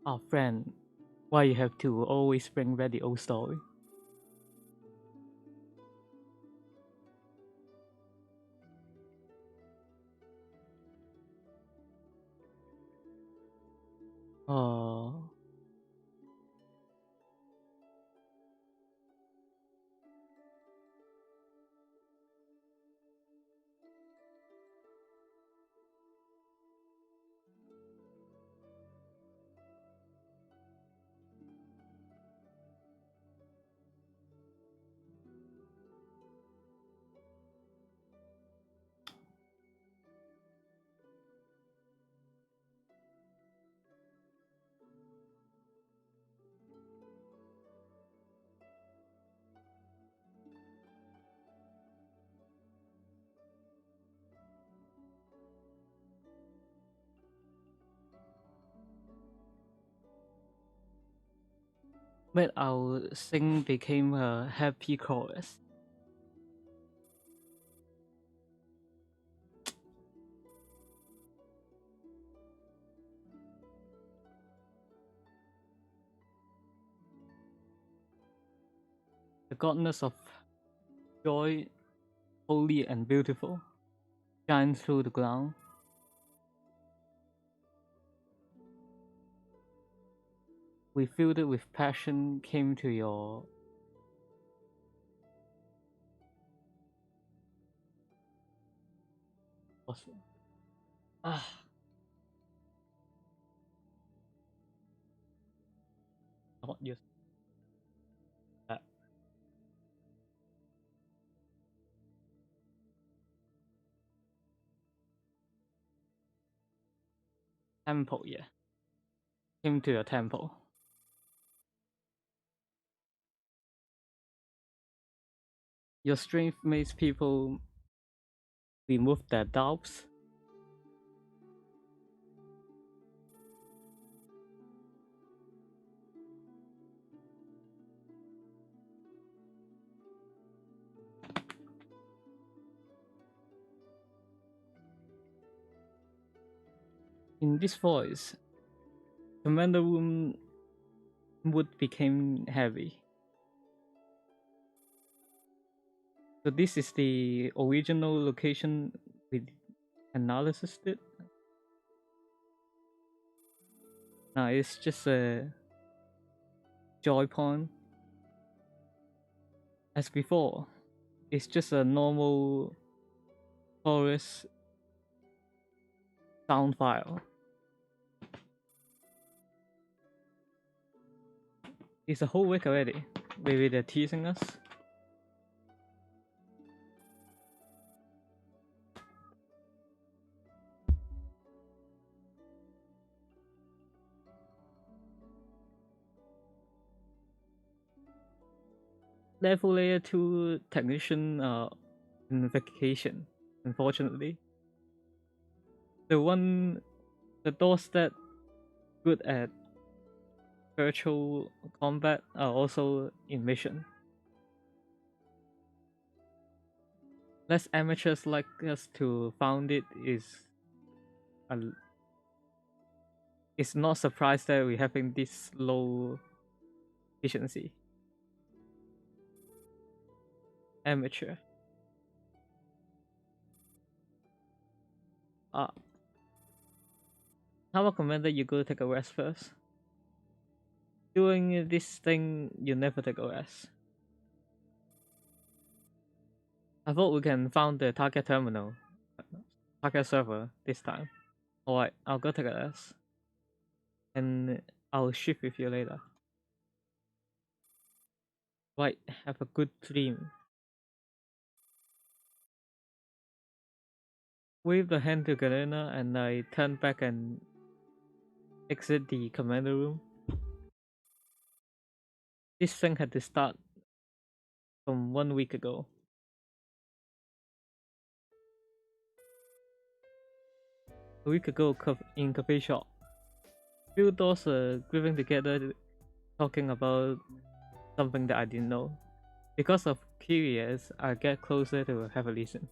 Oh, friend, why you have to always bring back the old story? Oh, but our sing became a happy chorus. The goddess of joy, holy and beautiful, shines through the ground. We filled it with passion, came to your awesome. Ah, not just that temple, yeah. Came to your temple. Your strength makes people remove their doubts. In this voice, Commander Room wood became heavy. So this is the original location with analysis did. Now it's just a joy point. As before, it's just a normal forest sound file. It's a whole week already. Maybe they're teasing us. Level layer 2 technician in vacation, unfortunately. The those that good at virtual combat are also in mission. Less amateurs like us to found it a, it's not surprised that we're having this low efficiency. Amateur. Ah, how about commander you go take a rest first? Doing this thing you never take a rest. I thought we can found the target terminal. Target server this time. Alright, I'll go take a rest. And I'll shift with you later. Right, have a good dream. Wave the hand to Galena and I turn back and exit the commander room. This thing had to start from 1 week ago. A week ago in cafe shop. Few doors grouping together talking about something that I didn't know. Because of curious, I get closer to have a listen.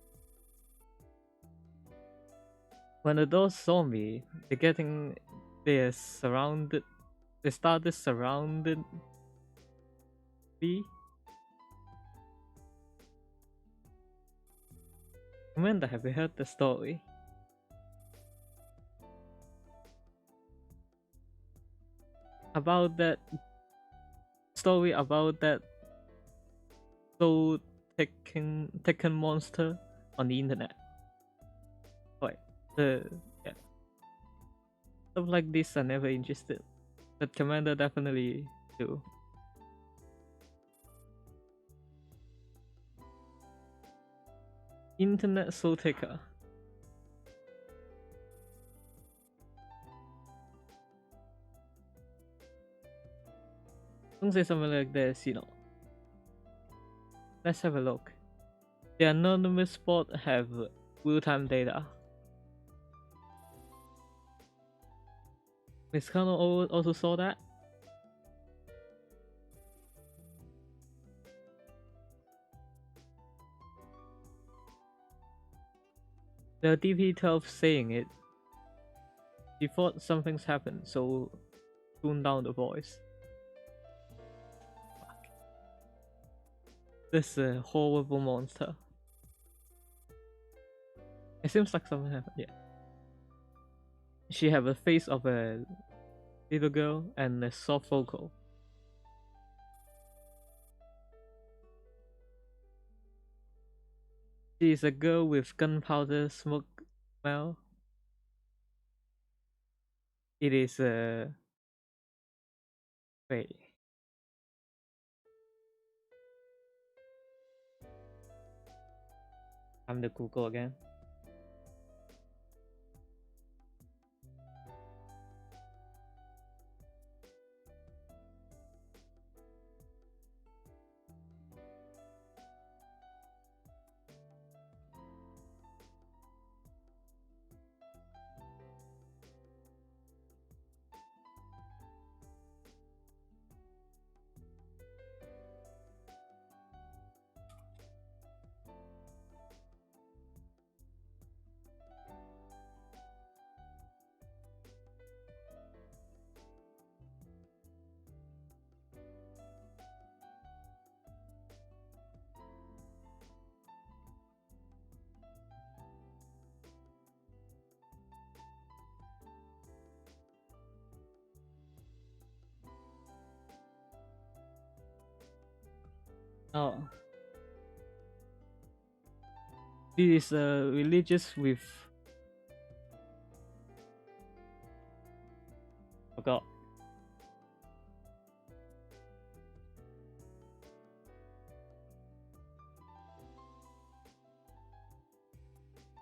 When the doors saw me, they're surrounded they started surrounded me. Amanda, have you heard the story? About that story about that soul taken monster on the internet. Right. Yeah. Stuff like this are never interested. But Commander definitely do. Internet soul taker. Don't say something like this, you know. Let's have a look. The anonymous bot have real-time data. Miss Kano also saw that. The DP12 saying it. She thought something's happened, so tuned down the voice. Fuck. This horrible monster. It seems like something happened, yeah. She have a face of a little girl and a soft vocal. She is a girl with gunpowder smoke smell. It is a wait. I'm the Google again. Oh. This is religious with forgot.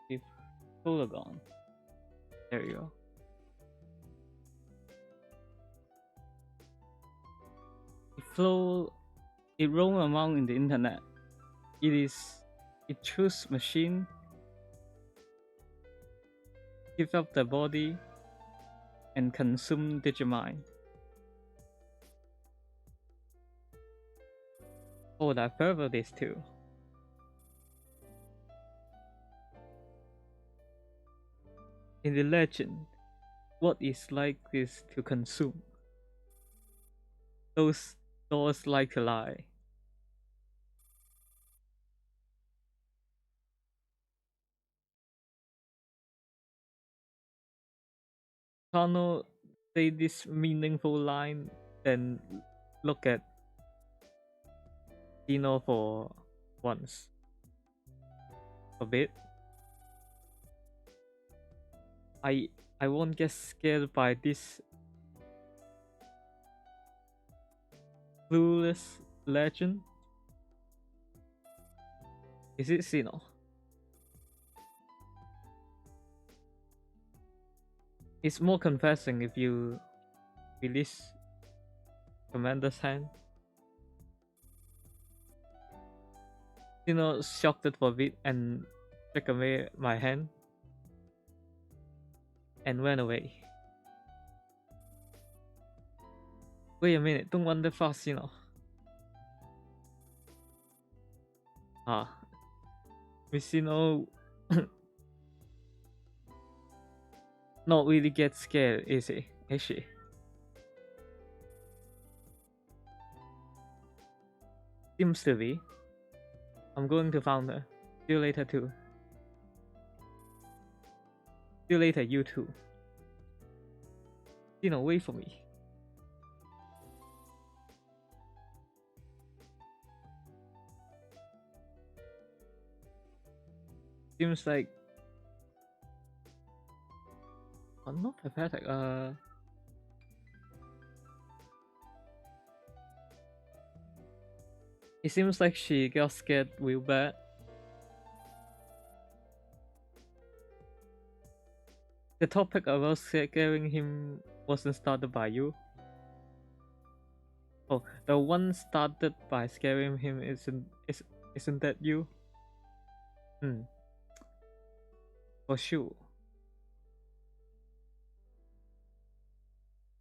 With Polygon. There you go. It roam around in the internet. It choose machine, give up the body, and consume Digimind. Oh, I further this too. In the legend, what is like this to consume? Those doors like to lie. Kano say this meaningful line, then look at Dino for once. A bit. I won't get scared by this clueless legend. Is it Sino? It's more confessing if you release Commander's hand. Sino shocked it for a bit and took away my hand and went away. Wait a minute, don't wander fast, Sino. Miss Sino not really get scared, is she? Seems to be. I'm going to found her. See you later too. See you later, you too. Wait for me. Seems like I'm not pathetic. It seems like she got scared real bad. The topic about scaring him wasn't started by you. Oh, the one started by scaring him isn't that you? For sure.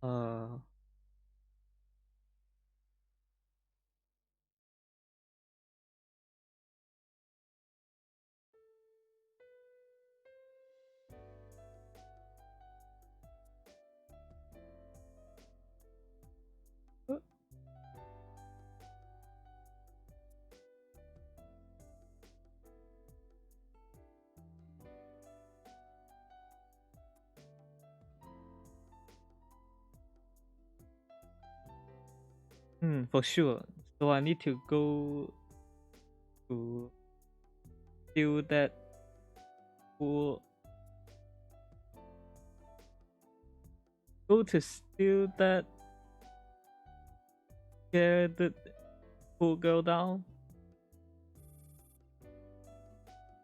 Uh, for sure. So I need to go to steal that pool. Go to steal that scared poor girl down.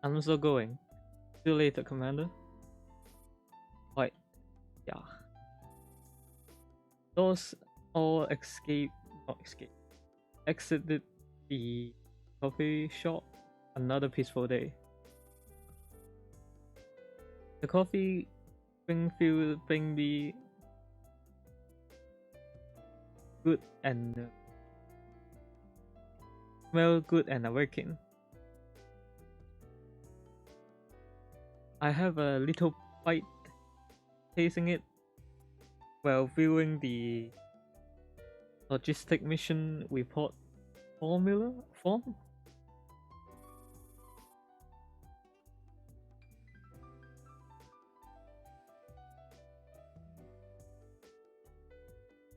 I'm also going. See you later, Commander. Right, yeah. Those all exited the coffee shop. Another peaceful day. The coffee bring me good and smell good and awaken. I have a little bite tasting it while viewing the logistic mission report form.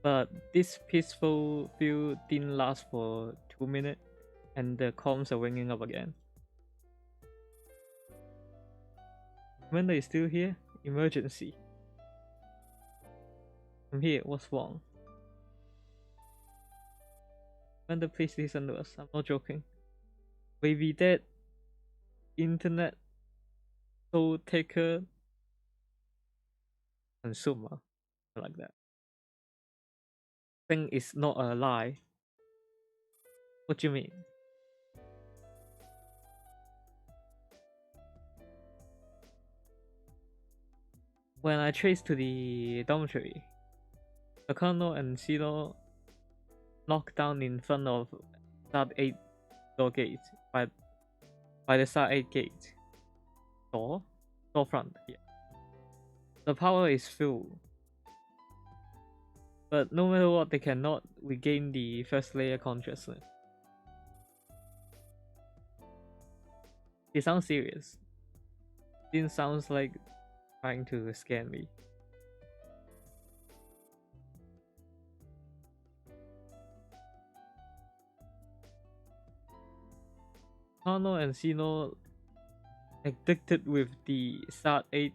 But this peaceful view didn't last for 2 minutes, and the comms are ringing up again. Commander is still here? Emergency. I'm here, what's wrong? Commander, please listen to us, I'm not joking. Maybe that internet soul taker consumer, like that. Thing is not a lie. What do you mean? When I traced to the dormitory, the colonel and Silo knocked down in front of Sub 8 door gate by the Sub 8 gate. Storefront here. The power is full. But no matter what, they cannot regain the first layer consciousness. It sounds serious. It sounds like trying to scare me. Kano and Sino addicted with the Sat 8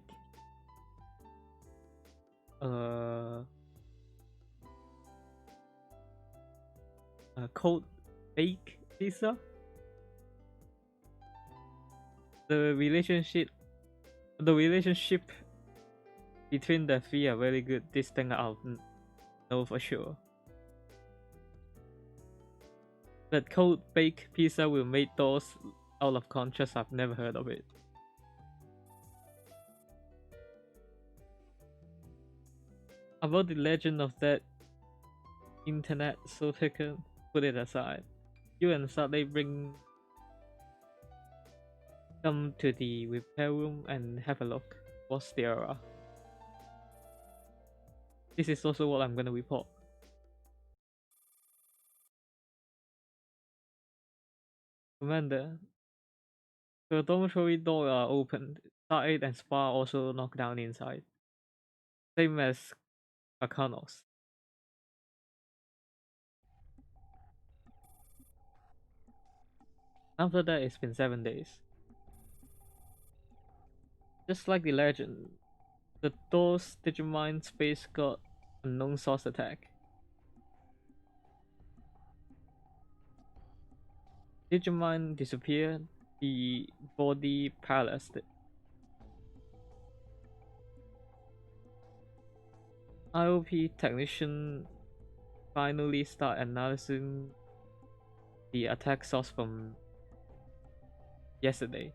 cold bake pizza. The relationship between the three are very good. This thing I'll know for sure. That cold bake pizza will make those out of conscious. I've never heard of it. About the legend of that internet so taken, put it aside. You and Sadly come to the repair room and have a look. What's the error? This is also what I'm gonna report. Commander, the dormitory door are opened. Star 8 and Spa also knocked down inside. Same as Arcanos. After that, it's been 7 days. Just like the legend, the door's Digimon space got unknown source attack. Digimon disappeared, the body paralyzed. IOP technician finally start analyzing the attack source from yesterday,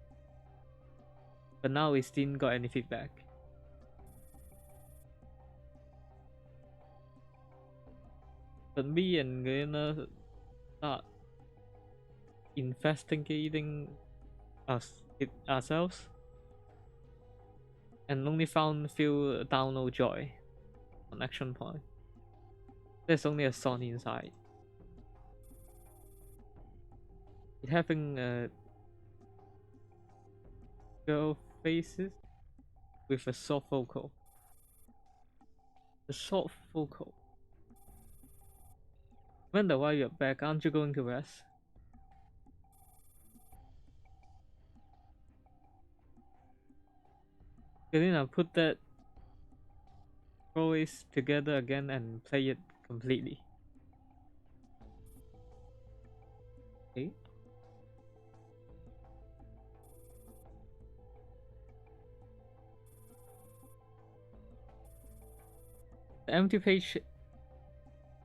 but now we still got any feedback. But me and Gina start investigating ourselves and only found few download joy on action point. There's only a son inside. It having girl faces with a soft vocal. The soft vocal. Wonder why you're back, aren't you going to rest? Galina, put that voice together again and play it completely. Okay. The empty page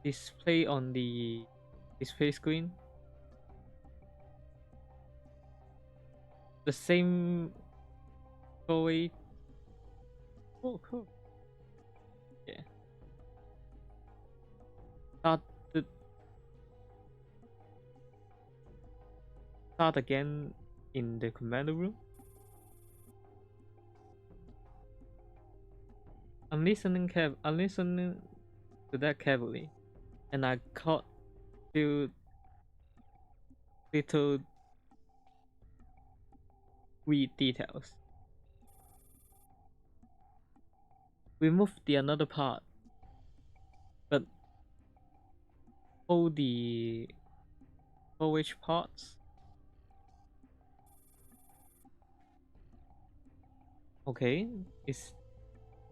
display on the display screen. The same voice. Oh, cool. Yeah. Start again in the commander room. I'm listening to that carefully, and I caught few little weird details. We moved the another part, but all the storage parts. Okay, it's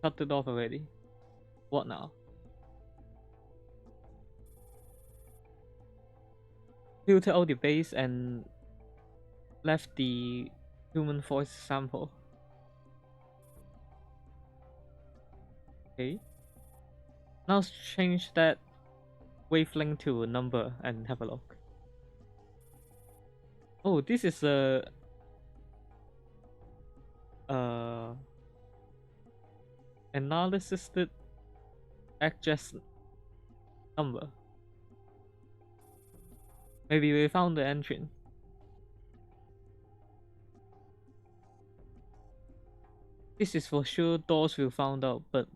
cut it off already. What now? Filter out the base and left the human voice sample. Okay. Now change that wavelength to a number and have a look. Oh, this is a analysis that adjust number. Maybe we found the engine. This is for sure doors will found out, but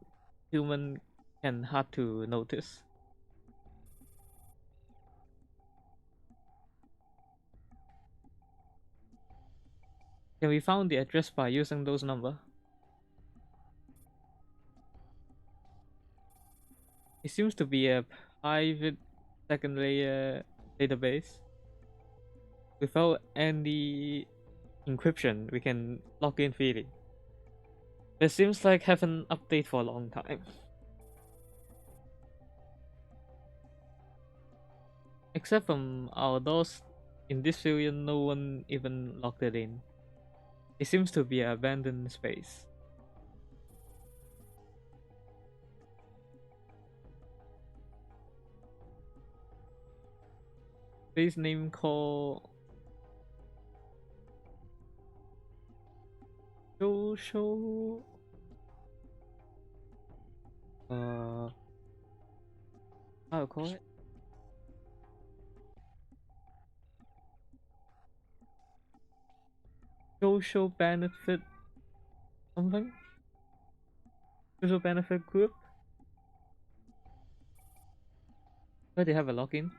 human can hard to notice. Can we found the address by using those number? It seems to be a private second layer database. Without any encryption, we can log in freely. It seems like haven't updated for a long time. Except from our doors in this variant, no one even logged it in. It seems to be an abandoned space. Base name called Show. How to call it? Social benefit something? Social benefit group? Where they have a login?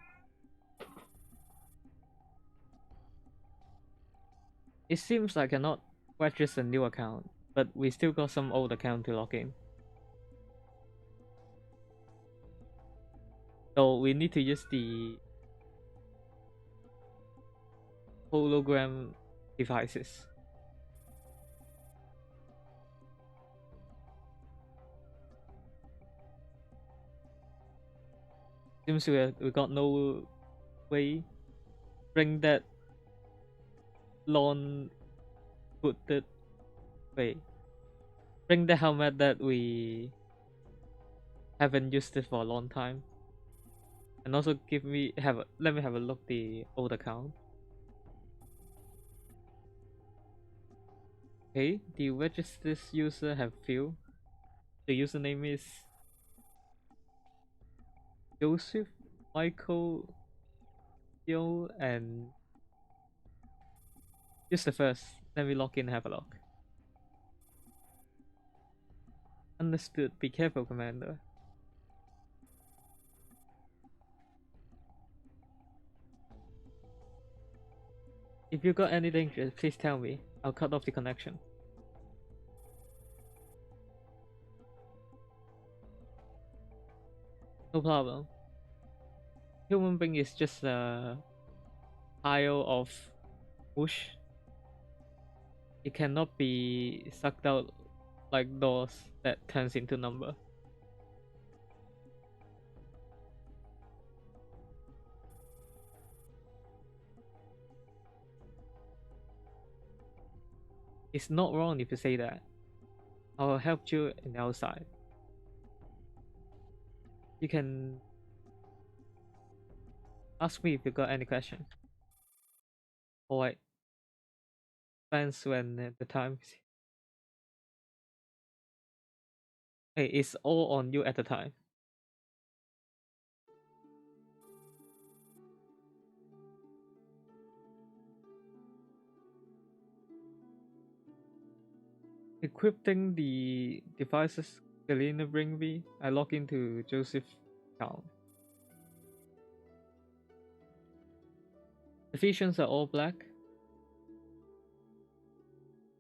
It seems I cannot register a new account, but we still got some old account to log in. So we need to use the hologram devices. Seems we got no way. Bring that long footed way. Bring the helmet that we haven't used it for a long time. And also let me have a look the old account. Okay, the registered user have few. The username is Joseph Michael Yo and use the first. Let me log in and have a look. Understood. Be careful, Commander. If you got any danger, please tell me. I'll cut off the connection. No problem. Human being is just a pile of mush. It cannot be sucked out like doors that turns into number. It's not wrong if you say that. I'll help you in the outside. You can ask me if you got any question. Alright, depends when the time. Hey, it's all on you at the time. Equipping the devices Selena bring me, I log into Joseph's account. The visions are all black,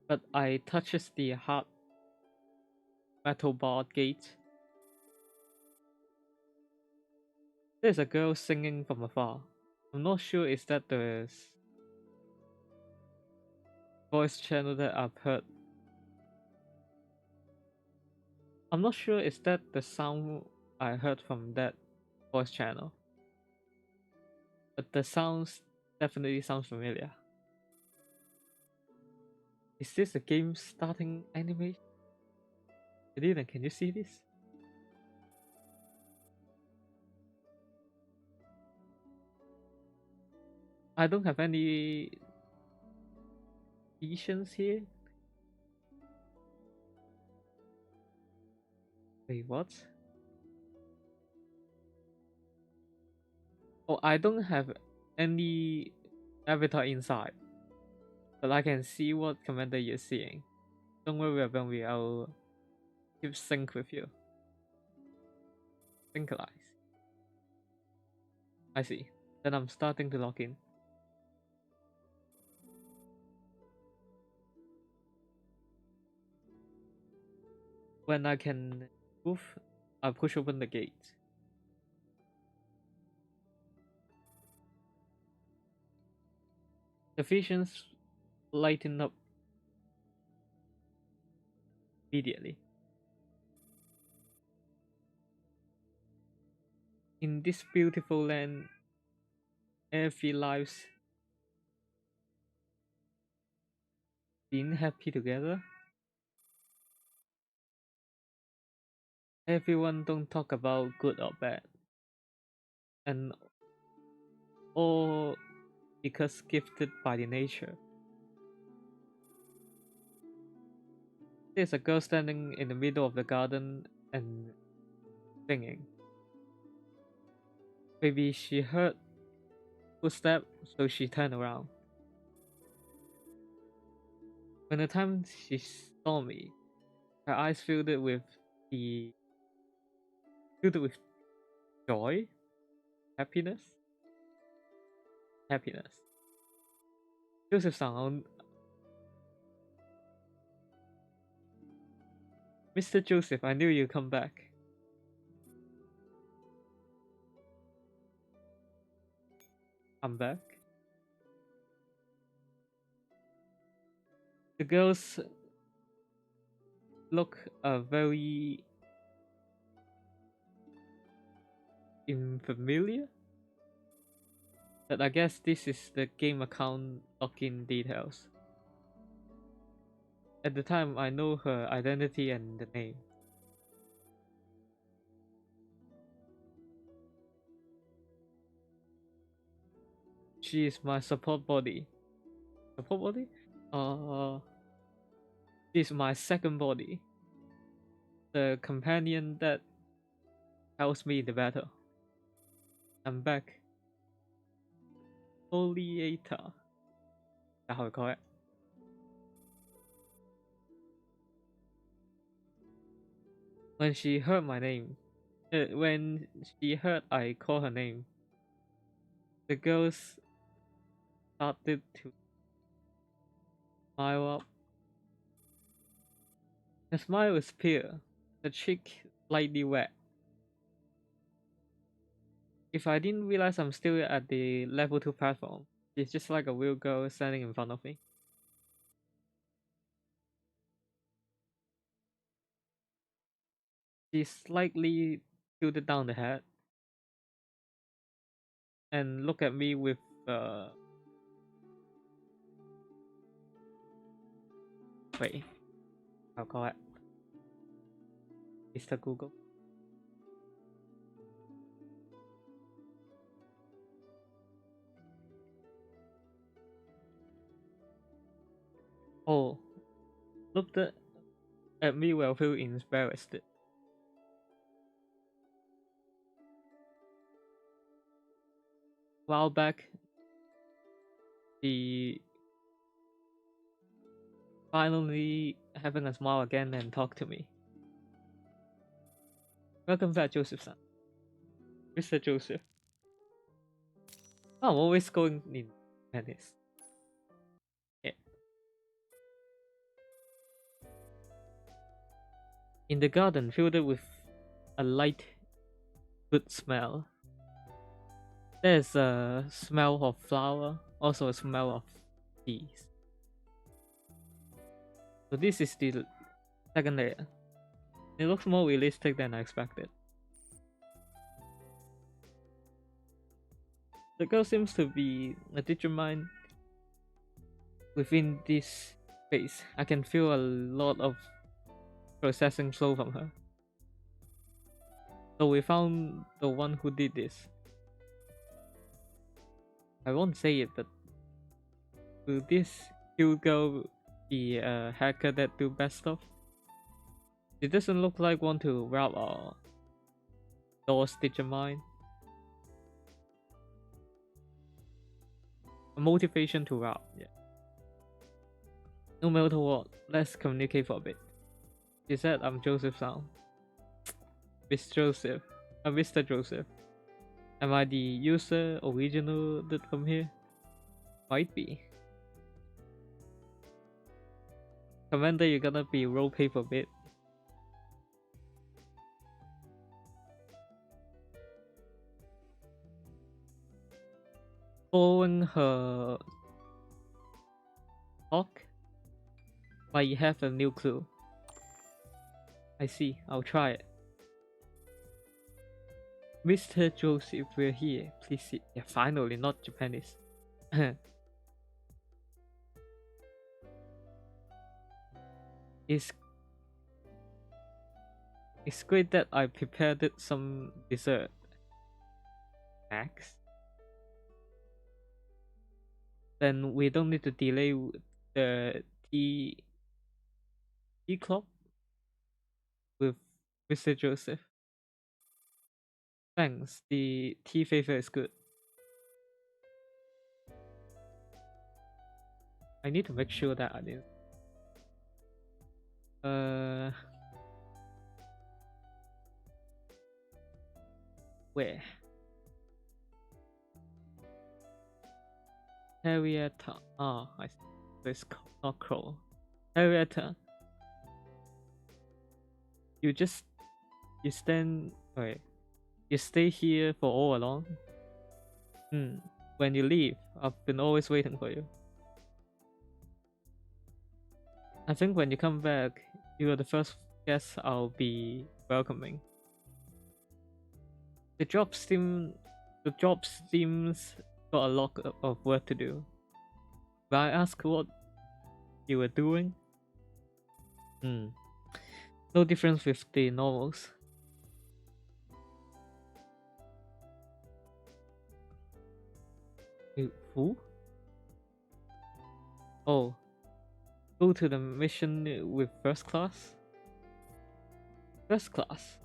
but I touches the hard metal bar gate. There's a girl singing from afar. I'm not sure is that the voice channel that I've heard. I'm not sure is that the sound I heard from that voice channel. But the sounds definitely sounds familiar. Is this a game starting animation? Selena, can you see this? I don't have any visions here. Wait, what? Oh, I don't have any avatar inside, but I can see what commander you're seeing. Don't worry about me, I'll keep sync with you. Synchronize. I see. Then I'm starting to log in. When I can move, I push open the gate. The visions lighten up immediately. In this beautiful land, every life's being happy together. Everyone don't talk about good or bad. And all because gifted by the nature. There's a girl standing in the middle of the garden and singing. Maybe she heard footsteps, so she turned around. When the time she saw me, her eyes the filled with joy, happiness. Joseph-san, Mr. Joseph, I knew you'd come back. I'm back. The girls look very unfamiliar. But I guess this is the game account login details. At the time, I know her identity and the name. She is my support body. Support body? She is my second body. The companion that helps me in the battle. I'm back. Foliata. That's how we call it. When she heard my name, when she heard I call her name, the girls started to smile up. The smile is pure, the cheek slightly wet. If I didn't realize I'm still at the level 2 platform, it's just like a real girl standing in front of me. She slightly tilted down the head and looked at me with wait, I'll call it Mr. Google. Oh, looked at me while feeling embarrassed. While back, she finally having a smile again and talked to me. Welcome back, Joseph-san. Mr. Joseph. I'm always going in Venice. Yeah. In the garden filled with a light, good smell. There's a smell of flower, also a smell of bees. So this is the second layer. It looks more realistic than I expected. The girl seems to be a Digimon within this space. I can feel a lot of processing flow from her. So we found the one who did this. I won't say it, but will this cute girl be a hacker that do bad stuff? It doesn't look like one to rob or door Digimon. A motivation to rob, yeah. No matter what, let's communicate for a bit. She said I'm Joseph-san. Mr. Joseph. Am I the user original that from here? Might be. Commander, you're gonna be roleplay for a bit. Following her talk, might have a new clue. I see, I'll try it. Mr. Joseph, we're here. Please sit. Yeah, finally, not Japanese. It's great that I prepared some dessert. Max? Then we don't need to delay the tea club with Mr. Joseph. Thanks, the tea flavor is good. I need to make sure that I didn't. Where? Henrietta. Ah, I see. So it's not Crow. Henrietta. You just you stay here for all along. When you leave, I've been always waiting for you. I think when you come back, you are the first guest I'll be welcoming. The job seems got a lot of work to do. But I ask what you were doing? No difference with the novels. Who? Oh, go to the mission with first class? First class?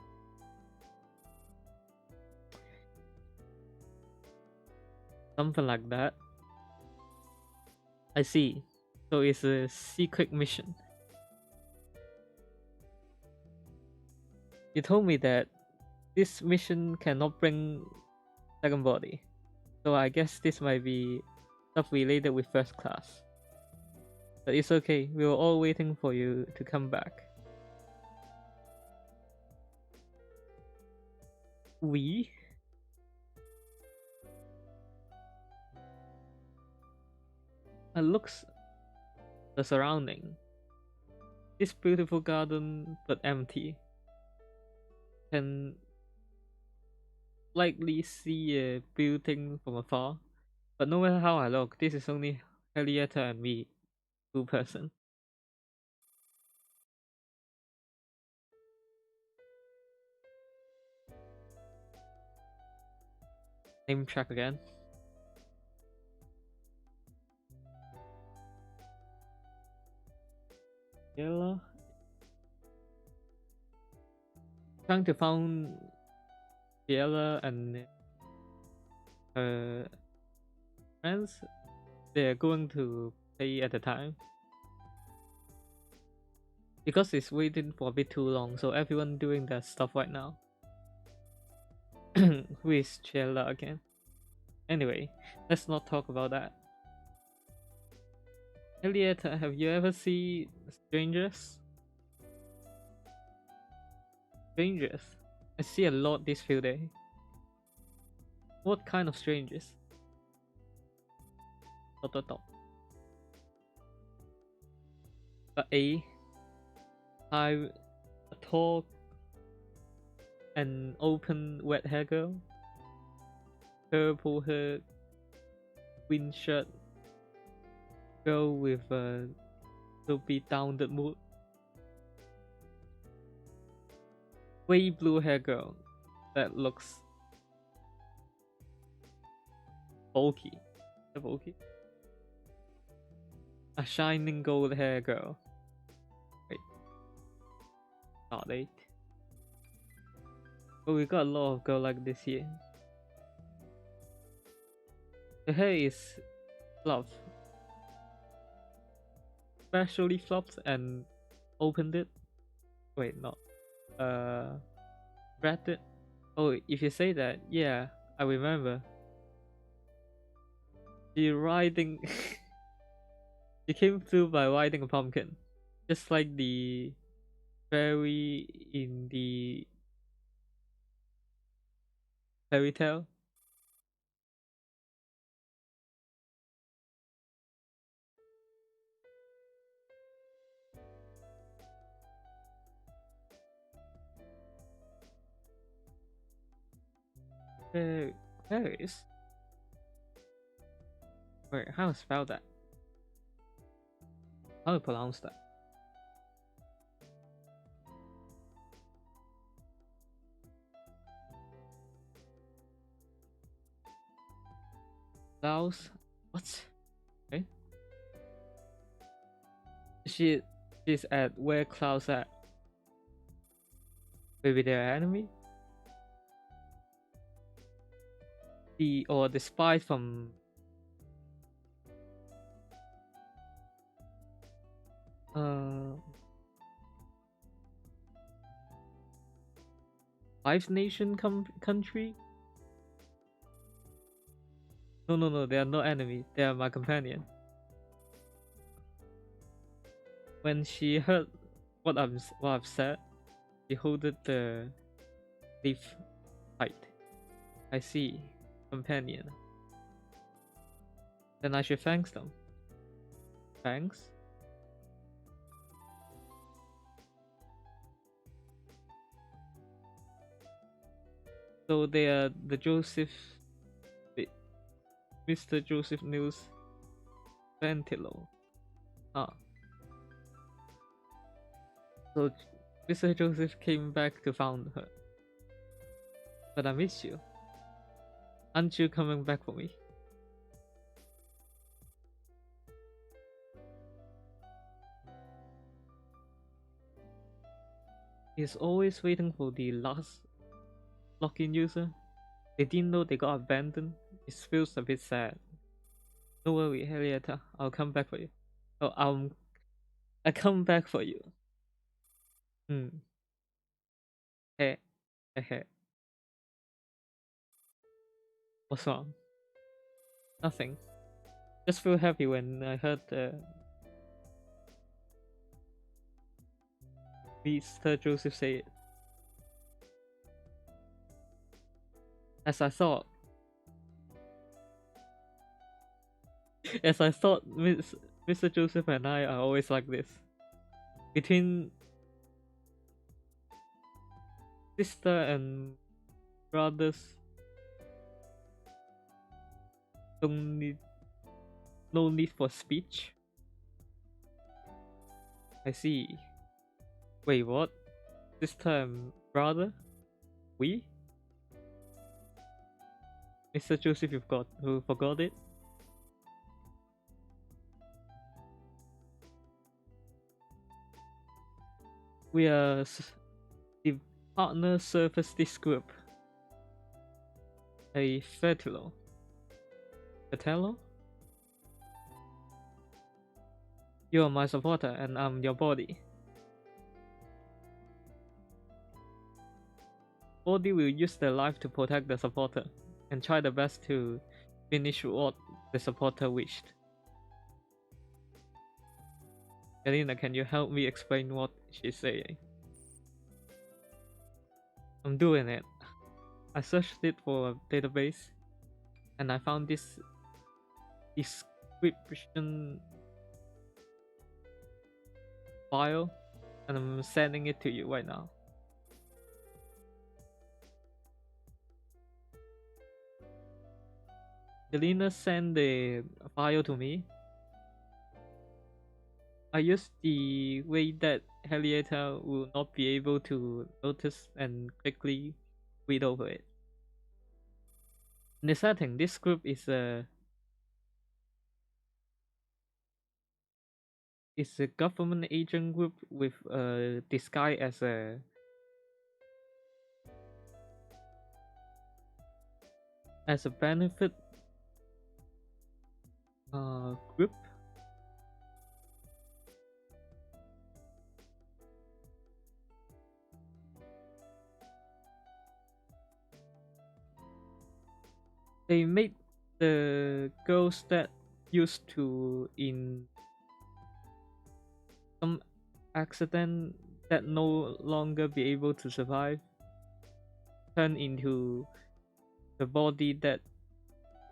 Something like that. I see. So it's a secret mission. You told me that this mission cannot bring second body. So I guess this might be stuff related with first class. But it's okay, we were all waiting for you to come back. We? Looks the surrounding. This beautiful garden but empty. Can likely see a building from afar. But no matter how I look, this is only Henrietta and me, two person. Name check again. Yellow. Trying to find Ciela and her friends. They're going to play at the time. Because it's waiting for a bit too long, so everyone doing their stuff right now. Who is Ciela again? Anyway, let's not talk about that. Elliot, have you ever seen strangers? Strangers? I see a lot this few days. What kind of strangers? A tall and open wet hair girl, purple hair, green shirt, girl with a be down the mood, way blue hair girl that looks bulky. Bulky. A shining gold hair girl. Wait. Not late. But we got a lot of girls like this here. The hair is fluffed. Specially flopped and opened it. Wait, not. Wrapped it. Oh, if you say that, yeah, I remember. She riding. She came through by riding a pumpkin, just like the fairy in the fairy tale. Fairies? Wait, how to spell that? How to pronounce that? Clouds? What? Okay. She's at where Clouds at? Maybe their enemy? The spy from Five Nation country? No, they are not enemy. They are my companion. When she heard what I've said, He holded the leaf tight. I see, companion. Then I should thank them. Thanks? So they are the Mr. Joseph News Ventilo. Ah. So Mr. Joseph came back to found her. But I miss you. Aren't you coming back for me? He's always waiting for the last login user. They didn't know they got abandoned. It feels a bit sad. Don't worry, Henrietta. I'll come back for you. Oh, I'll come back for you. Hey, hey. What's wrong? Nothing. Just feel happy when I heard Mr. Joseph say it. As I thought. As I thought, Mr. Joseph and I are always like this. Between sister and brothers, no need for speech. I see. Wait, what? Sister and brother? We? Mr. Joseph, you forgot it? We are the partner service this group. A Fetilo. Fetelo? You are my supporter and I'm your body. Body will use their life to protect the supporter and try their best to finish what the supporter wished. Elena, can you help me explain what she's saying? I'm doing it. I searched it for a database and I found this description file and I'm sending it to you right now. Elena sent the file to me. I used the way that Henrietta will not be able to notice and quickly read over it. In the setting, this group is a government agent group with a disguise as a benefit group. They made the girls that used to in some accident that no longer be able to survive turn into the body that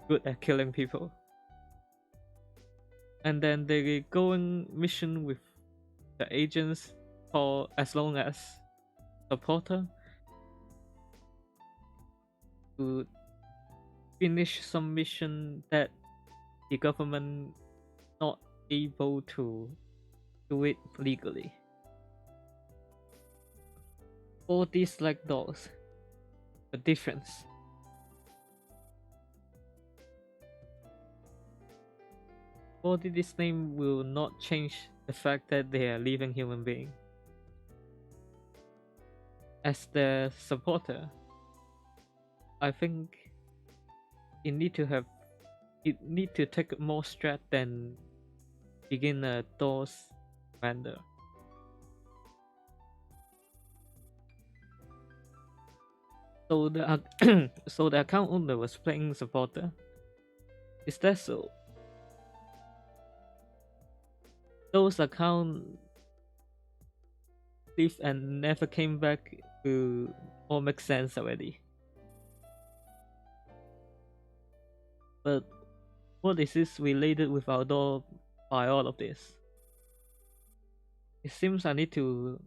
good at killing people. And then they go on mission with the agents for as long as supporter to finish some mission that the government not able to do it legally. All these like dogs. The difference. Body this name will not change the fact that they are living human beings. As the supporter, I think it need to take more strat than begin a DOS commander. So the so the account owner was playing supporter. Is that so? Those account leave and never came back to all make sense already. But what is this related with our door by all of this? It seems I need to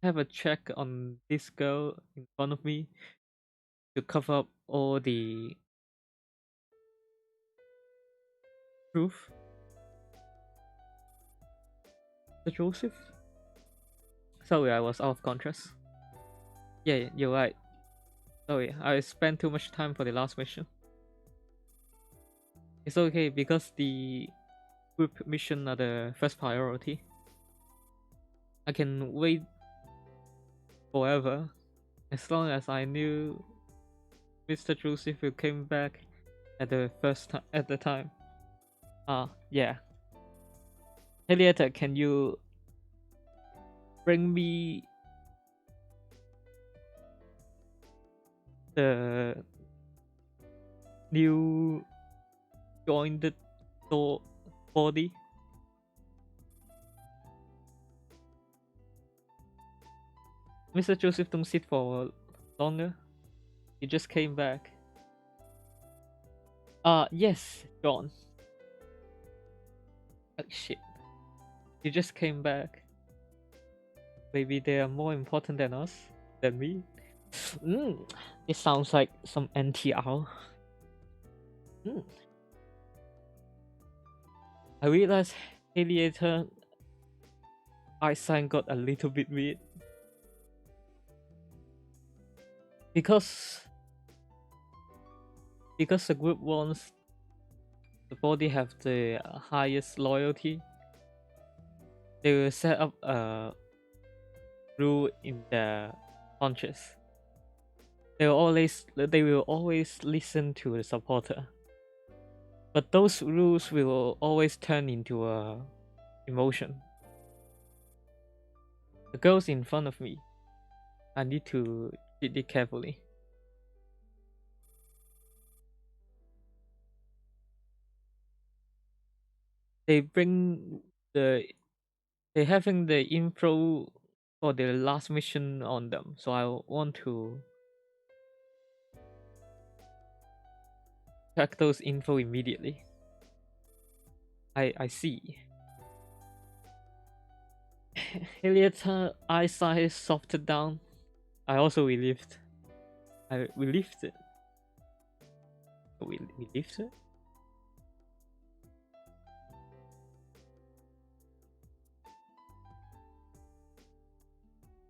have a check on this girl in front of me to cover up all the truth. The Joseph? Sorry, I was out of contrast. Yeah, you're right. Sorry, I spent too much time for the last mission. It's okay because the group mission are the first priority. I can wait forever as long as I knew Mr. Joseph will come back at the time. Yeah. Henrietta, can you bring me the new jointed door body? Mr. Joseph don't sit for longer. He just came back. Yes, John. Shit. He just came back. Maybe they are more important than us, than me. It sounds like some NTR. I realized Aviator eyesight got a little bit weird. Because the group wants the body have the highest loyalty, they will set up a rule in the conscious. They will always listen to the supporter. But those rules will always turn into a emotion. The girl's in front of me. I need to treat it carefully. They having the info for the last mission on them, so I want to check those info immediately. I see. Elliot's eyesight softened down. I also relieved. We relieved it. We relieved it?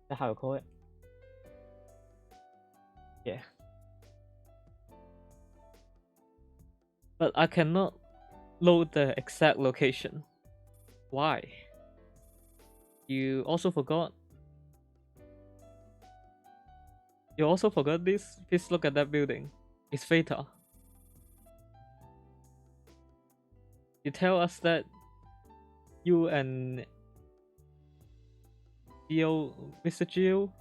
That's how I call it. Yeah. But I cannot load the exact location. Why? You also forgot? You also forgot this? Please look at that building. It's Theta. You tell us that you and Mr. Gio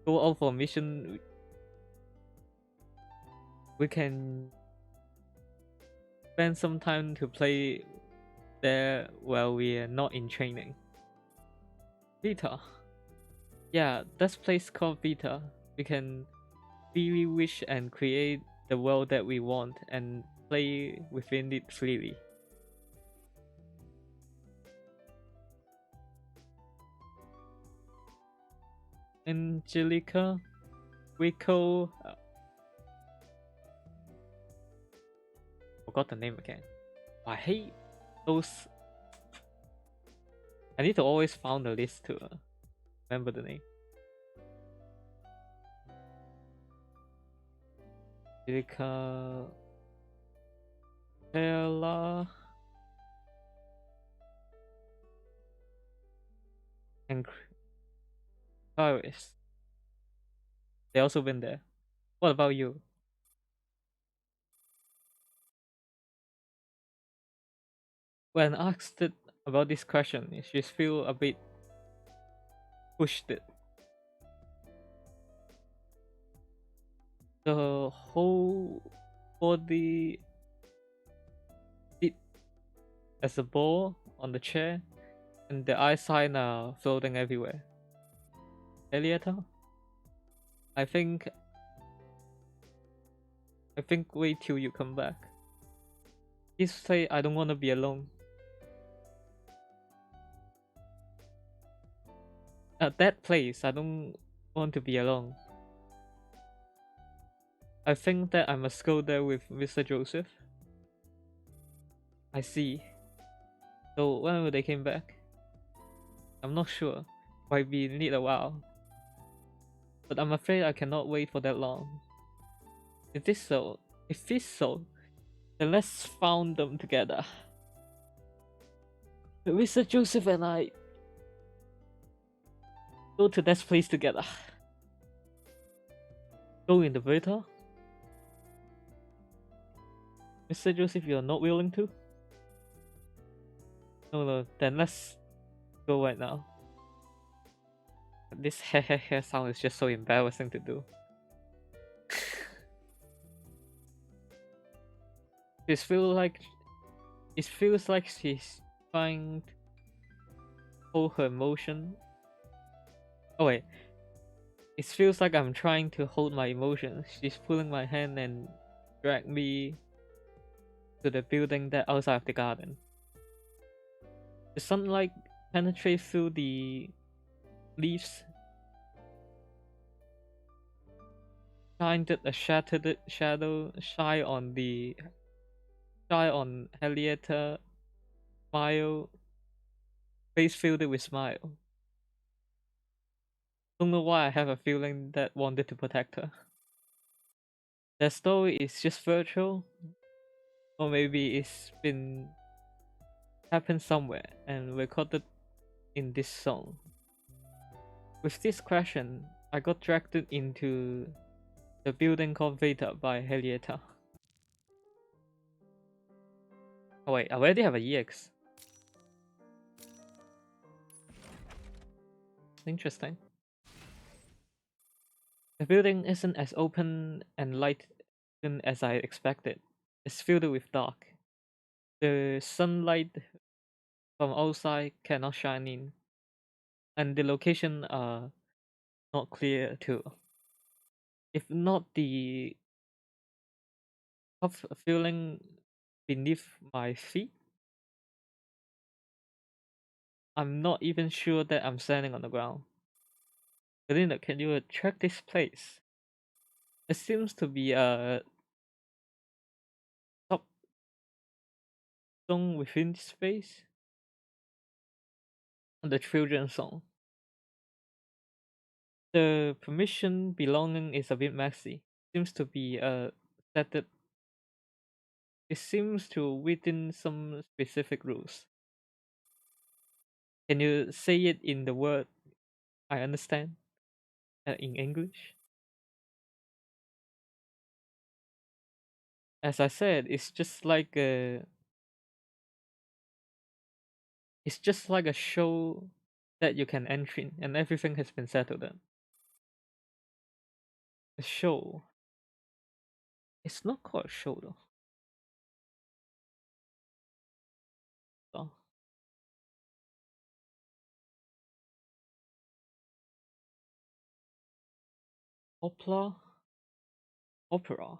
go out for a mission. We can spend some time to play there while we are not in training. Vita. Yeah, that's place called Vita. We can freely wish and create the world that we want and play within it freely. Angelica, Rico, forgot the name again. I hate those. I need to always find the list to remember the name. Angelica, Ella, and Iris. They also been there. What about you? When asked about this question, she feel a bit pushed it. The whole body There's a ball on the chair, and the eye sign are floating everywhere. Elietta? I think wait till you come back. Please say I don't wanna be alone. At that place, I don't want to be alone. I think that I must go there with Mr. Joseph. I see. So when will they came back? I'm not sure. Might be need a while. But I'm afraid I cannot wait for that long. Is this so? If this so, then let's found them together. Mr. Joseph and I go to that place together. Go in the Vita? Mr. Joseph, you're not willing to? No, then let's go right now. This hair sound is just so embarrassing to do. It feels like she's trying to hold her emotion. Oh wait. It feels like I'm trying to hold my emotions. She's pulling my hand and drag me to the building that outside of the garden. The sunlight penetrates through the leaves, shined a shattered shadow shy on Henrietta, smile, face filled with smile. Don't know why I have a feeling that wanted to protect her. That story is just virtual, or maybe it's been happened somewhere and recorded in this song. With this question, I got dragged into the building called Veta by Henrietta. Oh wait, I already have a EX. Interesting. The building isn't as open and light as I expected. It's filled with dark. The sunlight from outside cannot shine in, and the location are not clear too. If not the tough feeling beneath my feet, I'm not even sure that I'm standing on the ground. Belinda, can you check this place? It seems to be a top song within this space. The children's song. The permission belonging is a bit messy. Seems to be set it. It seems to within some specific rules. Can you say it in the word I understand in English? As I said, it's just like a show that you can enter in, and everything has been settled. In. A show. It's not called a show though. Oh. Opera. Opera.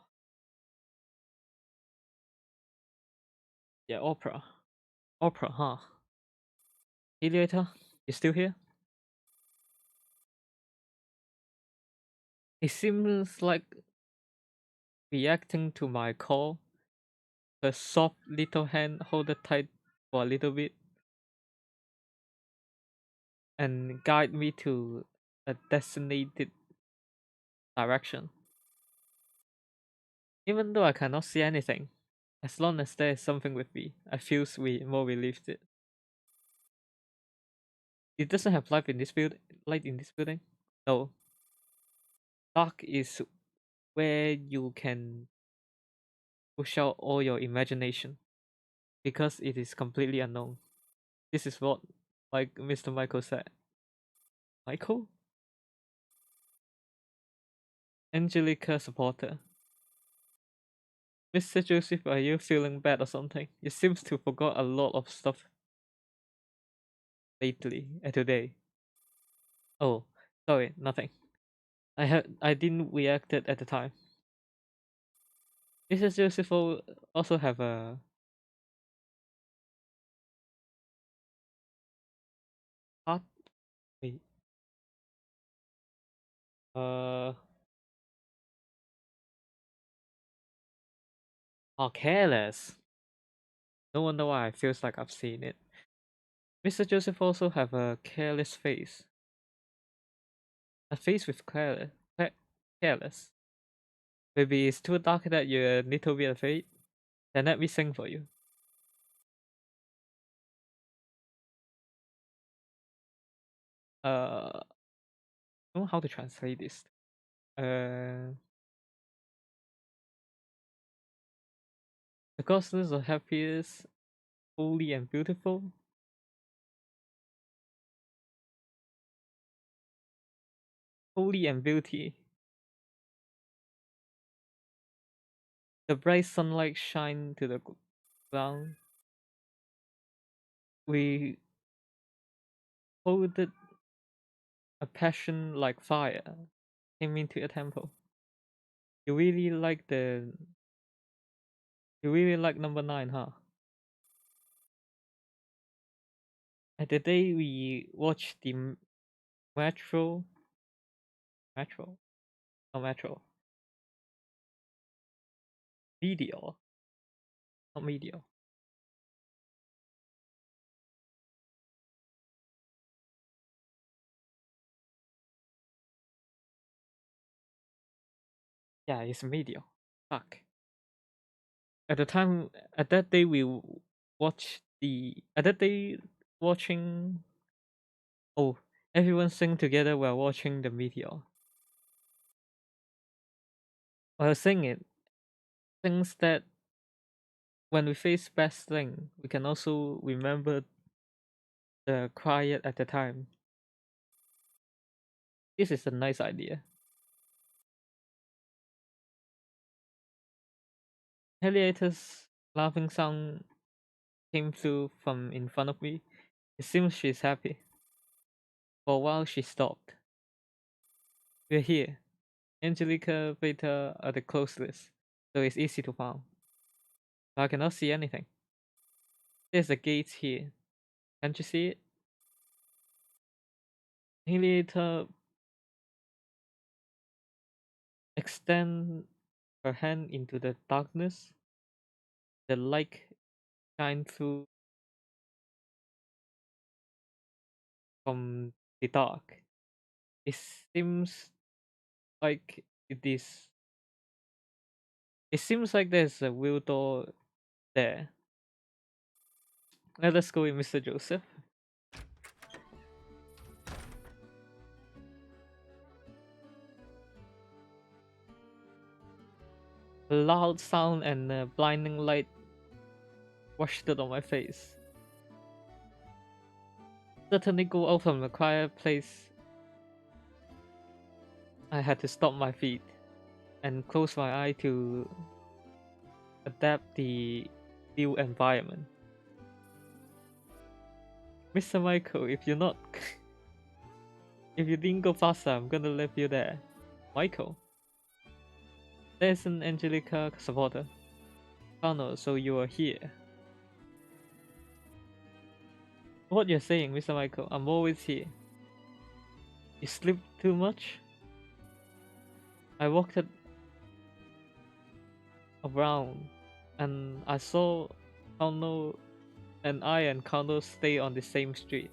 Yeah, opera. Opera, huh? Eliota, you still here? It seems like reacting to my call. Her soft little hand hold it tight for a little bit and guide me to a designated direction. Even though I cannot see anything, as long as there is something with me, I feel more relieved. It doesn't have light in this building. No. Dark is where you can push out all your imagination because it is completely unknown. This is what like Mr. Michael said. Michael? Angelica supporter. Mr. Joseph, are you feeling bad or something? You seems to forgot a lot of stuff lately and today. Oh, sorry, nothing. I didn't react it at the time. Mr. Joseph also have a heart. Wait, uh, oh, careless. No wonder why I feels like I've seen it. Mr. Joseph also have a careless face. A face with careless. Maybe it's too dark that you're a little bit afraid. Then let me sing for you. I don't know how to translate this. Uh, the causes of happiness, holy and beautiful, holy and beauty. The bright sunlight shine to the ground. We holded a passion like fire came into a temple. You really like the you really like number 9, huh? At the day we watched the metro metro no metro video, not meteor. Yeah, it's a meteor. Fuck. At the time, at that day we watched the at that day watching. Oh, everyone sing together while watching the meteor. While singing, things that when we face best thing, we can also remember the quiet at the time. This is a nice idea. Henrietta's laughing sound came through from in front of me. It seems she's happy. For a while she stopped. We're here. Angelica Beta are the closest, so it's easy to find. But I cannot see anything. There's a gate here. Can't you see it? Henrietta extend her hand into the darkness. The light shine through from the dark. It seems like it is. It seems like there's a wheel door there. Let us go with Mr. Joseph. A loud sound and a blinding light washed it on my face. Suddenly go out from the quiet place. I had to stop my feet and close my eye to adapt the new environment. Mr. Michael, if you're not if you didn't go faster, I'm gonna leave you there. Michael. There's an Angelica supporter. Connor, so you are here. What you're saying, Mr. Michael, I'm always here. You sleep too much? I walked around and I saw Connor and Connor stay on the same street.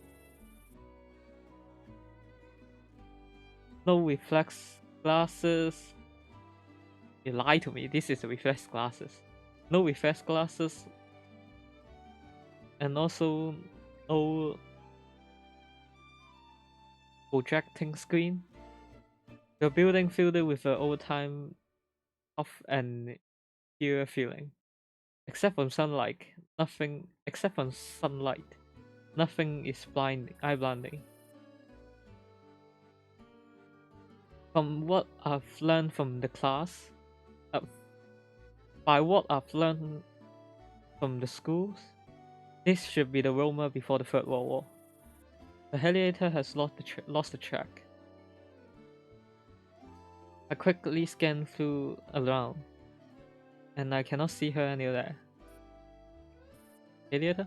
No reflex glasses. You lied to me, this is reflex glasses. No reflex glasses and also no projecting screen. The building filled with an old time off and eerie feeling. Except for sunlight, nothing. Except for sunlight, nothing is eye blinding. From what I've learned from the class, uh, by what I've learned from the schools, this should be the Roma before the Third World War. The heliator has lost the track. I quickly scan through around, and I cannot see her anywhere. Heliator?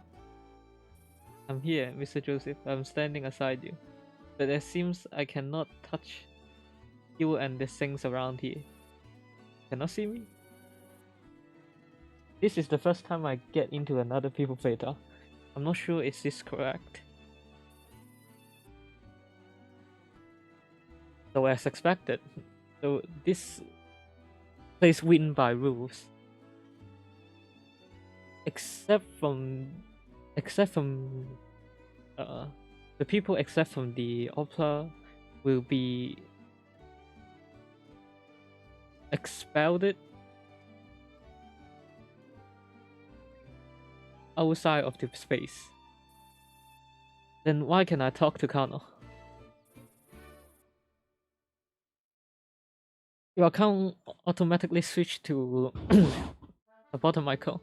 I'm here, Mr. Joseph. I'm standing aside you. But it seems I cannot touch you and the things around here. Cannot see me? This is the first time I get into another people beta. I'm not sure is this correct. So as expected, so this place win by rules. Except from the people except from the opera will be expelled outside of the space. Then why can I talk to Kano? Your account automatically switch to a bottom icon.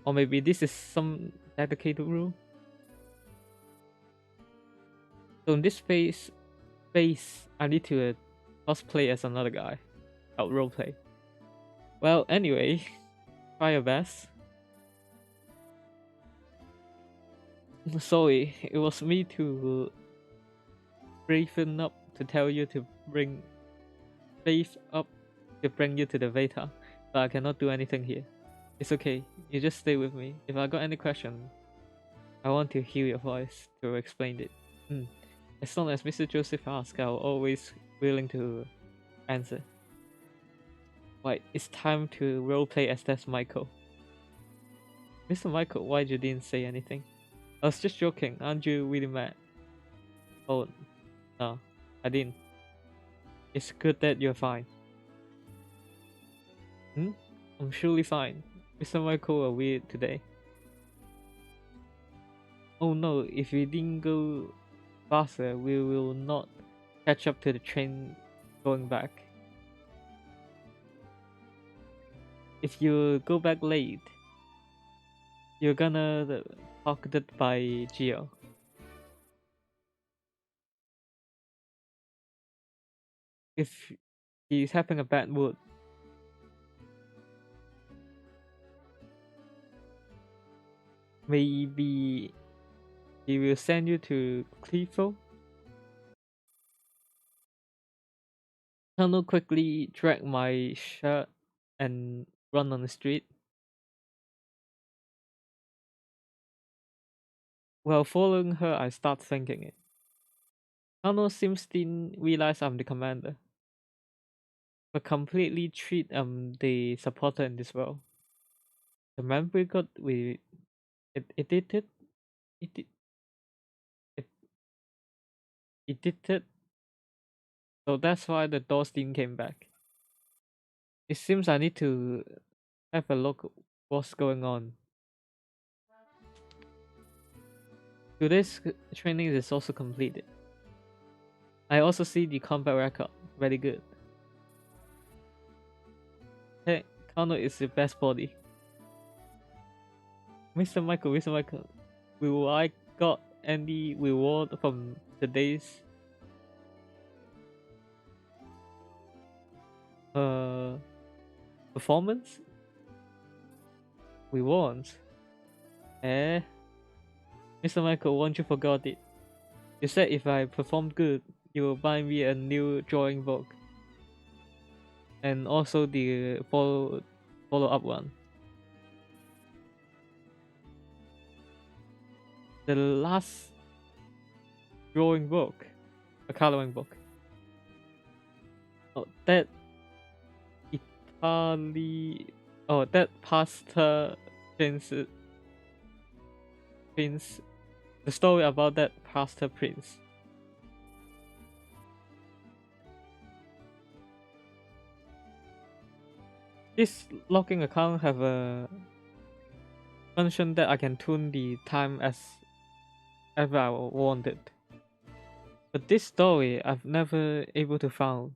Or maybe this is some dedicated rule. So in this space I need to cosplay as another guy. Oh, roleplay. Well, anyway, try your best. Sorry, it was me to braven up to tell you to bring brave up to bring you to the beta, but I cannot do anything here. It's okay, you just stay with me. If I got any question, I want to hear your voice to explain it. As long as Mr. Joseph asks, I'm always willing to answer. Right, it's time to roleplay as that's Michael. Mr. Michael, why you didn't say anything? I was just joking, aren't you really mad? Oh, no, I didn't. It's good that you're fine. I'm surely fine. Mr. Michael are weird today. Oh no, if we didn't go faster, we will not catch up to the train going back. If you go back late, you're gonna pocketed by Geo. If he's having a bad mood, maybe he will send you to Cliffo. Kano quickly dragged my shirt and run on the street. While following her, I start thinking it. Kano seems didn't realize I'm the commander, but completely treat the supporter in this world. The memory got it did it it it it did it. So that's why the doors didn't came back. It seems I need to have a look what's going on. Today's training is also completed. I also see the combat record. Very good. Hey, Kano is the best body. Mr. Michael, will I got any reward from today's performance? Rewards? Eh? Mr. Michael, won't you forgot it? You said if I perform good, you will buy me a new drawing book. And also the follow-up one. The last drawing book, a coloring book. Oh, that Italy. Oh, that pasta prince. The story about that pasta prince. This logging account have a function that I can tune the time as ever I wanted. But this story I've never able to found.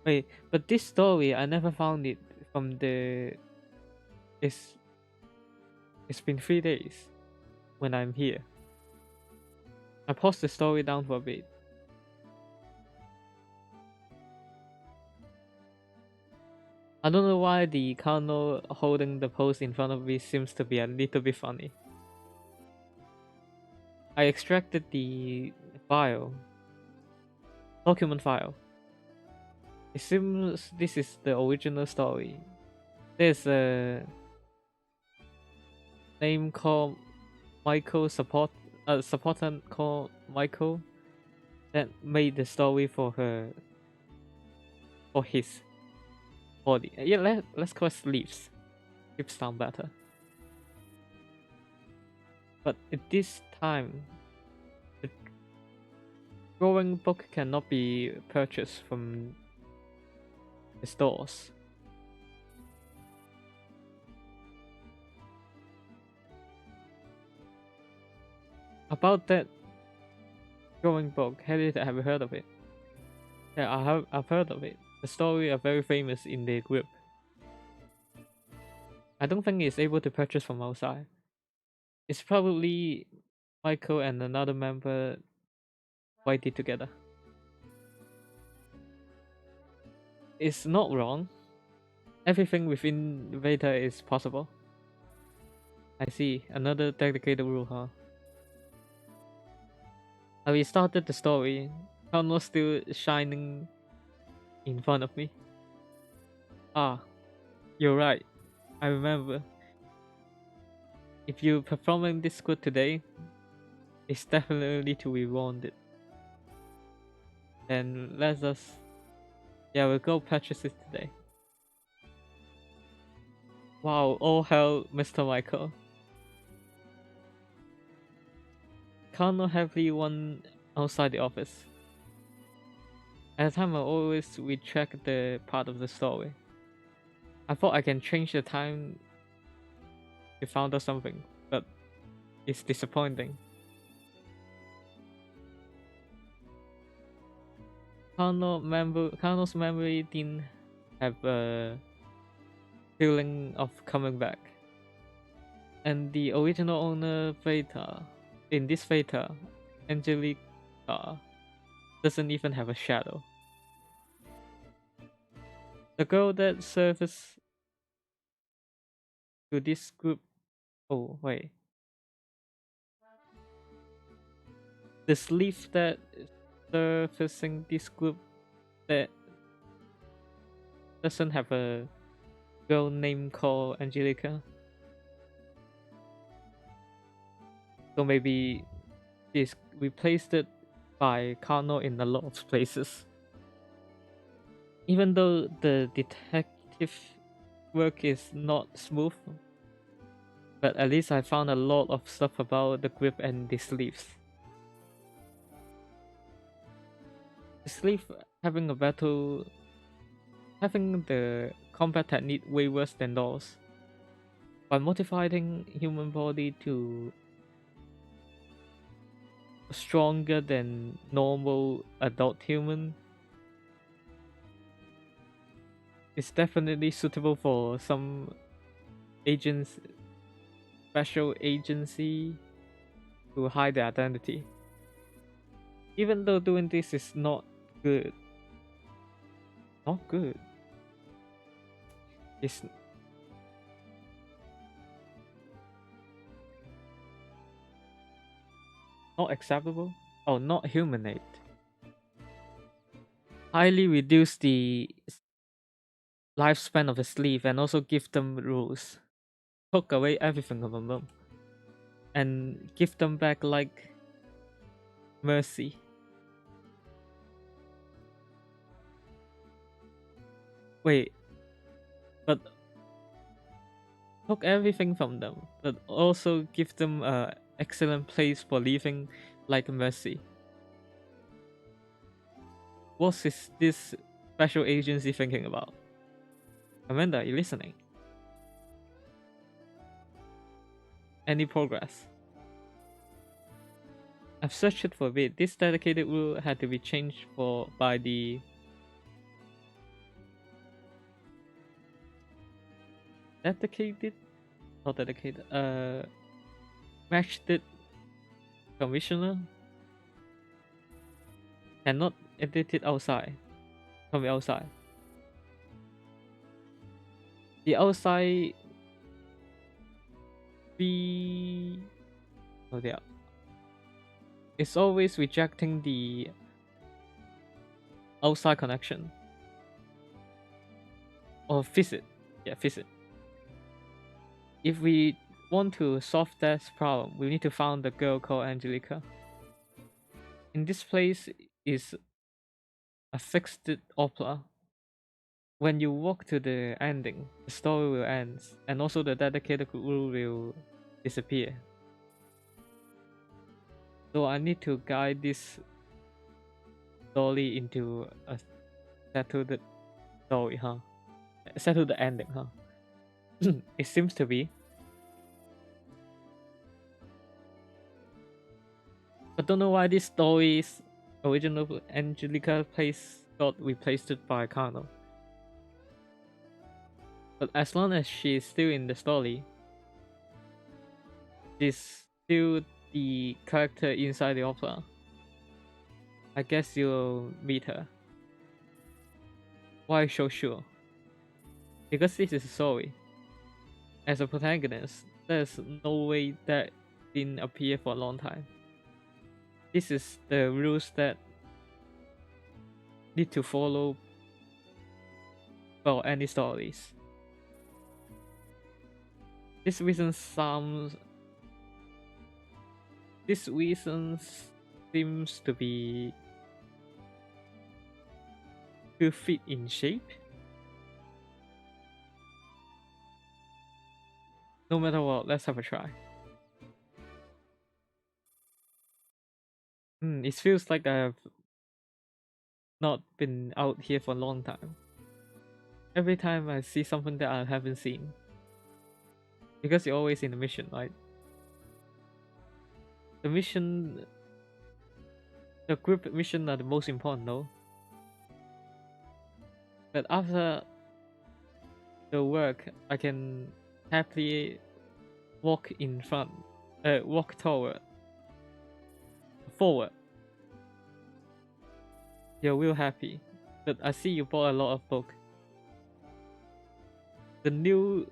Wait, but this story I never found it from the. It's it's been 3 days when I'm here. I paused the story down for a bit. I don't know why the colonel holding the post in front of me seems to be a little bit funny. I extracted the file, document file. It seems this is the original story. There's a name called Michael supportant called Michael that made the story for his body. Yeah, let's call it sleeves. Sleeves sound better. But at this time, the drawing book cannot be purchased from the stores. About that drawing book, have you heard of it? Yeah, I've heard of it. The story are very famous in the group. I don't think it's able to purchase from outside. It's probably Michael and another member write it together. It's not wrong. Everything within Veda is possible. I see. Another dedicated rule, huh? I restarted the story. Connor still shining in front of me. Ah, you're right. I remember. If you're performing this good today, it's definitely to be wanted. Then let us. Yeah, we'll go purchase it today. Wow, all hell, Mr. Michael. Connor heavily won outside the office. At the time, I always retract the part of the story. I thought I can change the time to found out something, but it's disappointing. Connell's memory didn't have a feeling of coming back. And the original owner, Veta, in this Veta, Angelica, doesn't even have a shadow. The girl that serves to this group. Oh, wait. The sleeve that servicing this group that doesn't have a girl name called Angelica. So maybe she's replaced it by Kano in a lot of places. Even though the detective work is not smooth, but at least I found a lot of stuff about the grip and the sleeves. The sleeve having the combat technique way worse than those. By modifying human body to stronger than normal adult human, it's definitely suitable for some agents, special agency to hide their identity. Even though doing this is not good. Not good. It's not acceptable. Oh, not humanoid. Highly reduce the lifespan of a sleeve and also give them rules. Took away everything from them. And give them back like mercy. Wait. But took everything from them, but also give them a excellent place for living like mercy. What is this special agency thinking about? Amanda, are you listening? Any progress? I've searched it for a bit. This dedicated rule had to be changed by the dedicated, not dedicated, matched commissioner cannot edit it outside, from the outside. The outside be oh yeah, it's always rejecting the outside connection or visit. Yeah, visit. If we want to solve that problem, we need to find the girl called Angelica. In this place is a fixed opera. When you walk to the ending, the story will end, and also the dedicated rule will disappear. So I need to guide this story into a settled story, huh? Settled ending, huh? It seems to be. But don't know why this story's original Angelica place got replaced by Kano. But as long as she's still in the story, she's still the character inside the opera. I guess you'll meet her. Why so sure? Because this is a story. As a protagonist, there's no way that didn't appear for a long time. This is the rules that need to follow for any stories. This reason seems to be to fit in shape. No matter what, let's have a try. It feels like I've not been out here for a long time. Every time I see something that I haven't seen. Because you're always in the mission, right? The group mission are the most important though. But after the work, I can happily walk in front, walk forward. You're real happy. But I see you bought a lot of book. The new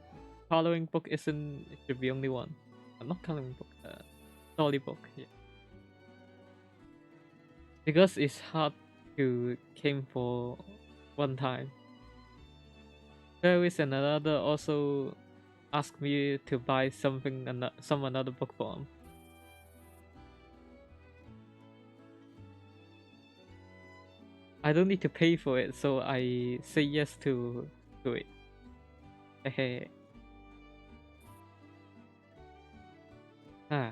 coloring book should be only one. Not coloring book, story book. Yeah. Because it's hard to came for one time. Paris and another also asked me to buy another book for them. I don't need to pay for it, so I say yes to it. Hey. Ah.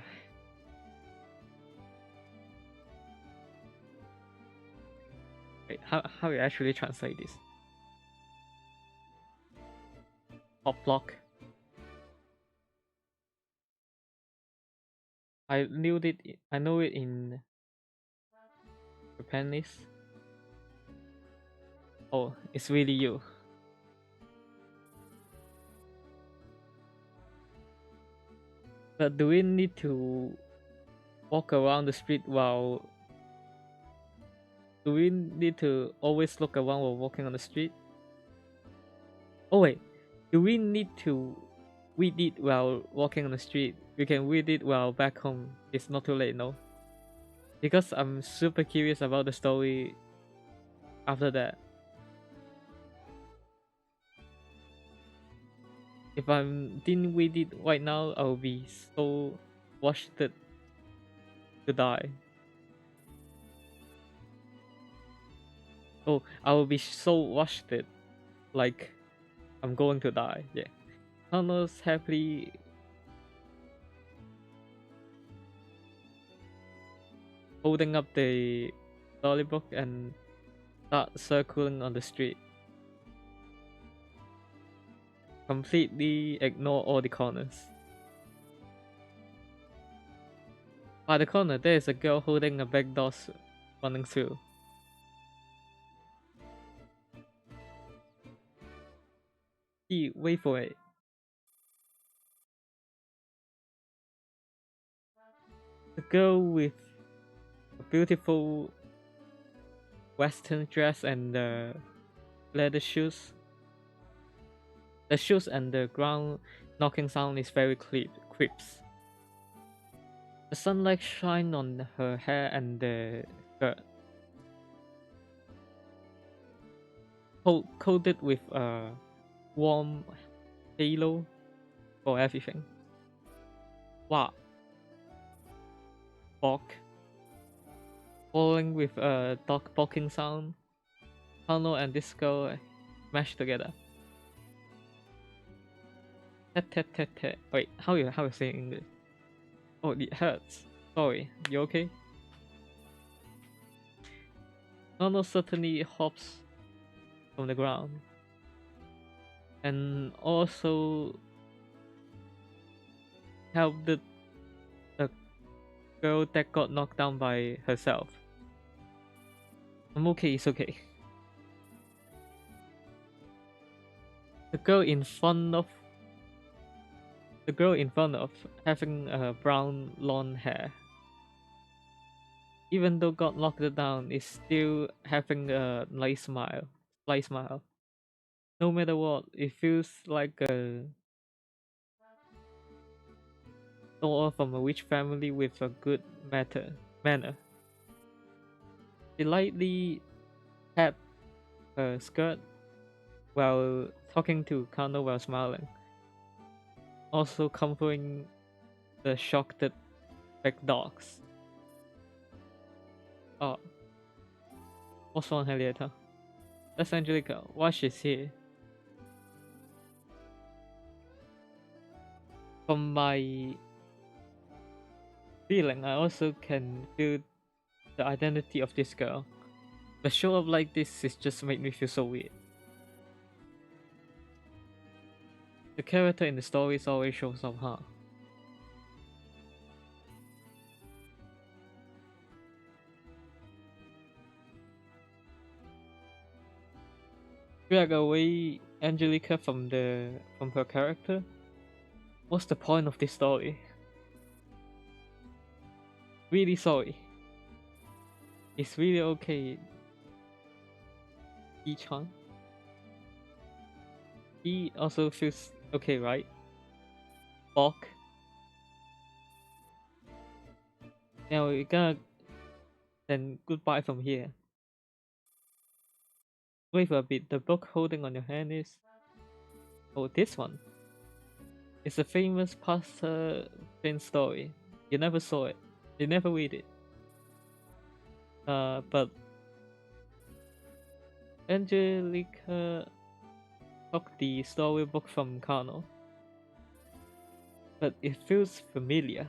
Wait, how you actually translate this? Top block. I know it in Japanese. Oh, it's really you. But do we need to walk around the street while... Do we need to always look around while walking on the street? Oh wait, do we need to read it while walking on the street? We can read it while back home. It's not too late, no? Because I'm super curious about the story after that. If I didn't read it right now, I'll be so washed to die. Oh, I will be so washed like I'm going to die. Yeah. Thanos happily holding up the storybook and start circling on the street. Completely ignore all the corners. By the corner, there is a girl holding a big door running through. Wait for it. The girl with a beautiful western dress and leather shoes. The shoes and the ground knocking sound is very crisp. The sunlight shine on her hair and the skirt, coated with a warm halo for everything. Wow, bark, falling with a dog barking sound. Kano and this girl mashed together. Tet tet tet tet. Wait, how you say in English? Oh, it hurts. Sorry, you okay? Kano certainly hops from the ground, and also helped the girl that got knocked down by herself. I'm okay, it's okay. The girl in front of having brown long hair, even though got knocked down, is still having a nice smile. Slight smile. No matter what, it feels like a daughter from a rich family with a good manner. She lightly tapped her skirt while talking to Kano while smiling, also comforting the shocked big dogs. Oh, what's wrong, Henrietta? That's Angelica. Why she's here? From my feeling, I also can feel the identity of this girl. But show up like this is just made me feel so weird. The character in the stories always shows up, huh? Drag away Angelica from her character? What's the point of this story? Really sorry. It's really okay, Yi-chan. He also feels okay, right? Bok. Now we're gonna then goodbye from here. Wait for a bit. The book holding on your hand is this one. It's a famous Pastor Finn story. You never saw it. You never read it. But Angelica took the storybook from Kano. But it feels familiar.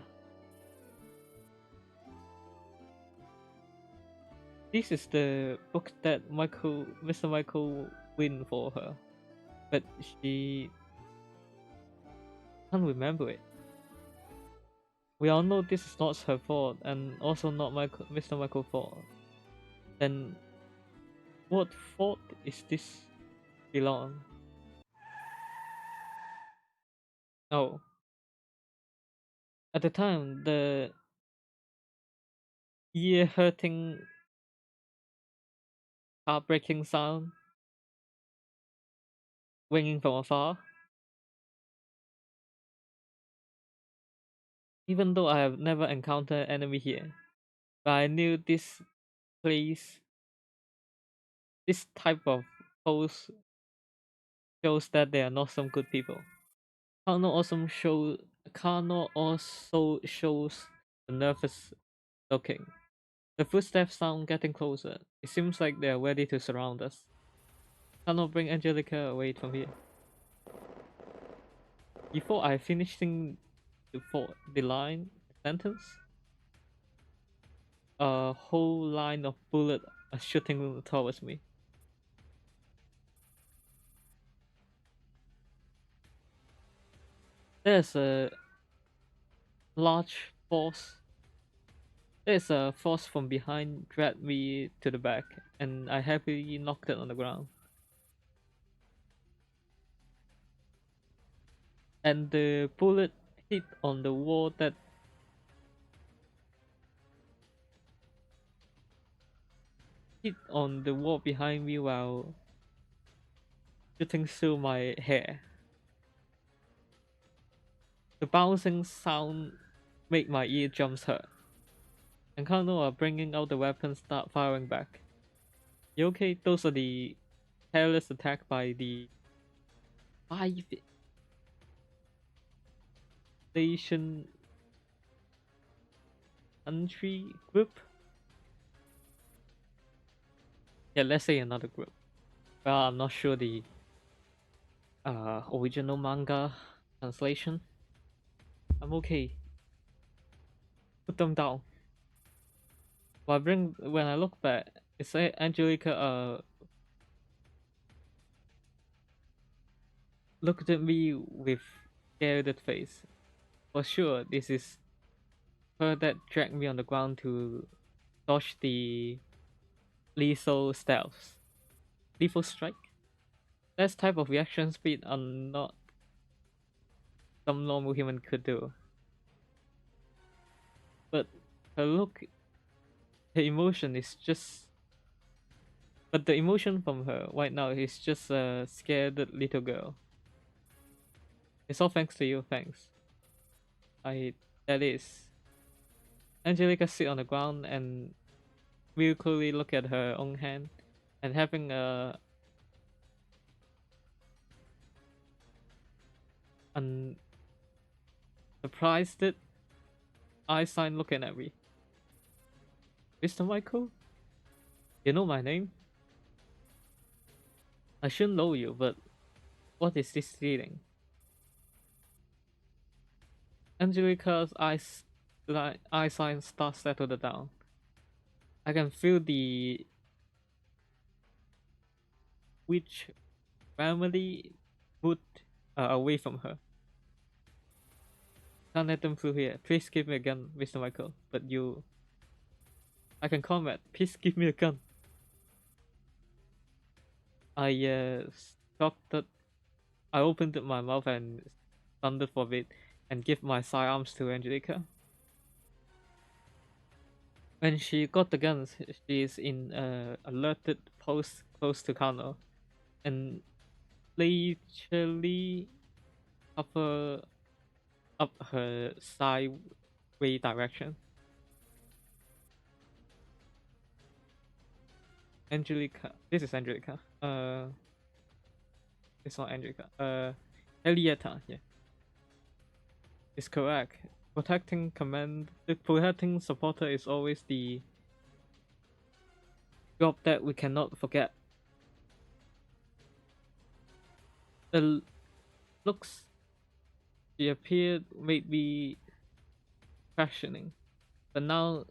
This is the book that Mr. Michael win for her, but she can't remember it. We all know this is not her fault, and also not Mr. Michael's fault. Then, what fault is this belong? Oh, at the time, the ear-hurting, heartbreaking sound ringing from afar. Even though I have never encountered enemy here, but I knew this place, this type of host shows that they are not some good people. Kano also show Kano also shows the nervous looking. The footsteps sound getting closer. It seems like they are ready to surround us. Kano, bring Angelica away from here. Before I finishing the sentence, a whole line of bullets are shooting towards me. There's a large force. There's a force from behind dragged me to the back, and I heavily knocked it on the ground. And the bullet hit on the wall that hit on the wall behind me while shooting through my hair. The bouncing sound made my eardrums hurt, and Kano bringing out the weapon start firing back. You okay? Those are the careless attack by the 5 nation country group? Yeah, let's say another group. Well, I'm not sure the original manga translation. I'm okay. Put them down. When I look back, it's Angelica looked at me with scared face. For sure, this is her that dragged me on the ground to dodge the lethal stealth. Lethal strike? That type of reaction speed are not some normal human could do. But her look, her emotion is just. But the emotion from her right now is just a scared little girl. It's all thanks to you, thanks. That is. Angelica sit on the ground and real clearly look at her own hand and having a un surprised eye sign looking at me. Mr. Michael, you know my name? I shouldn't know you, but what is this feeling? Angelica's eye sign starts settled down. I can feel the witch family put away from her. Can't let them through here. Please give me a gun, Mr. Michael. But you, I can combat. Please give me a gun. I stopped. I opened my mouth and thundered for it, and give my sidearms to Angelica. When she got the guns, she is in alerted post close to Kano, and literally cover up her sideway direction. Angelica, this is Angelica. It's not Angelica. Elietta, yeah, it's correct. The protecting supporter is always the job that we cannot forget. The looks she appeared made me questioning, but now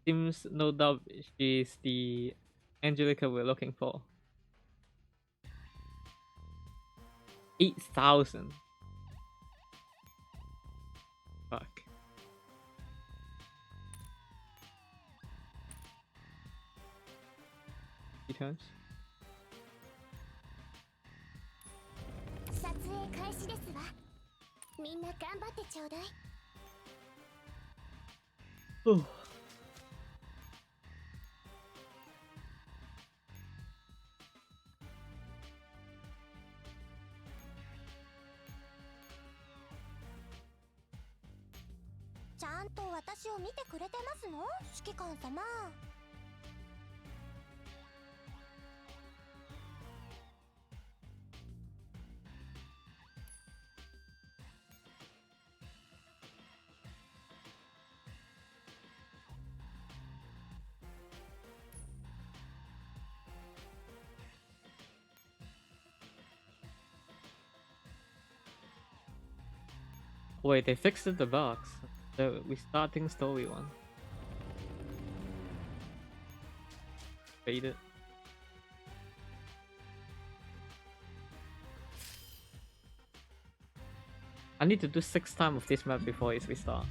seems no doubt she is the Angelica we're looking for. 8,000. Fuck. He turns. 撮影開始ですわ。みんな頑張ってちょうだい。Oh. ちゃんと私を見てくれてますの？指揮官様。Wait, they fixed the bugs. The restarting story one. Faded. I need to do 6 times of this map before it's restart.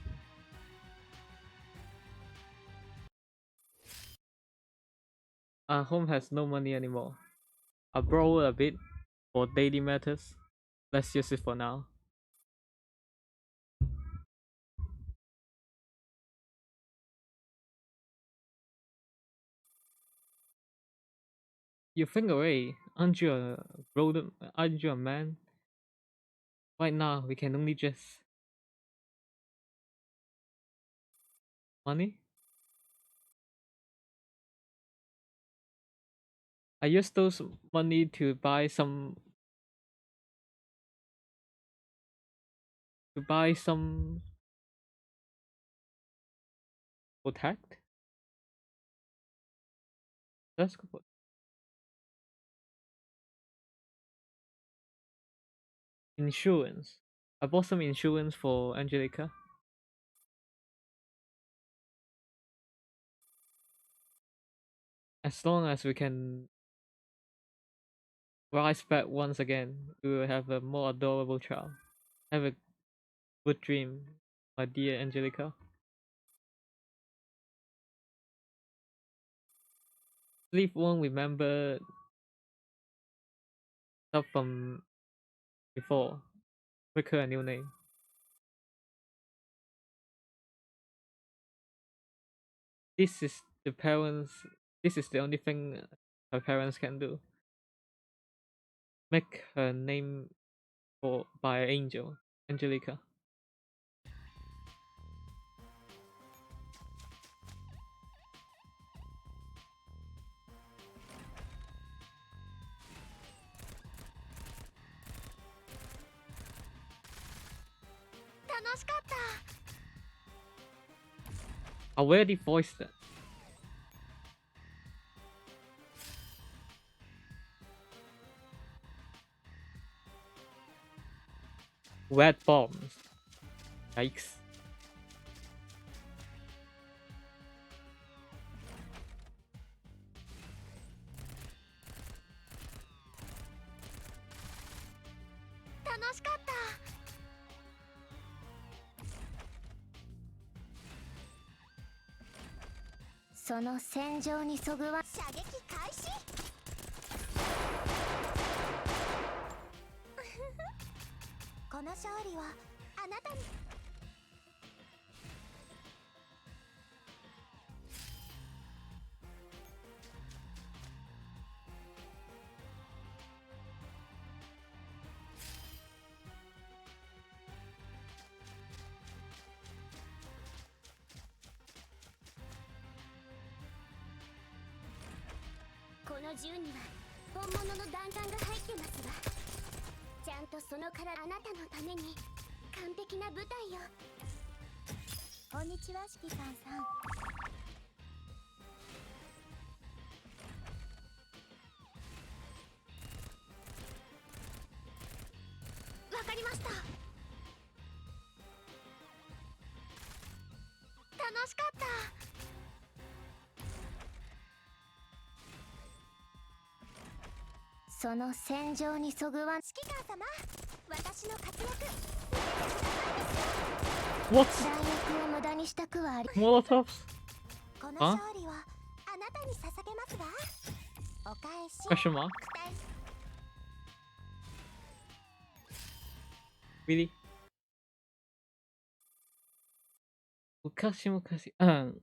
Our home has no money anymore. I borrowed a bit for daily matters. Let's use it for now. You think away. Aren't you a grown? Aren't you a man? Right now, we can only just money. I use those money to buy some protect. That's good. Insurance. I bought some insurance for Angelica. As long as we can rise back once again, we will have a more adorable child. Have a good dream, my dear Angelica. Sleep won't remember stuff from before. Make her a new name. This is the parents. This is the only thing her parents can do. Make her name for by angel, Angelica. I already voiced it. Red bombs. Yikes. What? Molotovs? Huh? Question mark? Really? Mukashi.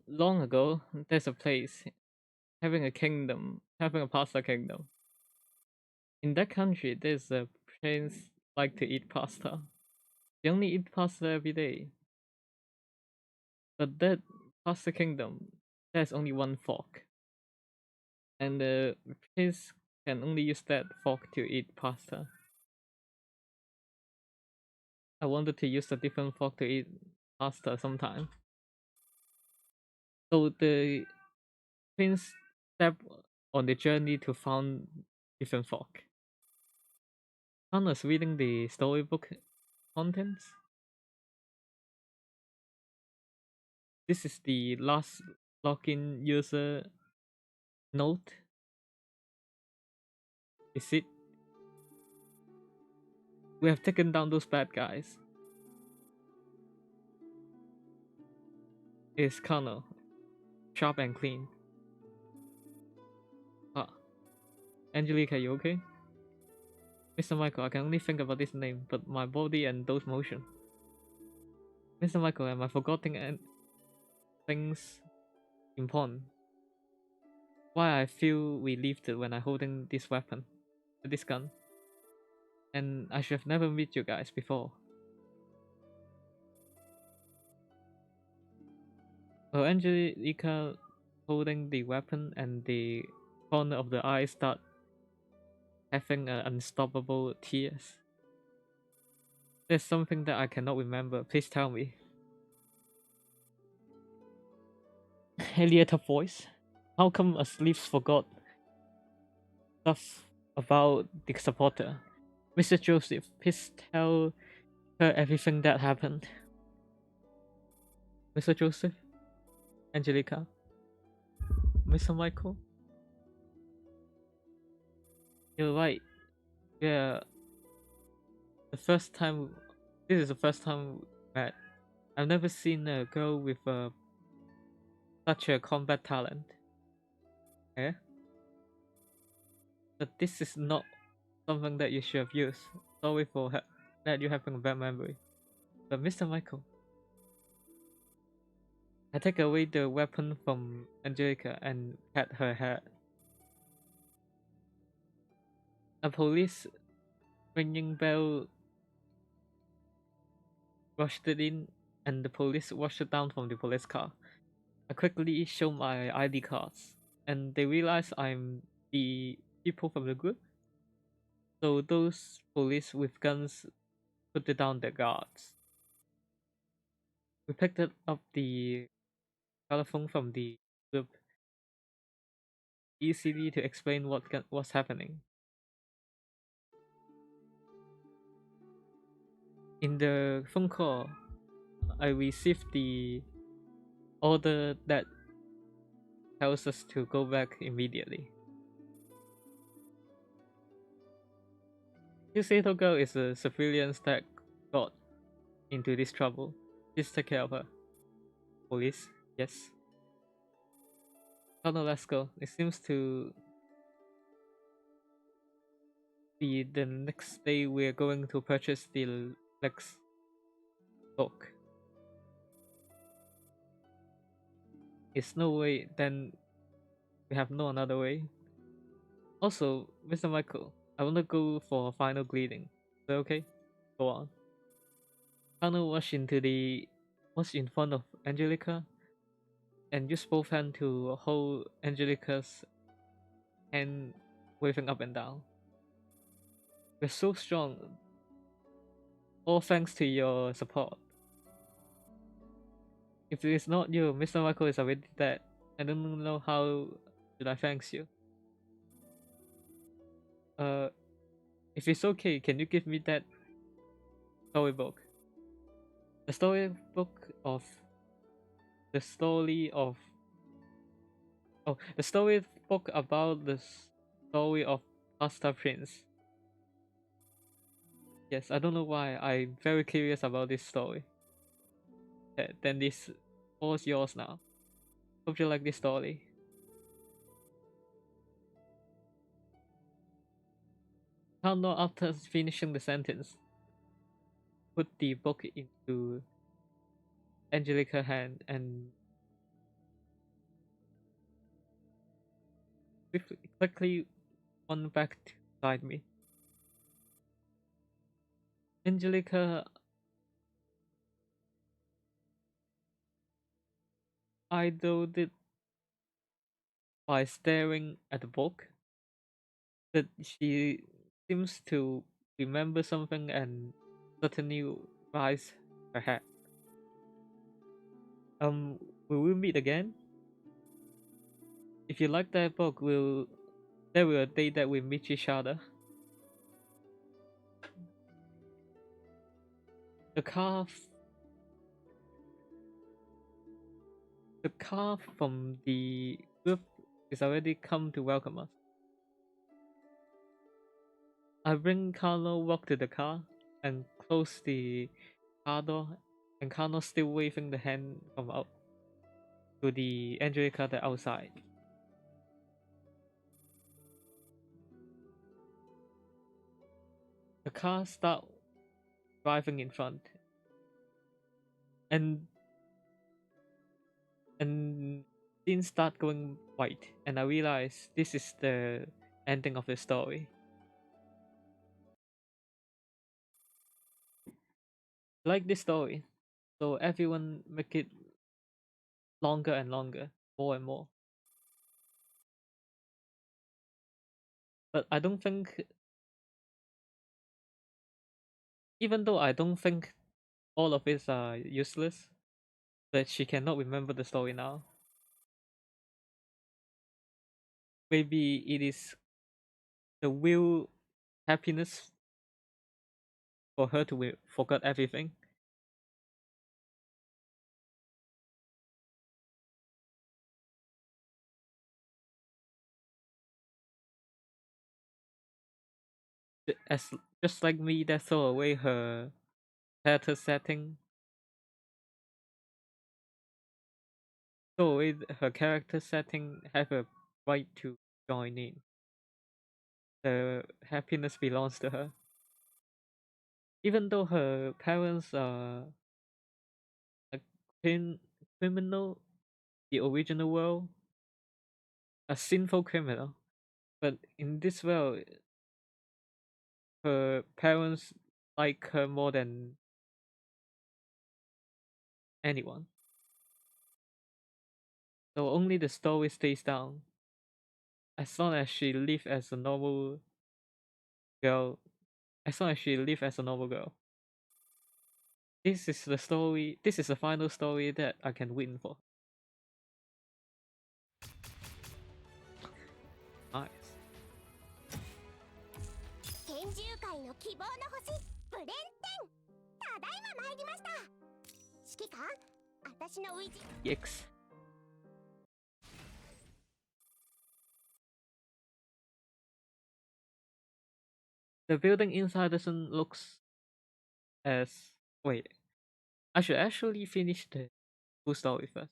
Long ago, there's a place having a pasta kingdom. In that country, there's a prince like to eat pasta. They only eat pasta every day. But that pasta kingdom, there's only one fork, and the prince can only use that fork to eat pasta. I wanted to use a different fork to eat pasta sometime. So the prince stepped on the journey to find different fork. Hannah's reading the storybook contents. This is the last login user note. Is it? We have taken down those bad guys. It's Connor. Sharp and clean. Ah. Angelica, you okay? Mr. Michael, I can only think about this name, but my body and those motion. Mr. Michael, am I forgetting things important? why I feel relieved when I'm holding this weapon, this gun. And I should have never met you guys before. Well, Angelica holding the weapon and the corner of the eye start having unstoppable tears. There's something that I cannot remember. Please tell me. Elietta voice. How come a sleeves forgot stuff about the supporter? Mr. Joseph, please tell her everything that happened. Mr. Joseph? Angelica? Mr. Michael? You're right. Yeah, the first time. This is the first time we met. I've never seen a girl with such a combat talent. Yeah? But this is not something that you should have used. Sorry for that you're having a bad memory. But Mr. Michael, I take away the weapon from Angelica and pat her head. A police ringing bell rushed it in, and the police rushed it down from the police car. I quickly show my ID cards, and they realize I'm the people from the group. So those police with guns put it down their guards. We picked up the telephone from the group easily to explain what's happening. In the phone call, I received the order that tells us to go back immediately. This little girl is a civilian that got into this trouble. Please take care of her. Police, yes. Oh no, let's go. It seems to be the next day we're going to purchase the next book. It's no way, then we have no another way. Also, Mr. Michael, I wanna go for a final greeting. Is that okay? Go on. Kano was in front of Angelica and used both hands to hold Angelica's hand, waving up and down. We're so strong, all thanks to your support. If it is not you, Mr. Michael is already dead. I don't know how should I thank you. Uh, if it's okay, can you give me that storybook? The storybook of the story of the storybook about the story of Pasta Prince. Yes, I don't know why. I'm very curious about this story. Then this was yours now. Hope you like this story. Kano, after finishing the sentence, put the book into Angelica's hand and quickly went back beside me. Angelica idled it by staring at the book, that she seems to remember something and suddenly raised her head. Will we meet again? If you like that book, there will a day that we meet each other. The car, the car from the group is already come to welcome us. I bring Carlo walk to the car and close the car door, and Carlo still waving the hand from out to the Angelica the outside. The car start driving in front, and things start going white, and I realize this is the ending of the story. Like this story, so everyone make it longer and longer, more and more. But I don't think, even though I don't think all of it are useless, that she cannot remember the story now. Maybe it is the real happiness for her to forget everything. As just like me that throw away her character setting, throw away her character setting, have a right to join in. The happiness belongs to her. Even though her parents are a criminal, the original world, a sinful criminal, but in this world, her parents like her more than anyone. So only the story stays down. As long as she live as a normal girl, as long as she live as a normal girl. This is the story. This is the final story that I can win for. Nice. 剣獣界の希望の星ブレンテン、ただいま参りました。指揮官、私の初陣。Yikes. The building inside doesn't looks as wait. I should actually finish the full story first.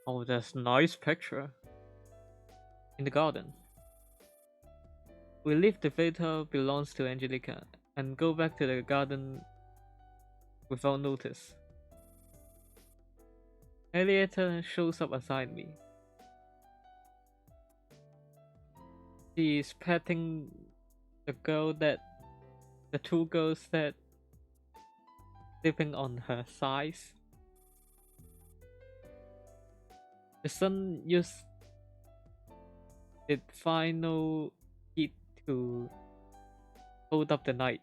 Oh, that's nice picture. In the garden. We leave the Vita belongs to Angelica and go back to the garden without notice. Henrietta shows up beside me. She is petting the two girls that sleeping on her thighs. The sun used its final heat to hold up the night.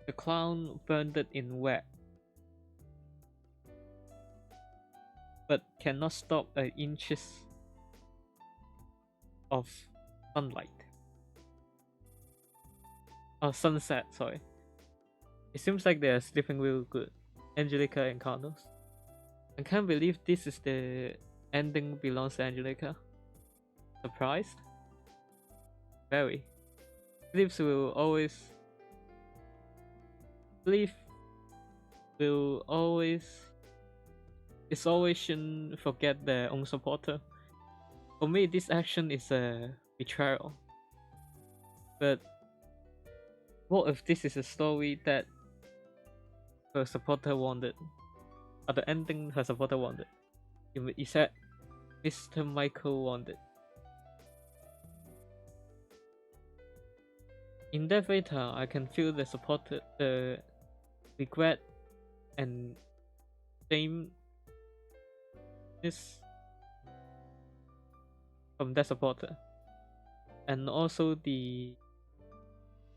The clown burned it in wet, but cannot stop an inches of sunlight. Oh, sunset, sorry. It seems like they are sleeping real good, Angelica and Carlos. I can't believe this is the ending belongs to Angelica. Surprised? Very. Sleeps will always. Sleep will always. It's always shouldn't forget their own supporter. For me, this action is a betrayal. But what if this is a story that her supporter wanted? At the ending, her supporter wanted. You said Mr. Michael wanted. In that Vita, I can feel the supporter, the regret and shame from that supporter, and also the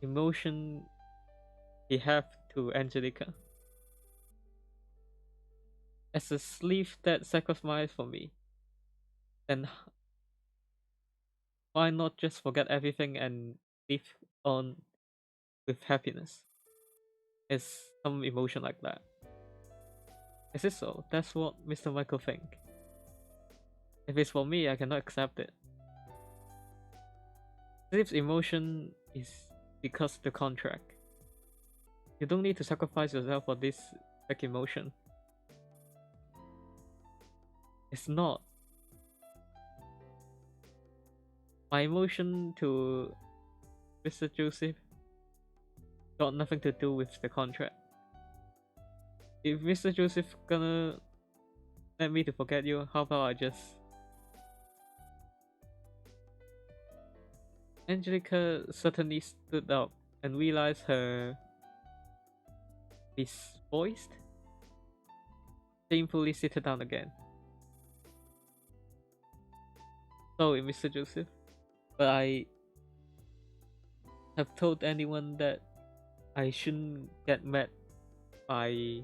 emotion he have to Angelica. As a slave that sacrificed for me, then why not just forget everything and live on with happiness? It's some emotion like that. Is it so? That's what Mr. Michael think. If it's for me, I cannot accept it. Sleep's emotion is because the contract. You don't need to sacrifice yourself for this like emotion. It's not. My emotion to Mr. Joseph got nothing to do with the contract. If Mr. Joseph gonna let me to forget you, how about I just... Angelica suddenly stood up and realized her is voiced, shamefully seated down again. Sorry, Mr. Joseph, but I have told anyone that I shouldn't get mad by...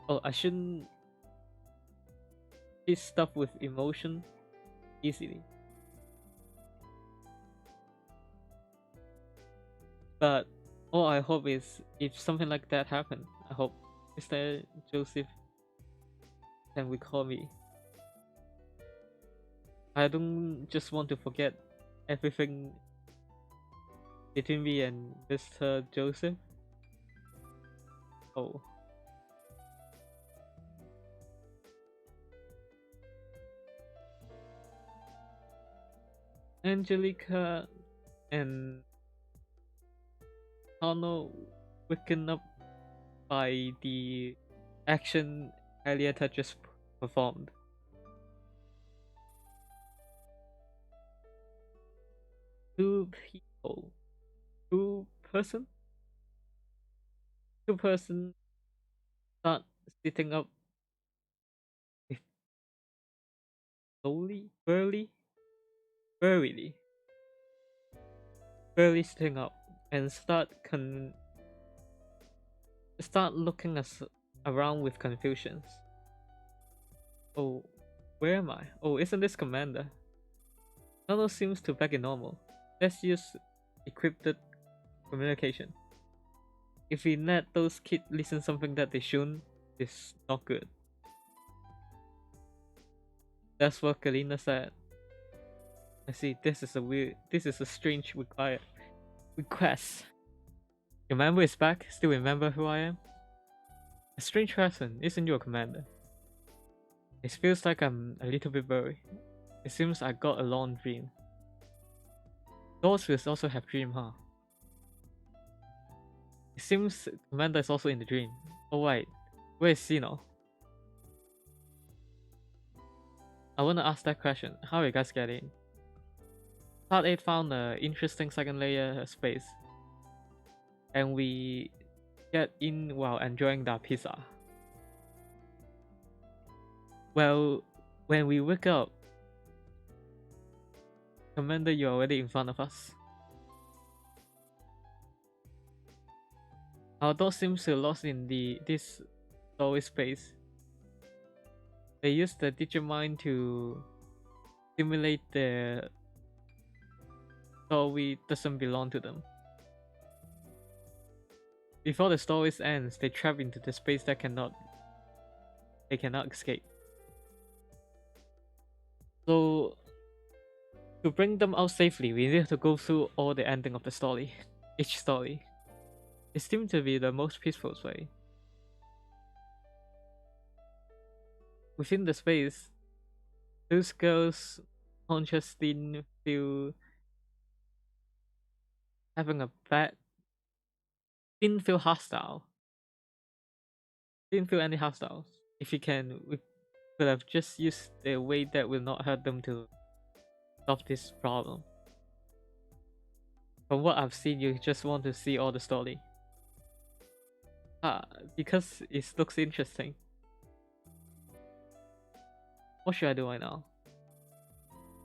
Oh, I shouldn't see stuff with emotion easily. But all I hope is, if something like that happens, I hope Mr. Joseph can recall me. I don't just want to forget everything between me and Mr. Joseph. Oh. Angelica and Connor waken up by the action Elliot had just performed. Two people, two person start sitting up slowly, burly, sitting up and start looking around with confusions. Oh, where am I? Oh, isn't this Commander? Nono seems to back in normal. Let's use encrypted communication. If we let those kids listen something that they shouldn't, it's not good. That's what Kalina said. I see, this is a strange request. Your member is back? Still remember who I am? A strange person, isn't you a commander? It feels like I'm a little bit worried. It seems I got a long dream. Those will also have dream, huh? It seems Commander is also in the dream. Oh wait, where is Sino? I wanna ask that question. How you guys get in? Part 8 found an interesting second layer space. And we get in while enjoying the pizza. Well, when we wake up, Commander, you're already in front of us. Our dog seems to lost in this storage space. They use the Digimind to simulate the story doesn't belong to them. Before the story ends, they trap into the space that they cannot escape. So to bring them out safely, we need to go through all the ending of the story. Each story. It seemed to be the most peaceful way. Within the space, those girls consciously feel having a bad... didn't feel hostile. Didn't feel any hostile. If you can, we could have just used a way that will not hurt them to solve this problem. From what I've seen, you just want to see all the story. Because it looks interesting. What should I do right now?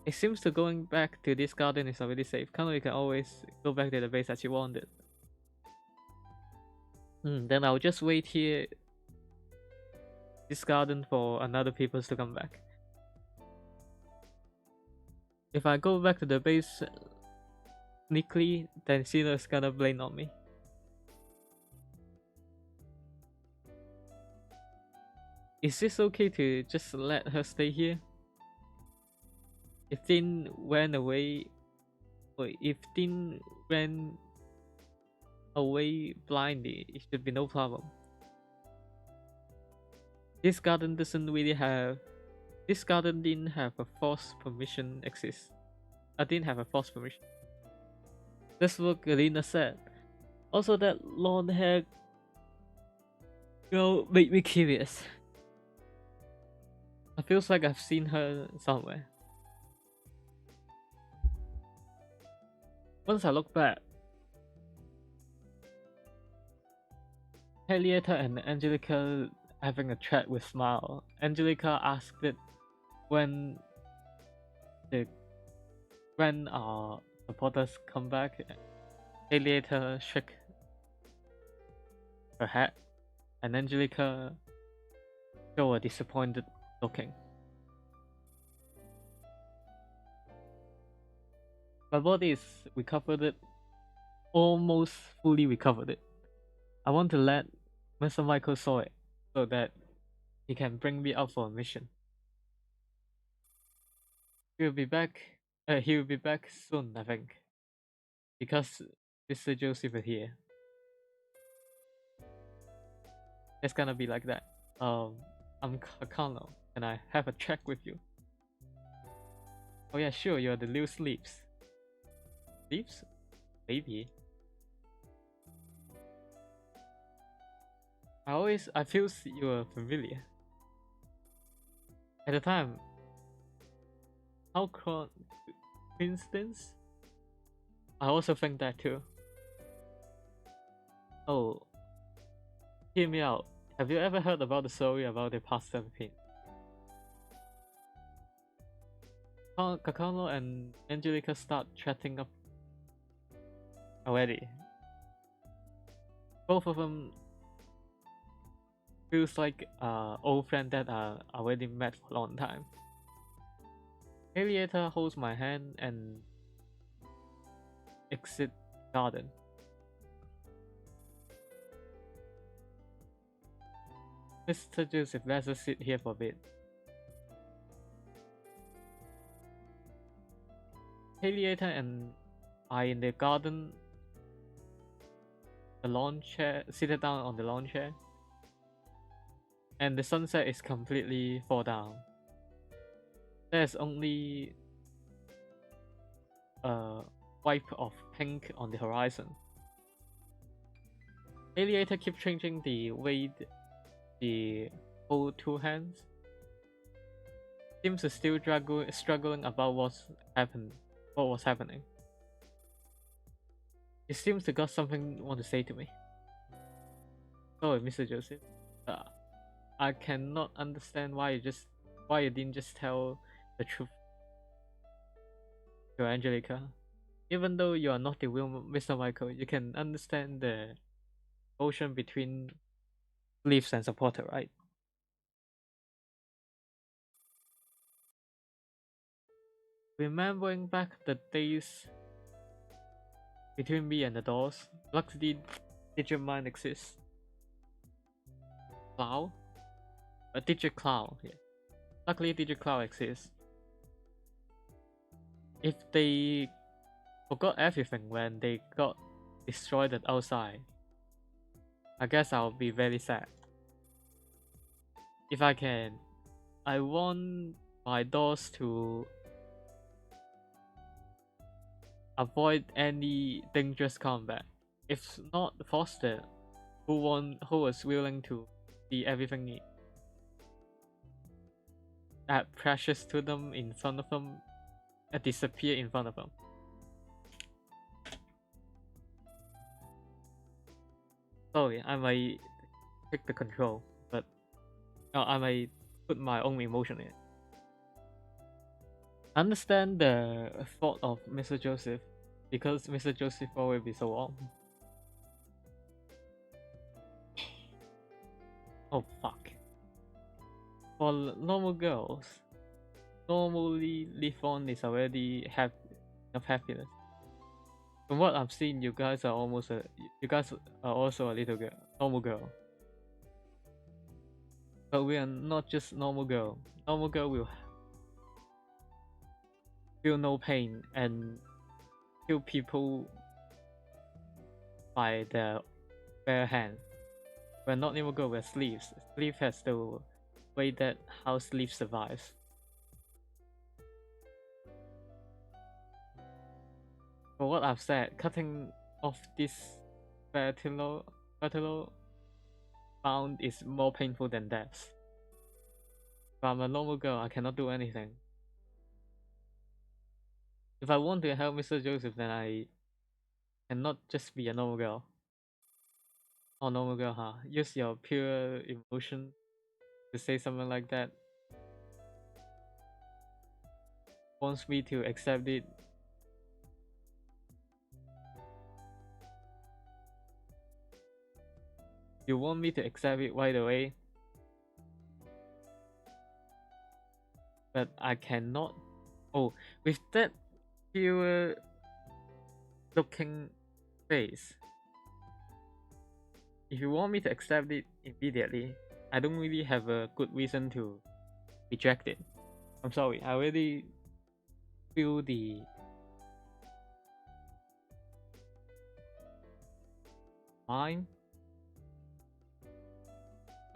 It seems to going back to this garden is already safe. Kind of, you can always go back to the base as you wanted. Then I'll just wait here this garden for another people to come back. If I go back to the base sneakily, then Sino is gonna blame on me. Is this okay to just let her stay here? If Tin ran away, or if Tin ran away blindly, it should be no problem. This garden didn't have a forced permission exist. I didn't have a forced permission. That's what Galina said. Also, that long hair girl made me curious. It feels like I've seen her somewhere. Once I look back, Henrietta and Angelica having a chat with Smile. Angelica asked it when our supporters come back. Henrietta shook her head, and Angelica showed a disappointed looking. My body is recovered it, almost fully recovered it. I want to let Mr. Michael saw it so that he can bring me up for a mission. He'll be back. He will be back soon, I think, because Mr. Joseph is here. It's gonna be like that. I'm Carlo, and I have a check with you. Oh yeah, sure. You're the loose leaves. Leaves? Maybe. I feel you were familiar. At the time, how coincidence? I also think that too. Oh, hear me out. Have you ever heard about the story about the past 17? Kakano and Angelica start chatting up already. Both of them feels like old friend that are already met for a long time. Henrietta holds my hand and exit garden. Mr. Joseph, let's just sit here for a bit. Henrietta and I in the garden, the lawn chair, seated down on the lawn chair, and the sunset is completely fall down. There's only a wipe of pink on the horizon. Henrietta keeps changing the way the hold two hands. Seems to still struggling about what was happening. It seems to got something want to say to me. Sorry, Mr. Joseph. I cannot understand why you didn't just tell the truth to Angelica. Even though you are not the real Mr. Michael, you can understand the ocean between Leafs and supporter, right? Remembering back the days between me and the doors, luckily Digimon exists. Cloud? A Digicloud, yeah. Luckily Digicloud exists. If they forgot everything when they got destroyed outside, I guess I'll be very sad. If I can, I want my doors to avoid any dangerous combat. If not Foster, who was willing to see everything that precious to them in front of them disappear in front of them. Sorry, I might take the control, but I might put my own emotion in it. I understand the thought of Mr. Joseph, because Mr. Joseph always be so warm. Oh fuck. For normal girls, normally live on is already enough happiness. From what I've seen, you guys are also a little girl, normal girl. But we are not just normal girl. Normal girl will feel no pain and kill people by their bare hands. We're not normal girl, we're sleeves. Sleeve has the way that how sleeve survives. For what I've said, cutting off this fertile bound is more painful than death. If I'm a normal girl, I cannot do anything. If I want to help Mr. Joseph, then I cannot just be a normal girl. Oh, normal girl, huh? Use your pure emotion to say something like that. Wants me to accept it. You want me to accept it right away, but I cannot. Oh, with that pure looking face, if you want me to accept it immediately, I don't really have a good reason to reject it. I'm sorry, I already feel the mind.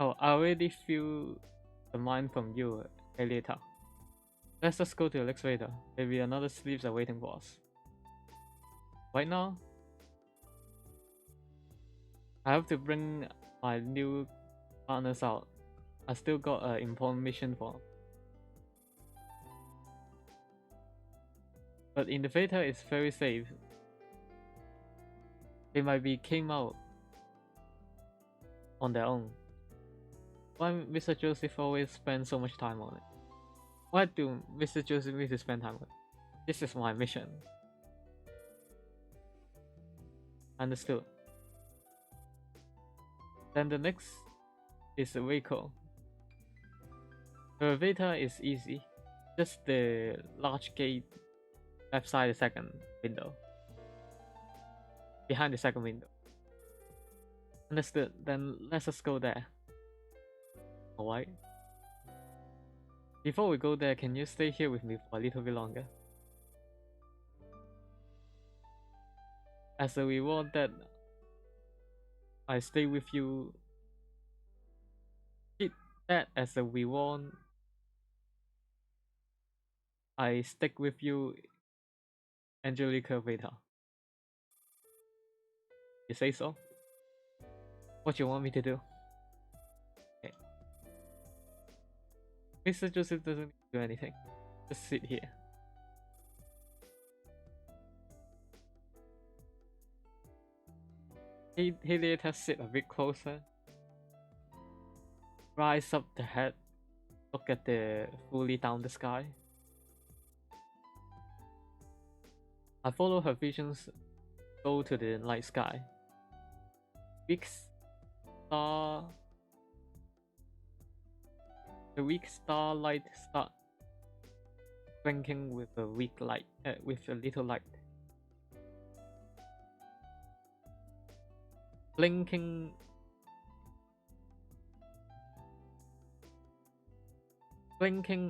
Oh, I already feel the mind from you, Elieta. Let's just go to the next later. Maybe another sleeps are waiting for us. Right now, I have to bring my new partners out. I still got an important mission for them. But in the Veta, it's very safe. They might be came out on their own. Why Mr. Joseph always spend so much time on it? Why do Mr. Joseph need to spend time on it? This is my mission. Understood. Then the next is the vehicle. The elevator is easy. Just the large gate left side the second window. Behind the second window. Understood. Then let's just go there. Alright. Before we go there, can you stay here with me for a little bit longer? As a reward that I stay with you, keep that as a reward. I stick with you, Angelica Veta. You say so? What you want me to do? Okay. Mr. Joseph doesn't do anything. Just sit here. He let us sit a bit closer. Rise up the head. Look at the fully down the sky. I follow her visions. Go to the night sky. Weak star. The weak starlight start blinking with a weak light. With a little light. Blinking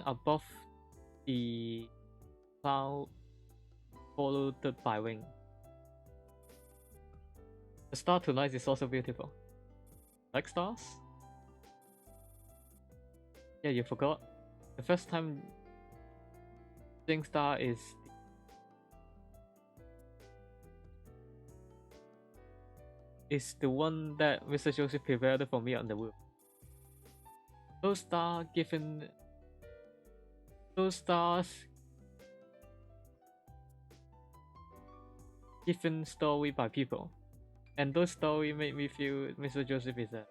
above the cloud, followed by wing. The star tonight is also beautiful. Like stars? Yeah, you forgot. The first time seeing star is the one that Mr. Joseph prepared for me on the roof. Those stars given story by people, and those story made me feel Mr. Joseph is a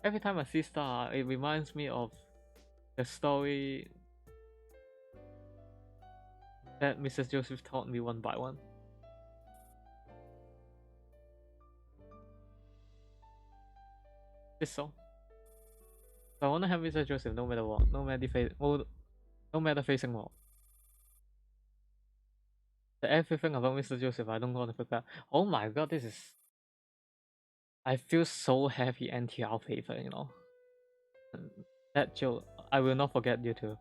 every time I see star, it reminds me of the story that Mrs. Joseph taught me one by one. This so. So I wanna have Mr. Joseph no matter what, no matter facing what. Everything about Mr. Joseph, I don't want to forget. Oh my god, this is. I feel so happy anti-our favor, you know. That joke, I will not forget you too,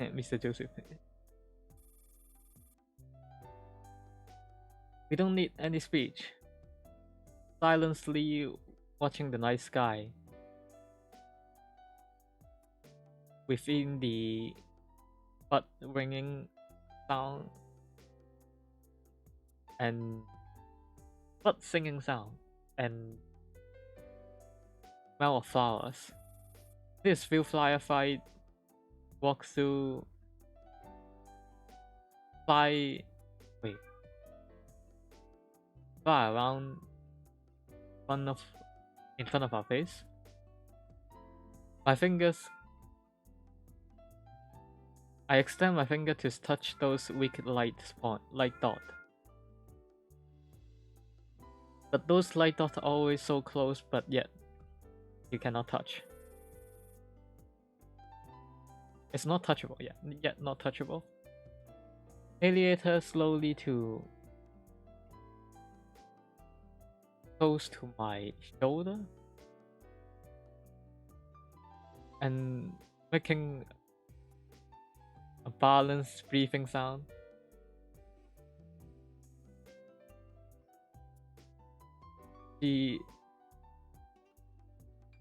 Mr. Joseph. We don't need any speech. Silently watching the night sky within the butt ringing sound and butt singing sound and smell of flowers. This few firefight walks through fly wait fly around in front of our face. My fingers I extend my finger to touch those weak light dot. But those light dots are always so close, but yet you cannot touch. It's not touchable yet not touchable. Alliator slowly to close to my shoulder and making a balanced breathing sound.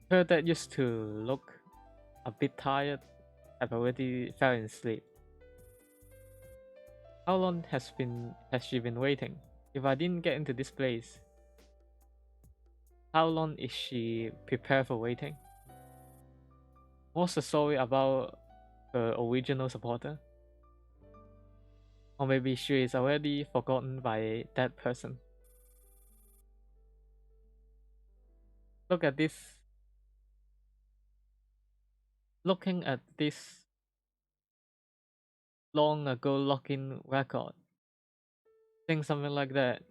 Her that used to look a bit tired have already fell asleep. How long has she been waiting? If I didn't get into this place, how long is she prepared for waiting? What's the story about her original supporter? Or maybe she is already forgotten by that person. Look at this. Looking at this long ago login record, saying something like that,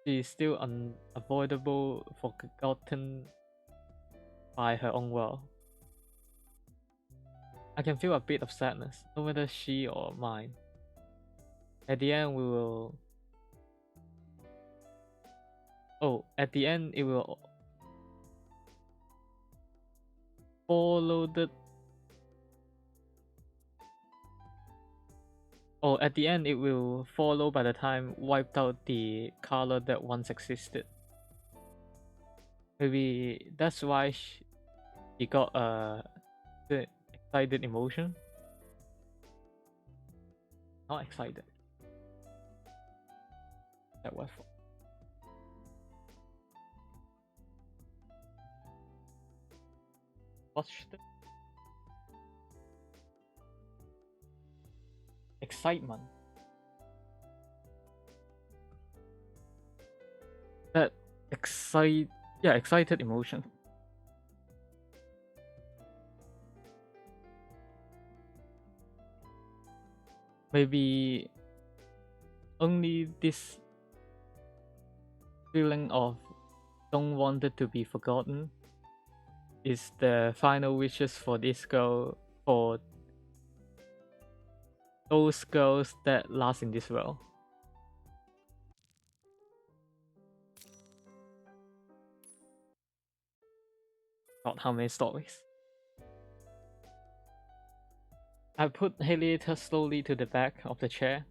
she is still unavoidable, forgotten by her own world. I can feel a bit of sadness, no matter she or mine. At the end, at the end, it will follow the. At the end, it will follow by the time wiped out the color that once existed. Maybe that's why she got the excited emotion. Not excited. That was for. Watch the excitement. That excited emotion. Maybe only this feeling of don't want it to be forgotten is the final wishes for this girl, for those girls that last in this world. God, how many stories? I put Haleyta slowly to the back of the chair.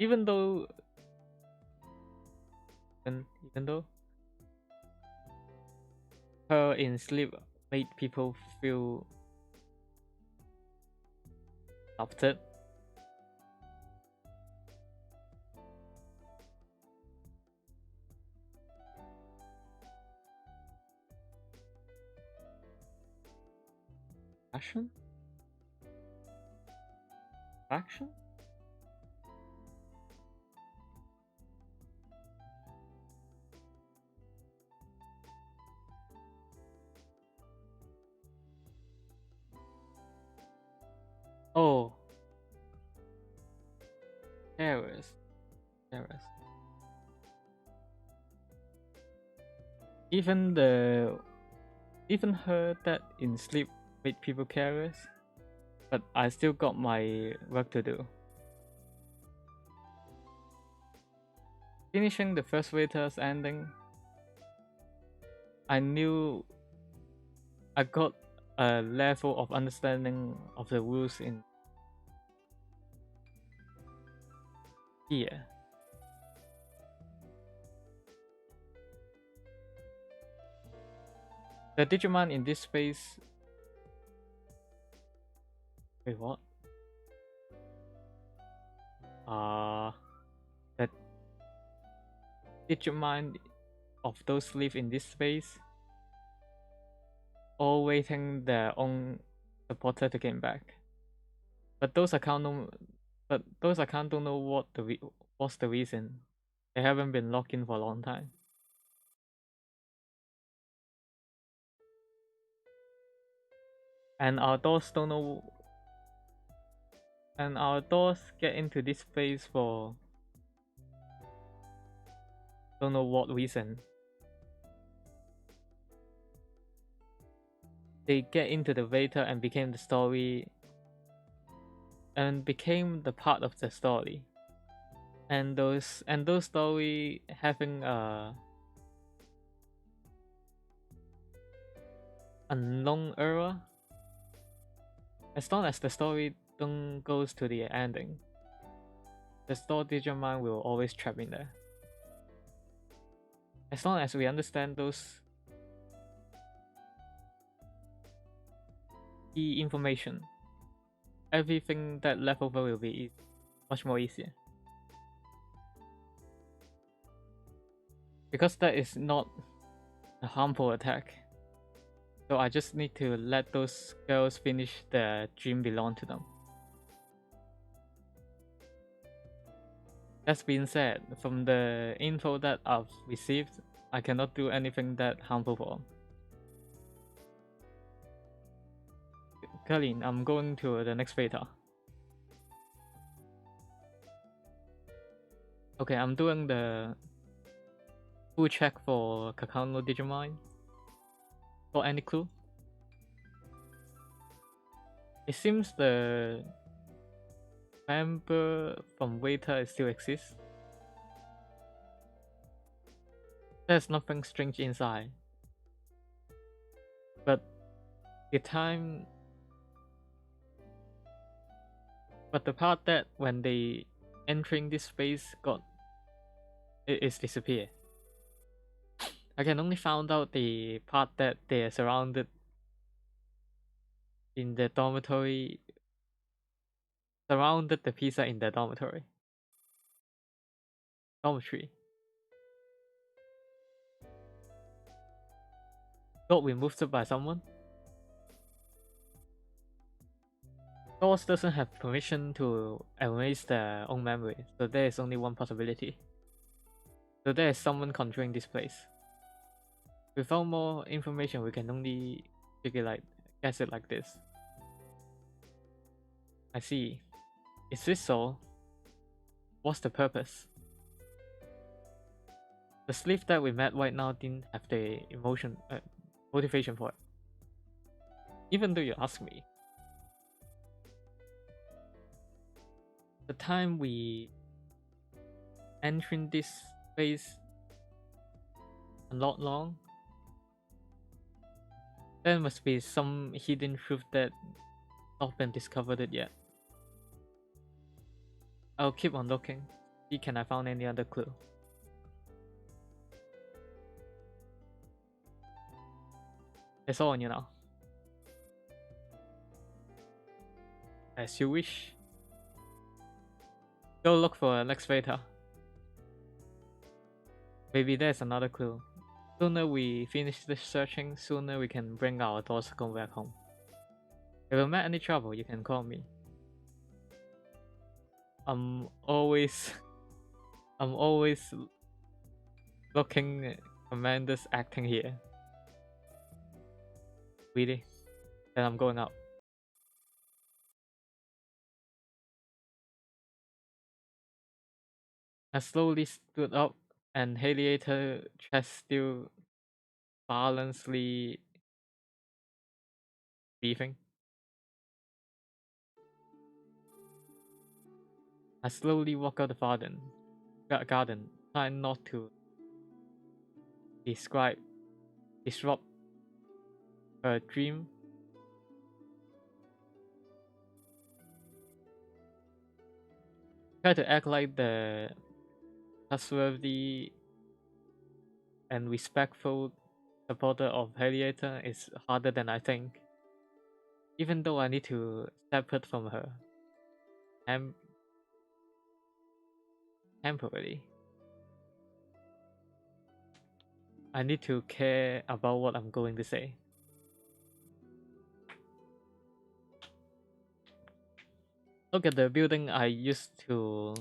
Even though her in sleep made people feel adopted, action. Oh, carers. Even her that in sleep made people careless, but I still got my work to do. Finishing the first waiter's ending, I knew I got a level of understanding of the rules in here. The Digimon in this space. Wait, what? The Digimon of those live in this space, all waiting their own supporter to get back. But those account don't know what's the reason. They haven't been locked in for a long time. And our doors don't know. And our doors get into this space for don't know what reason. They get into the Veta and became the story. And became the part of the story. And those story having a unknown era. As long as the story don't goes to the ending, the store Digimon will always trap in there. As long as we understand those key information, everything that left over will be much more easier. Because that is not a harmful attack. So I just need to let those girls finish their dream belong to them. That being said, from the info that I've received, I cannot do anything that harmful for them. Colleen, I'm going to the next beta. Okay, I'm doing the full check for Kakano Digimon. Got any clue? It seems the member from Waiter still exists. There's nothing strange inside. But the part that when they entering this space it is disappear. I can only found out the part that they're surrounded in the dormitory, surrounded the pizza in the dormitory. Dormitory. Got removed by someone? Doors doesn't have permission to erase their own memory, so there is only one possibility. So there is someone controlling this place. Without more information, we can only guess it like this. I see. Is this so? What's the purpose? The slave that we met right now didn't have the motivation for it. Even though you ask me. The time we entering this space a lot long, there must be some hidden truth that not been discovered yet. I'll keep on looking. See can I find any other clue. It's all on you now. As you wish. Go look for next beta. Maybe there's another clue. Sooner we finish the searching, sooner we can bring our doors come back home. If you met any trouble, you can call me. I'm always looking tremendous acting here. Really? Then I'm going out. I slowly stood up and Heliator chest still balancedly breathing. I slowly walk out the garden, trying not to disrupt her dream. Try to act like the trustworthy and respectful supporter of Heliator is harder than I think. Even though I need to separate from her temporarily, I need to care about what I'm going to say. Look at the building I used to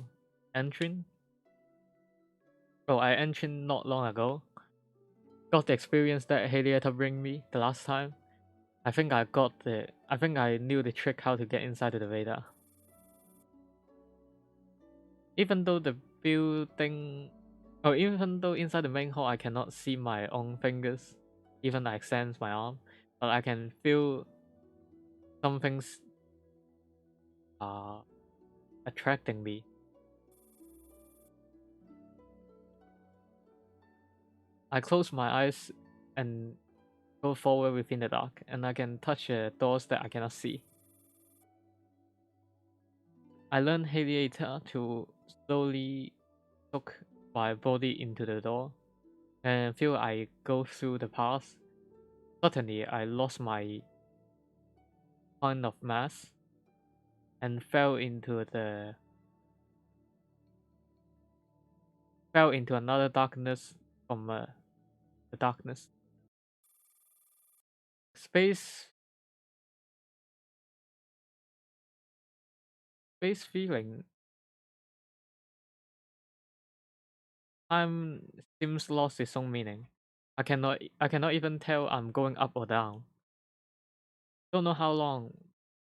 enter. Oh, I entered not long ago. Got the experience that Heliator bring me the last time. I think I knew the trick how to get inside of the radar. Even though even though inside the main hall I cannot see my own fingers, even I extend my arm, but I can feel something's attracting me. I close my eyes and go forward within the dark, and I can touch doors that I cannot see. I learn Heliator to slowly hook my body into the door, and feel I go through the path. Suddenly, I lost my point of mass and fell into another darkness from the darkness. Space feeling. Time seems lost its own meaning. I cannot even tell I'm going up or down. Don't know how long.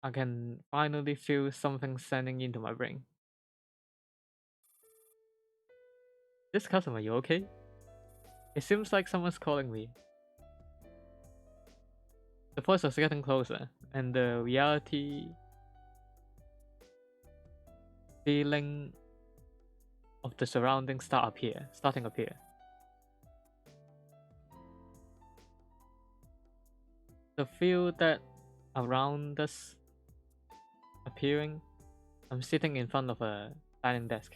I can finally feel something sending into my brain. This customer, you okay? It seems like someone's calling me. The voice was getting closer, and the reality feeling of the surroundings starting appear. The feel that around us appearing. I'm sitting in front of a dining desk.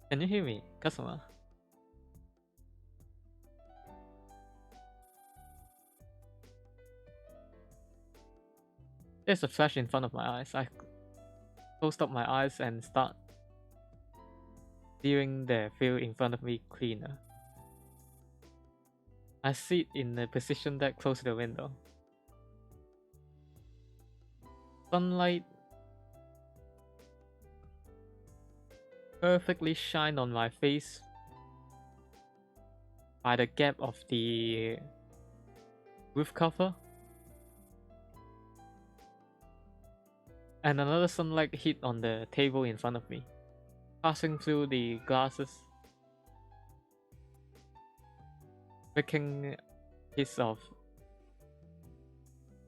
Can you hear me, customer? There's a flash in front of my eyes. I closed up my eyes and start viewing the view in front of me cleaner. I sit in a position that close to the window. Sunlight perfectly shine on my face by the gap of the roof cover. And another sunlight hit on the table in front of me, passing through the glasses, making a piece of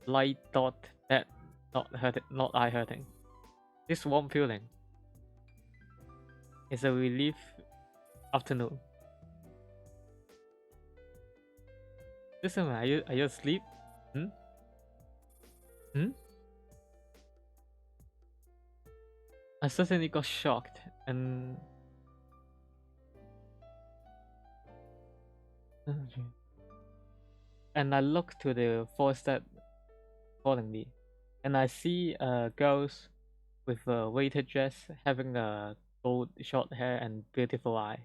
light dot that not eye hurting. This warm feeling is a relief afternoon. Listen, are you asleep? Hmm? Hmm? I suddenly got shocked and I look to the voice that calling me, and I see girls with a weighted dress having a gold short hair and beautiful eye.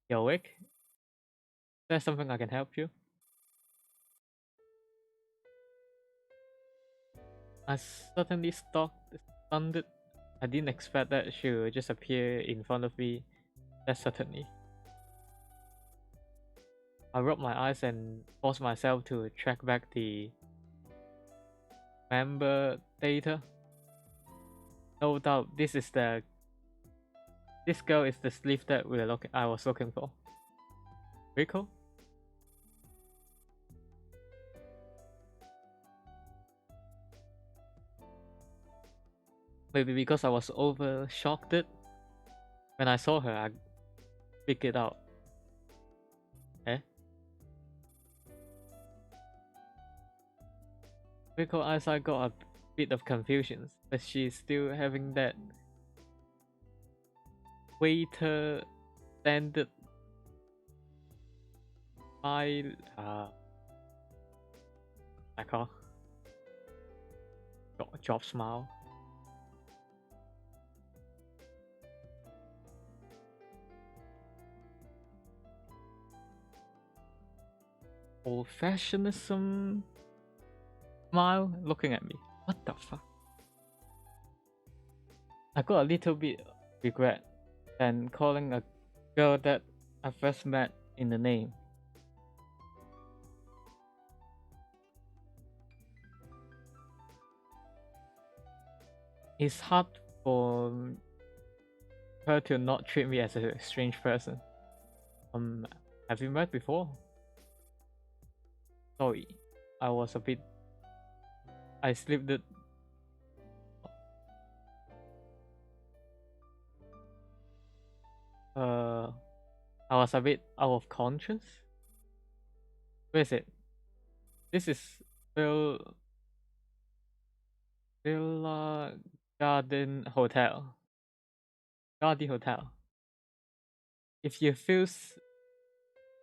You awake? Is there something I can help you? I suddenly stunned. I didn't expect that she would just appear in front of me that suddenly. I rubbed my eyes and forced myself to track back the member data. No doubt this girl is the sleeve that I was looking for. Rico? Maybe because I was over shocked when I saw her, I picked it out. Eh? Rico eyesight got a bit of confusion, but she's still having that waiter standard smile, like a job smile. Old-fashionism smile looking at me. What the fuck? I got a little bit regret than calling a girl that I first met in the name. It's hard for her to not treat me as a strange person. Have you met before? Sorry, I was a bit. I slipped it. I was a bit out of conscious. Where is it? This is Villa Garden Hotel. Garden Hotel. If you feel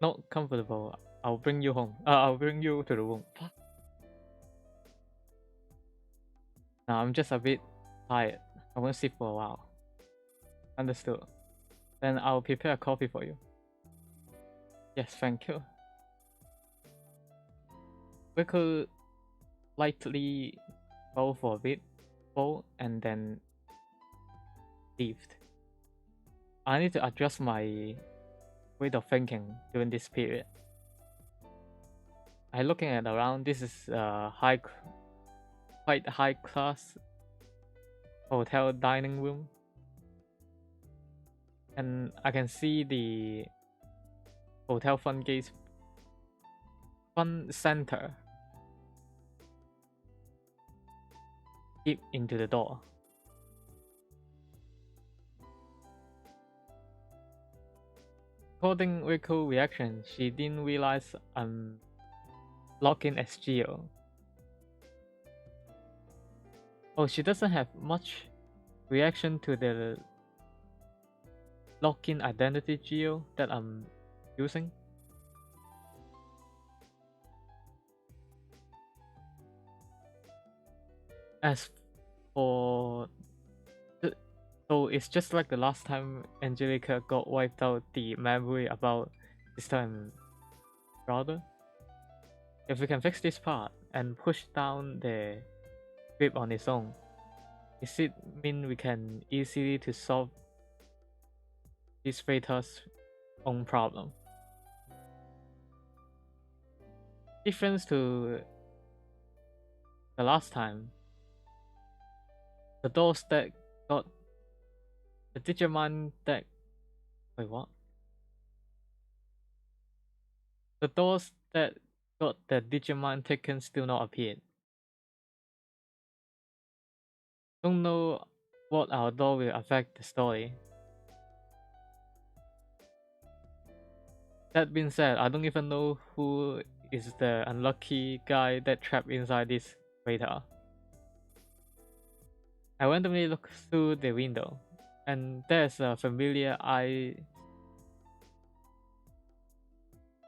not comfortable, I'll bring you home. I'll bring you to the room. Now I'm just a bit tired. I won't sleep for a while. Understood. Then I'll prepare a coffee for you. Yes, thank you. We could lightly bow for a bit, bow, and then lift. I need to adjust my way of thinking during this period. I'm looking at around. This is a quite high class hotel dining room, and I can see the hotel front gate, front center, deep into the door. According to Rico's reaction, she didn't realize I'm logged in as Geo. Oh, she doesn't have much reaction to the login identity Geo that I'm using. As for so it's just like the last time Angelica got wiped out the memory about sister and brother. If we can fix this part and push down the grip on its own, does it mean we can easily to solve this Veta's own problem? Difference to the last time, the doors that got the Digimon that wait what? The doors that got the Digimon taken still not appeared. Don't know what our door will affect the story. That being said, I don't even know who is the unlucky guy that trapped inside this radar. I randomly look through the window, and there's a familiar eye.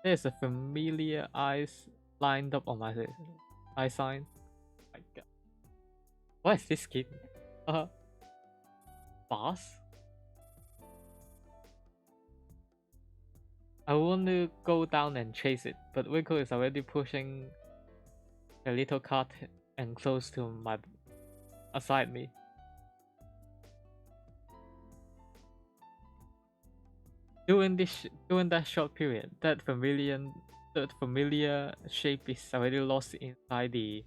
There's a familiar eyes lined up on my eye sign. My God, what is this kid? Boss? I want to go down and chase it, but Rico is already pushing the little cart and close to my aside me. During that short period, that familiar shape is already lost inside the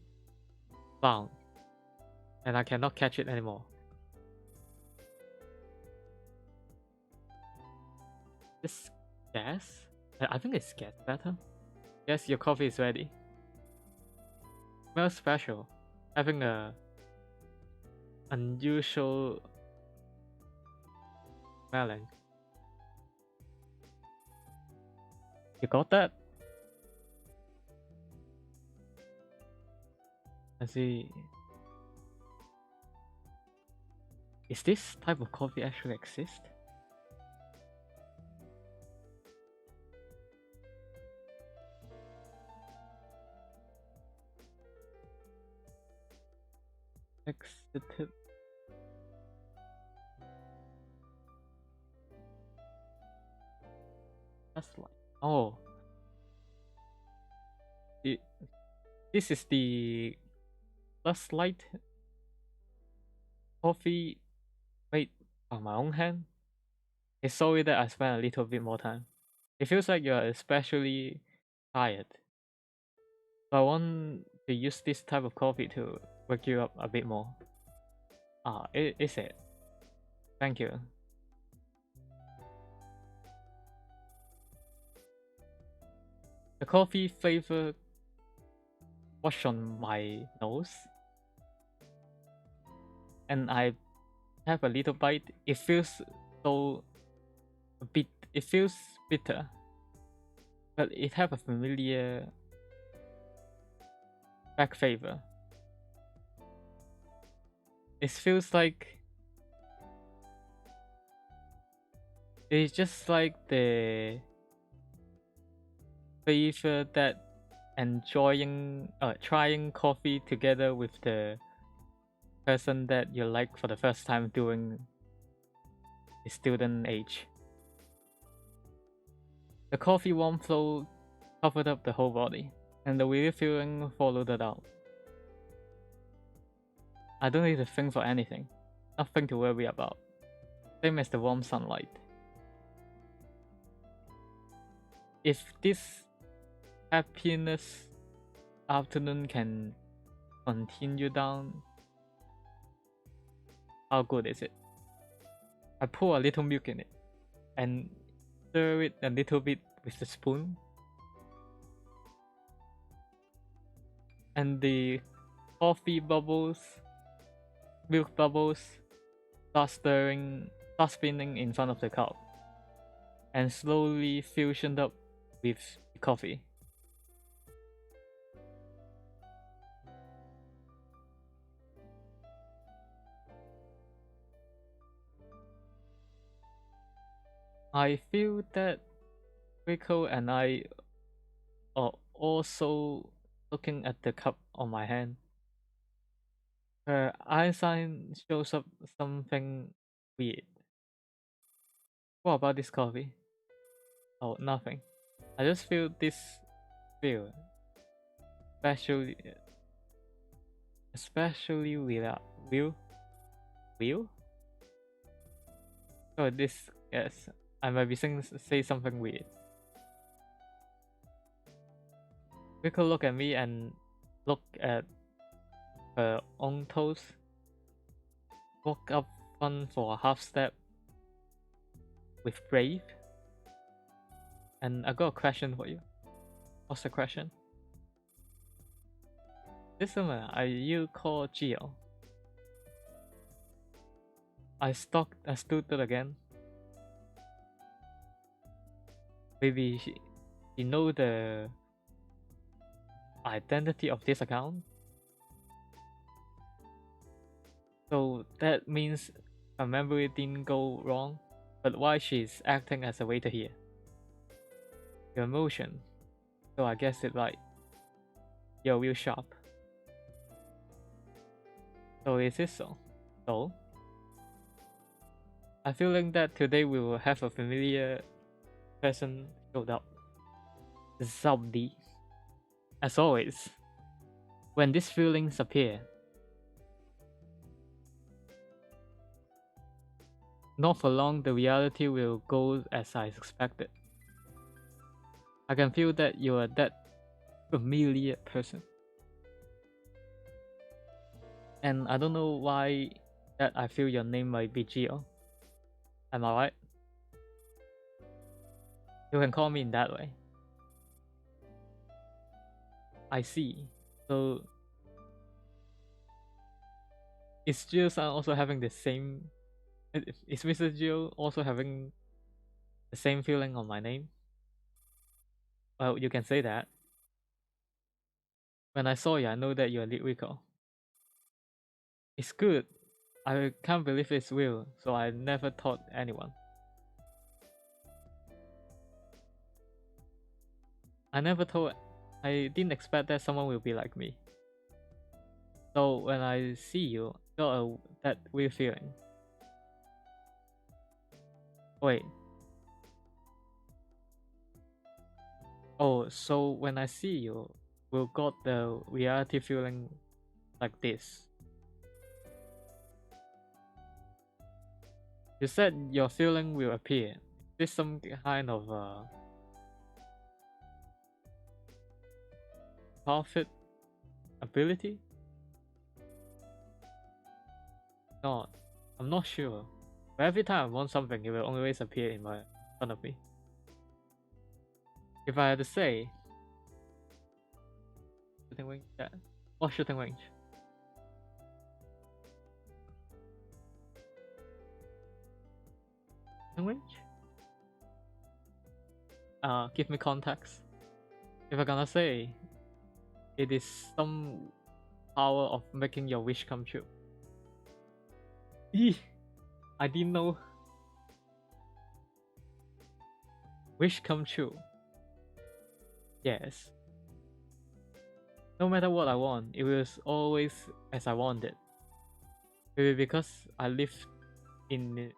clown, and I cannot catch it anymore. This gas? I think it's gas better. Yes, your coffee is ready. Smells special. Having a unusual smelling. You got that? I see. Is this type of coffee actually exist? Exited. That's like, oh, this is the last light coffee made by my own hand. It's sorry that I spent a little bit more time. It feels like you're especially tired. So I want to use this type of coffee to wake you up a bit more. Is it? Thank you. The coffee flavor washed on my nose, and I have a little bite. It feels so it feels bitter, but it have a familiar back flavor. It feels like it's just like the flavor that trying coffee together with the person that you like for the first time during the student age. The coffee warm flow covered up the whole body, and the weird feeling followed it out. I don't need to think for anything, nothing to worry about. Same as the warm sunlight. If this happiness afternoon can continue down, how good is it? I pour a little milk in it and stir it a little bit with the spoon, and the coffee bubbles, milk bubbles, start spinning in front of the cup, and slowly fusioned up with the coffee. I feel that Rico and I are also looking at the cup on my hand. Her eye sign shows up something weird. What about this coffee? Oh, nothing. I just feel this feel, especially without will. So this, yes, I might be say something weird. We could look at me and look at her own toes. Walk up one for a half step with brave. And I got a question for you. What's the question? This woman, are you called Gio? I stood it again. Maybe she know the identity of this account. So that means her memory didn't go wrong, but why she's acting as a waiter here? Your emotion. So I guess it right. You're real sharp. So is it so? So I feeling that today we will have a familiar person showed up. Zabdi. As always, when these feelings appear, not for long the reality will go as I expected. I can feel that you are that familiar person. And I don't know why that I feel your name might be Gio. Am I right? You can call me in that way. I see. So is Gio-san also having the same? Is Mr. Gio also having the same feeling on my name? Well, you can say that. When I saw you, I know that you're Rico. It's good. I can't believe it's real, so I never told anyone. I didn't expect that someone will be like me. So when I see you, I got that weird feeling. Wait. Oh, so when I see you, we'll got the reality feeling like this. You said your feeling will appear. Is this some kind of profit ability? No, I'm not sure. But every time I want something, it will always appear in front of me. If I had to say, shooting range, yeah. What shooting range? Shooting range? Give me context. If I'm gonna say, it is some power of making your wish come true. Eeh, I didn't know. Wish come true. Yes. No matter what I want, it was always as I wanted. Maybe because I live in.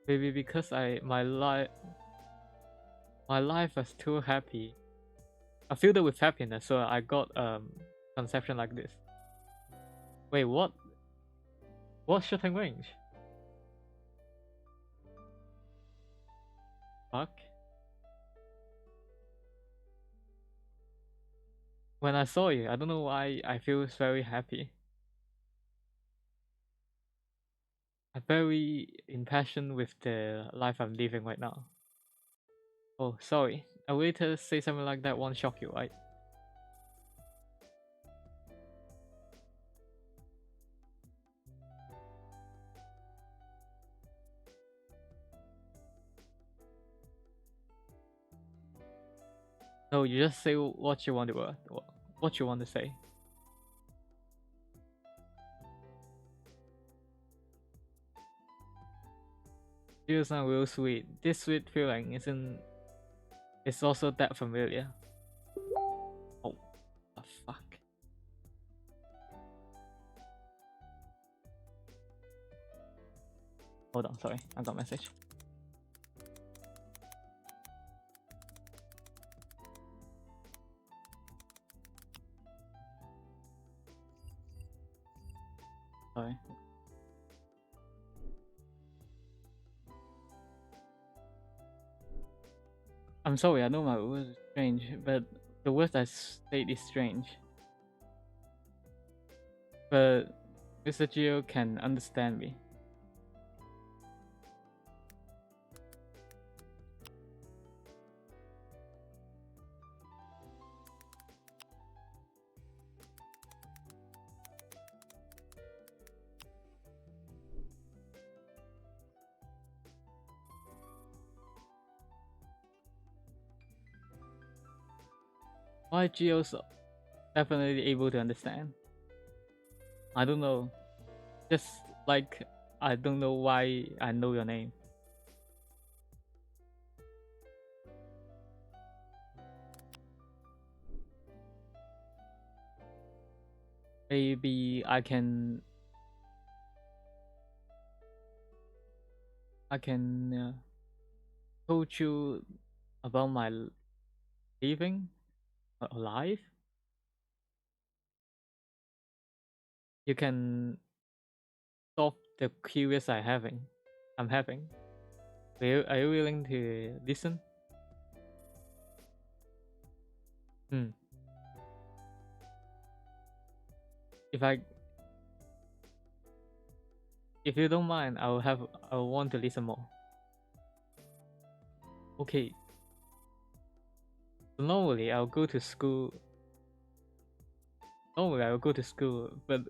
Maybe because my life was too happy. I filled it with happiness, so I got conception like this. Wait, what? What shooting range? Fuck. When I saw you, I don't know why I feel very happy. I'm very impassioned with the life I'm living right now. Oh, sorry. A way to say something like that won't shock you, right? No, you just say what you want to what you want to say. You sound real sweet. This sweet feeling isn't. It's also that familiar. Oh, the fuck. Hold on, sorry, I got a message. Sorry. I'm sorry, I know my words are strange, but the words I state is strange. But Mr. Geo can understand me. Why Geo's definitely able to understand? I don't know. Just like I don't know why I know your name. Maybe I can told you about my living or life. You can solve the curious I'm having. Are you willing to listen? Hmm. If I if you don't mind, I will want to listen more. Okay. So normally I'll go to school. Normally I'll go to school, but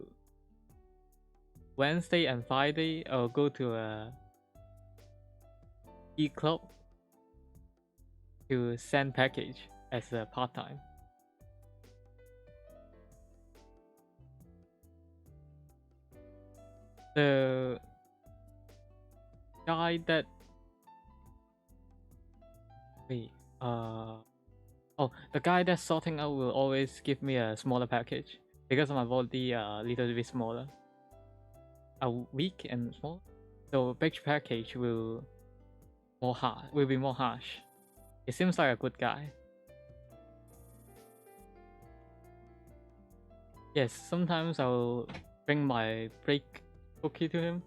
Wednesday and Friday I'll go to a e-club to send package as a part-time. The guy that wait Oh, the guy that's sorting out will always give me a smaller package because my body a little bit smaller, weak and small. So big package will be more harsh. He seems like a good guy. Yes, sometimes I'll bring my break cookie to him.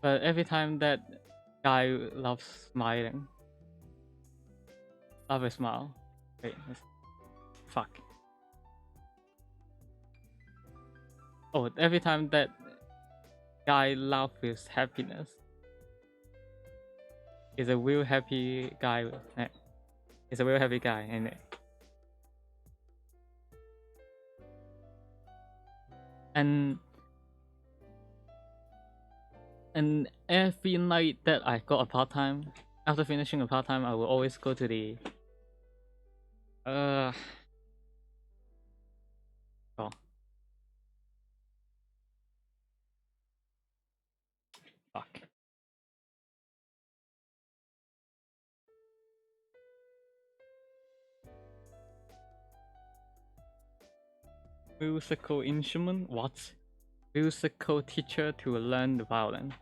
But every time that guy loves smiling. Love a smile. Wait, fuck. Oh, every time that guy laughs with happiness. Is a real happy guy. Is a real happy guy, ain't it? And every night that I got a part time, after finishing a part time, I will always go to the oh, fuck. Musical instrument? What? Musical teacher to learn the violin.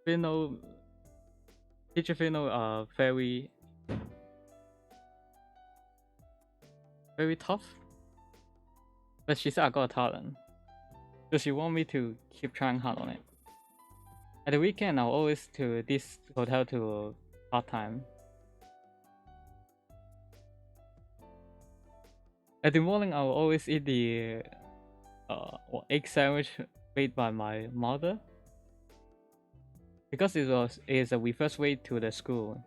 Fino, teacher Fino are very tough. But she said I got a talent. So she want me to keep trying hard on it. At the weekend, I'll always to this hotel to part time. At the morning, I'll always eat the egg sandwich made by my mother because is we first way to the school.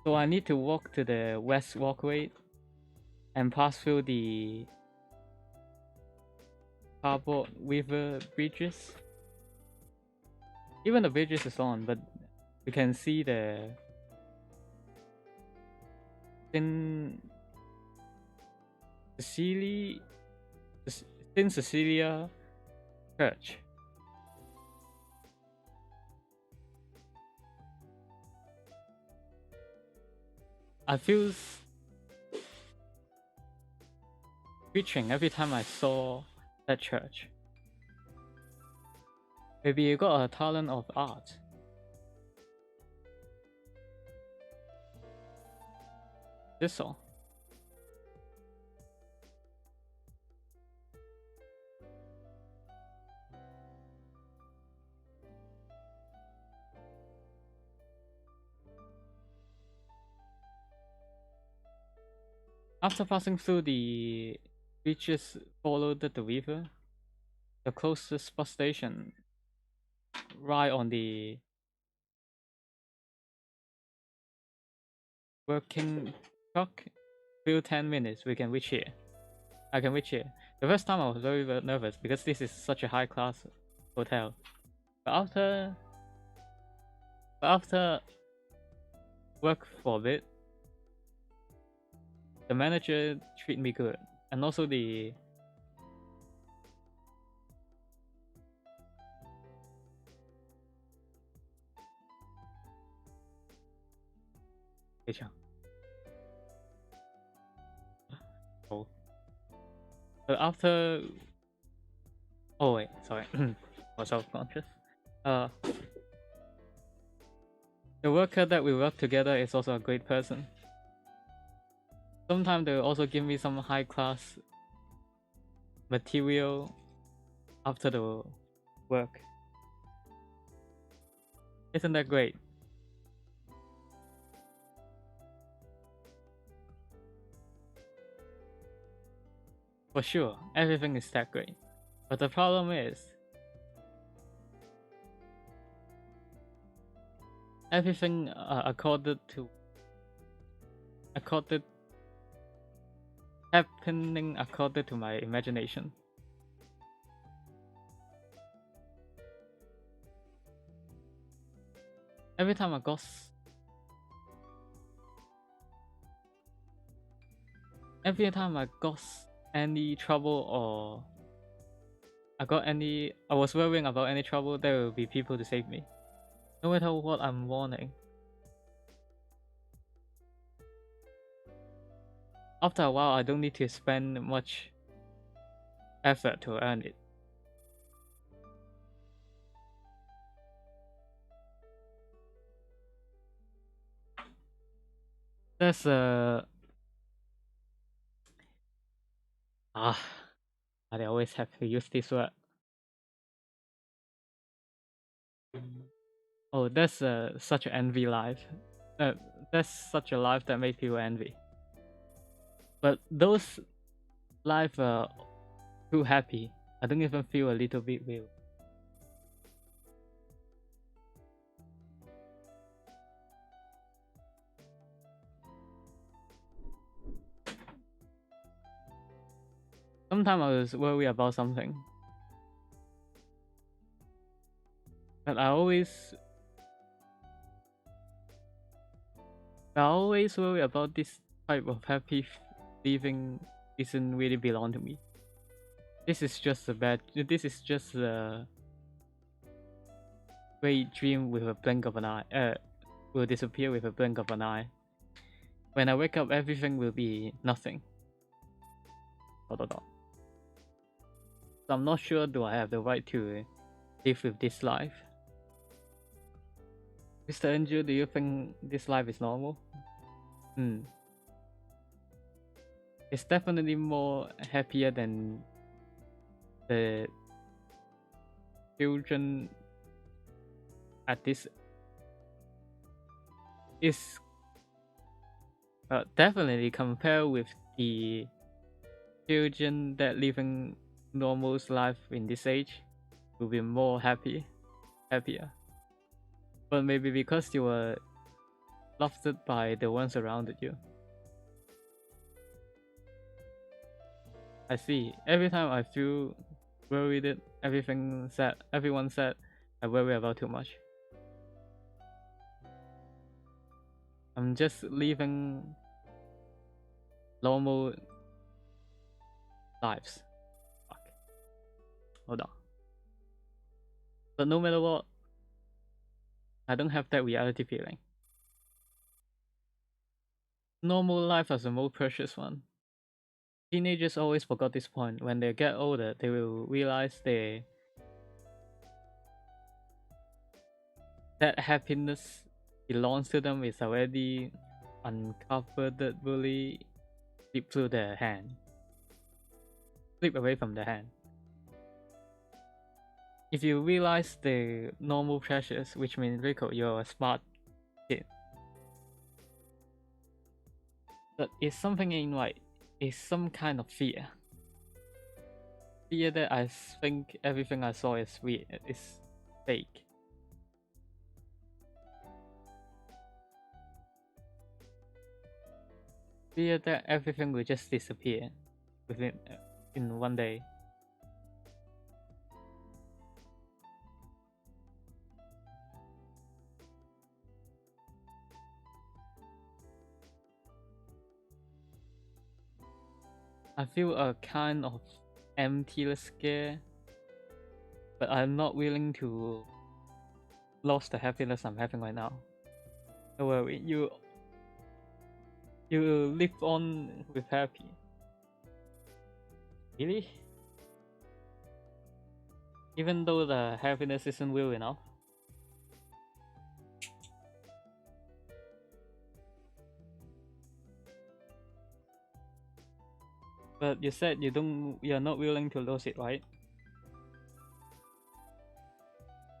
So I need to walk to the west walkway and pass through the cardboard river bridges. Even the bridges is on, but we can see the Saint Cecilia Church. I feel preaching every time I saw that church. Maybe you got a talent of art. This all. After passing through the beaches followed the river, the closest bus station right on the working truck. Few 10 minutes we can reach here. I can reach here. The first time I was very nervous because this is such a high class hotel. But after work for a bit, the manager treated me good, and also the oh. But after oh wait, sorry, I was self-conscious. The worker that we work together is also a great person. Sometimes they will also give me some high class material after the work. Isn't that great? For sure, everything is that great. But the problem is, everything happening according to my imagination. Every time I every time I got any trouble or I was worrying about any trouble, there will be people to save me. No matter what I'm warning. After a while, I don't need to spend much effort to earn it. That's I always have to use this word. Oh, that's such an envy life. Uh, that's such a life that makes people envy. But those life are too happy. I don't even feel a little bit real. Sometimes I was worried about something, but I always worry about this type of happy living doesn't really belong to me. This is just a great dream with a blink of an eye. Will disappear with a blink of an eye. When I wake up, everything will be nothing. Dot, dot, dot. So I'm not sure do I have the right to live with this life. Mr. Angel, do you think this life is normal? It's definitely more happier than the children at this is definitely compared with the children that living normal life in this age will be more happier. But maybe because you were loved by the ones around you. I see. Every time I feel worried, everyone said I worry about too much. I'm just living normal lives. Fuck. Hold on. But no matter what, I don't have that reality feeling. Normal life is the most precious one. Teenagers always forgot this point. When they get older, they will realize that happiness belongs to them is already uncomfortably slip through their hand. Slip away from their hand. If you realize the normal pressures, which means Rico, you're a smart kid. But it's something in like it's some kind of fear. Fear that I think everything I saw is weird, is fake. Fear that everything will just disappear within in one day. I feel a kind of emptiness scare, but I'm not willing to lose the happiness I'm having right now. Don't worry, you live on with happy. Really? Even though the happiness isn't real enough? But you said you're not willing to lose it, right?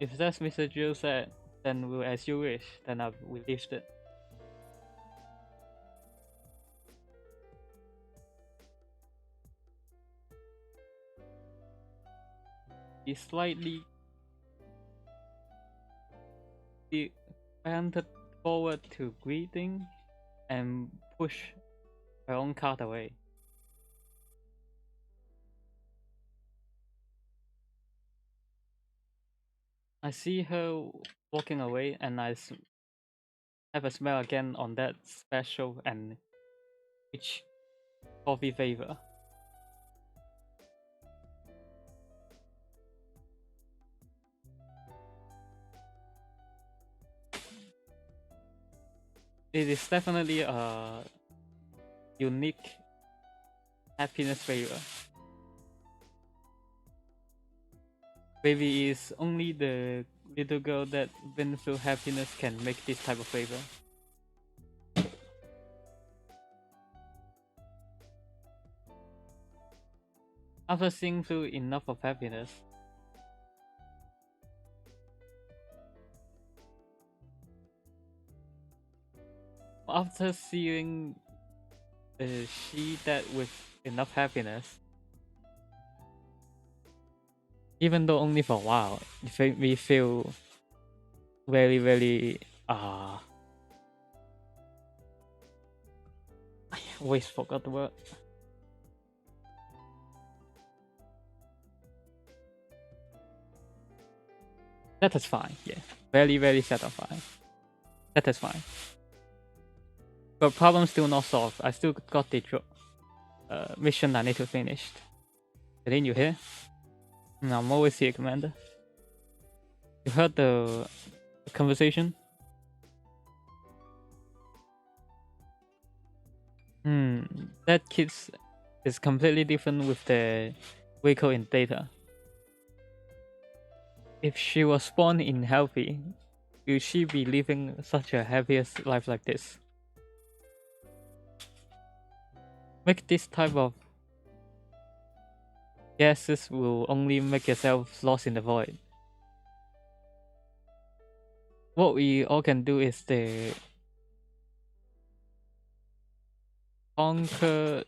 If that's Mr. Jill said, then we'll as you wish, then I will lift it. He slightly bent forward to greeting and push her own cart away. I see her walking away and I have a smell again on that special and rich coffee flavor. It is definitely a unique happiness flavor. Maybe it's only the little girl that went through happiness can make this type of flavor. After seeing through enough of happiness, after seeing she that with enough happiness, even though only for a while, it made me feel very, very I always forgot the word. Satisfying, yeah. Very, very satisfying. Satisfying. But problem still not solved. I still got the mission I need to finish. Didn't you hear? I'm always here, Commander. You heard the conversation? That kid is completely different with the vehicle in data. If she was born in healthy, will she be living such a happiest life like this? Make this type of guesses will only make yourself lost in the void. What we all can do is to conquer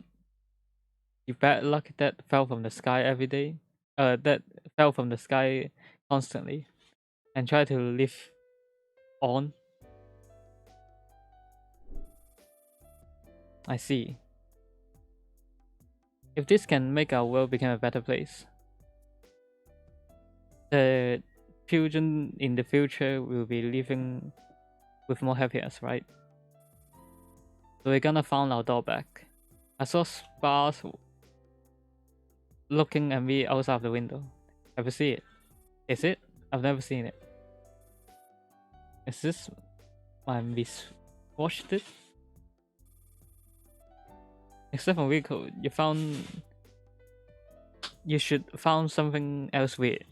the bad luck that fell from the sky every day, that fell from the sky constantly, and try to live on. I see. If this can make our world become a better place, the children in the future will be living with more happiness, right? So we're gonna find our door back. I saw spars looking at me outside of the window. Have you seen it? Is it? I've never seen it. Is this my miswatched it? Except for Rico, you should found something else weird.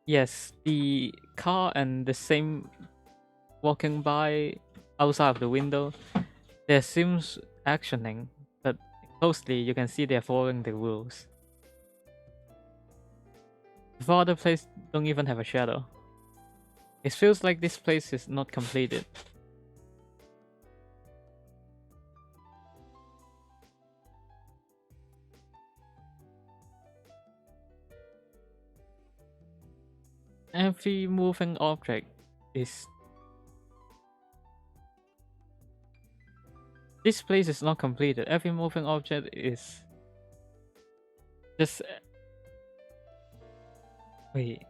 Yes, the car and the same walking by outside of the window, there seems actioning, but closely you can see they're following the rules. The other place don't even have a shadow. It feels like this place is not completed. Every moving object is... This place is not completed. Every moving object is... just... Wait.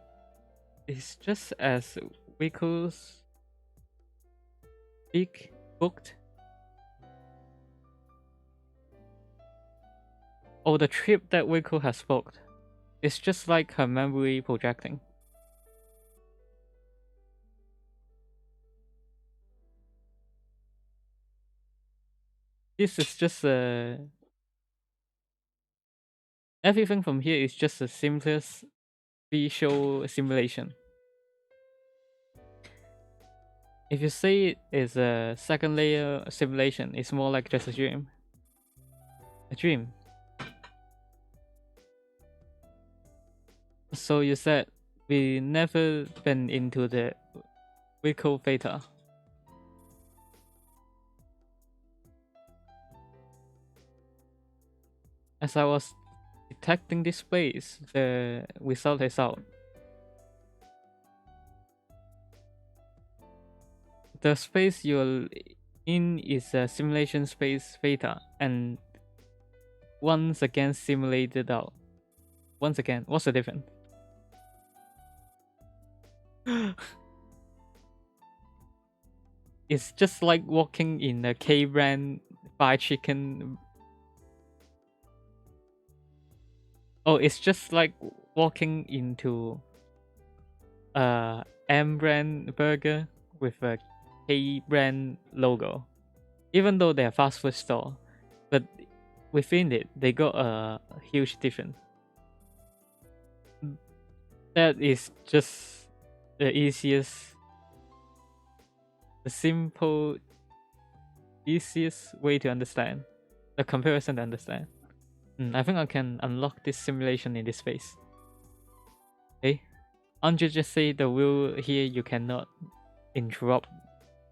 It's just as Wiko's speak booked. Oh, the trip that Wiko has booked. It's just like her memory projecting. This is just a... Everything from here is just the simplest visual simulation. If you say it is a second layer simulation, it's more like just a dream. A dream. So you said we never been into the Wiko Theta. As I was detecting this place, the result is out. The space you're in is a simulation space Theta, and once again simulated out. Once again, what's the difference? It's just like walking in a K-brand fried chicken. Oh, it's just like walking into a M brand burger with a K brand logo. Even though they're a fast food store, but within it, they got a huge difference. That is just the easiest, the simple, easiest way to understand, the comparison to understand. I think I can unlock this simulation in this phase. Okay, aren't you just say the wheel here you cannot interrupt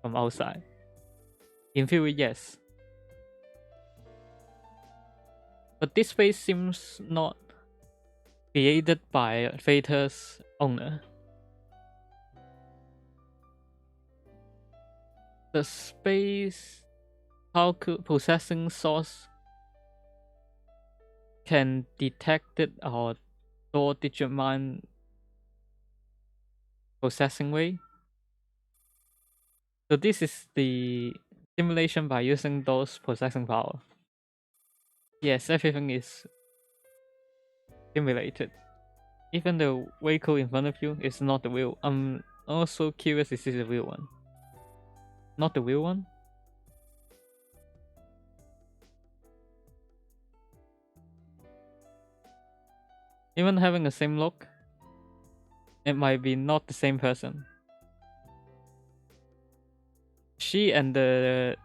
from outside? In theory, yes. But this space seems not created by Theta's owner. The space processing source can detect it or store Digimon processing way. So this is the simulation by using those processing power. Yes, everything is simulated. Even the vehicle in front of you is not the wheel. I'm also curious, is this the real one? Not the real one? Even having the same look, it might be not the same person. She and the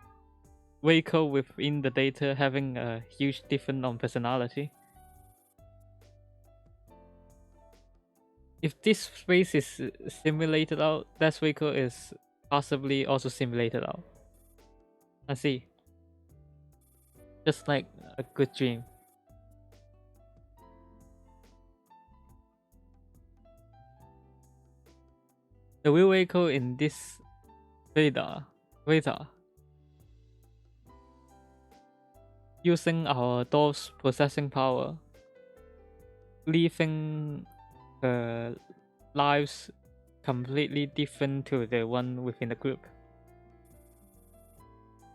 vehicle within the data having a huge difference on personality. If this space is simulated out, that vehicle is possibly also simulated out. I see. Just like a good dream. The real vehicle in this radar using our door's processing power, leaving the lives completely different to the one within the group.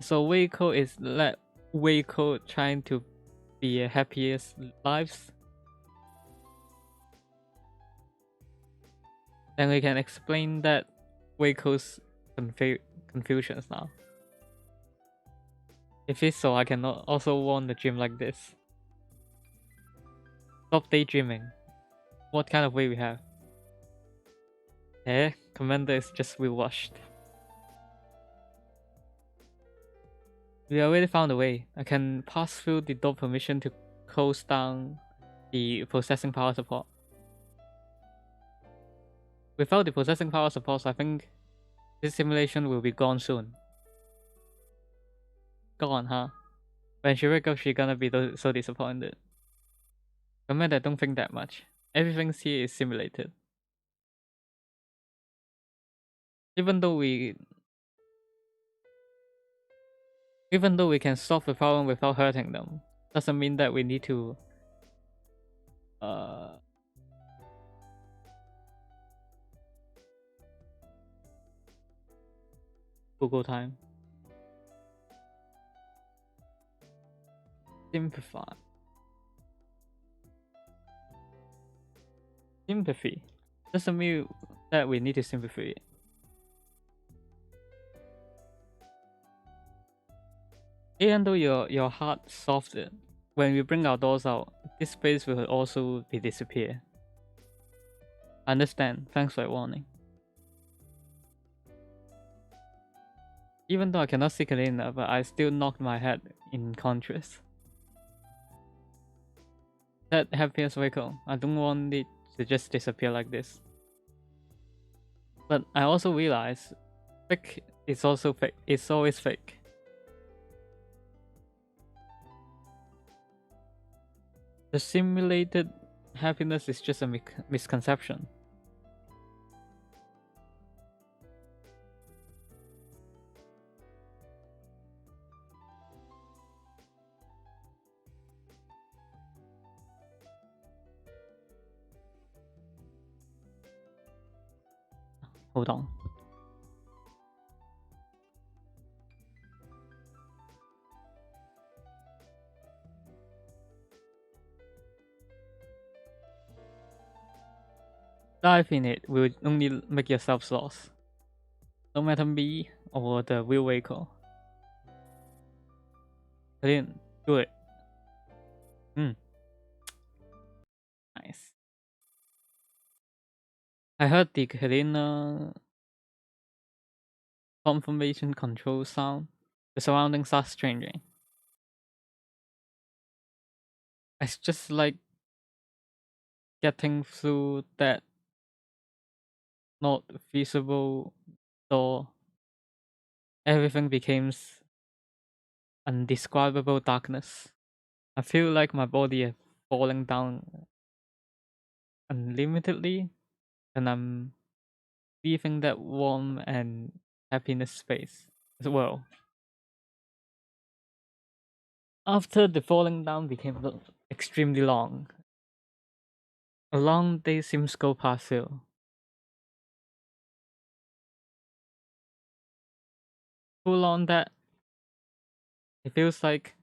So vehicle is that vehicle trying to be a happiest lives. Then we can explain that vehicle's confusions now. If it's so, I can also want a dream like this. Stop daydreaming. What kind of way we have? Commander is just rewashed. We already found a way. I can pass through the door permission to close down the processing power support. Without the processing power support, I think this simulation will be gone soon. Gone, huh? When she wakes up, she's gonna be so disappointed. Commander, don't think that much. Everything here is simulated. Even though we can solve the problem without hurting them, doesn't mean that we need to Google time. Simplify. Sympathy. Doesn't mean that we need to simplify it. Even though your heart solved it, when we bring our doors out, this space will also be disappear. Understand. Thanks for warning. Even though I cannot see Kalina, but I still knocked my head in contrast. That happiest vehicle. I don't want it to just disappear like this. But I also realize fake is also fake. It's always fake. The simulated happiness is just a misconception. Hold on. Dive in it will only make yourself lost. No matter me or the real vehicle. I didn't do it. Nice. I heard the Helena confirmation control sound. The surroundings are changing. It's just like getting through that not feasible door. Everything becomes undescribable darkness. I feel like my body is falling down unlimitedly, and I'm leaving that warm and happiness space as well. After the falling down became extremely long, a long day seems to go past you. Too long that it feels like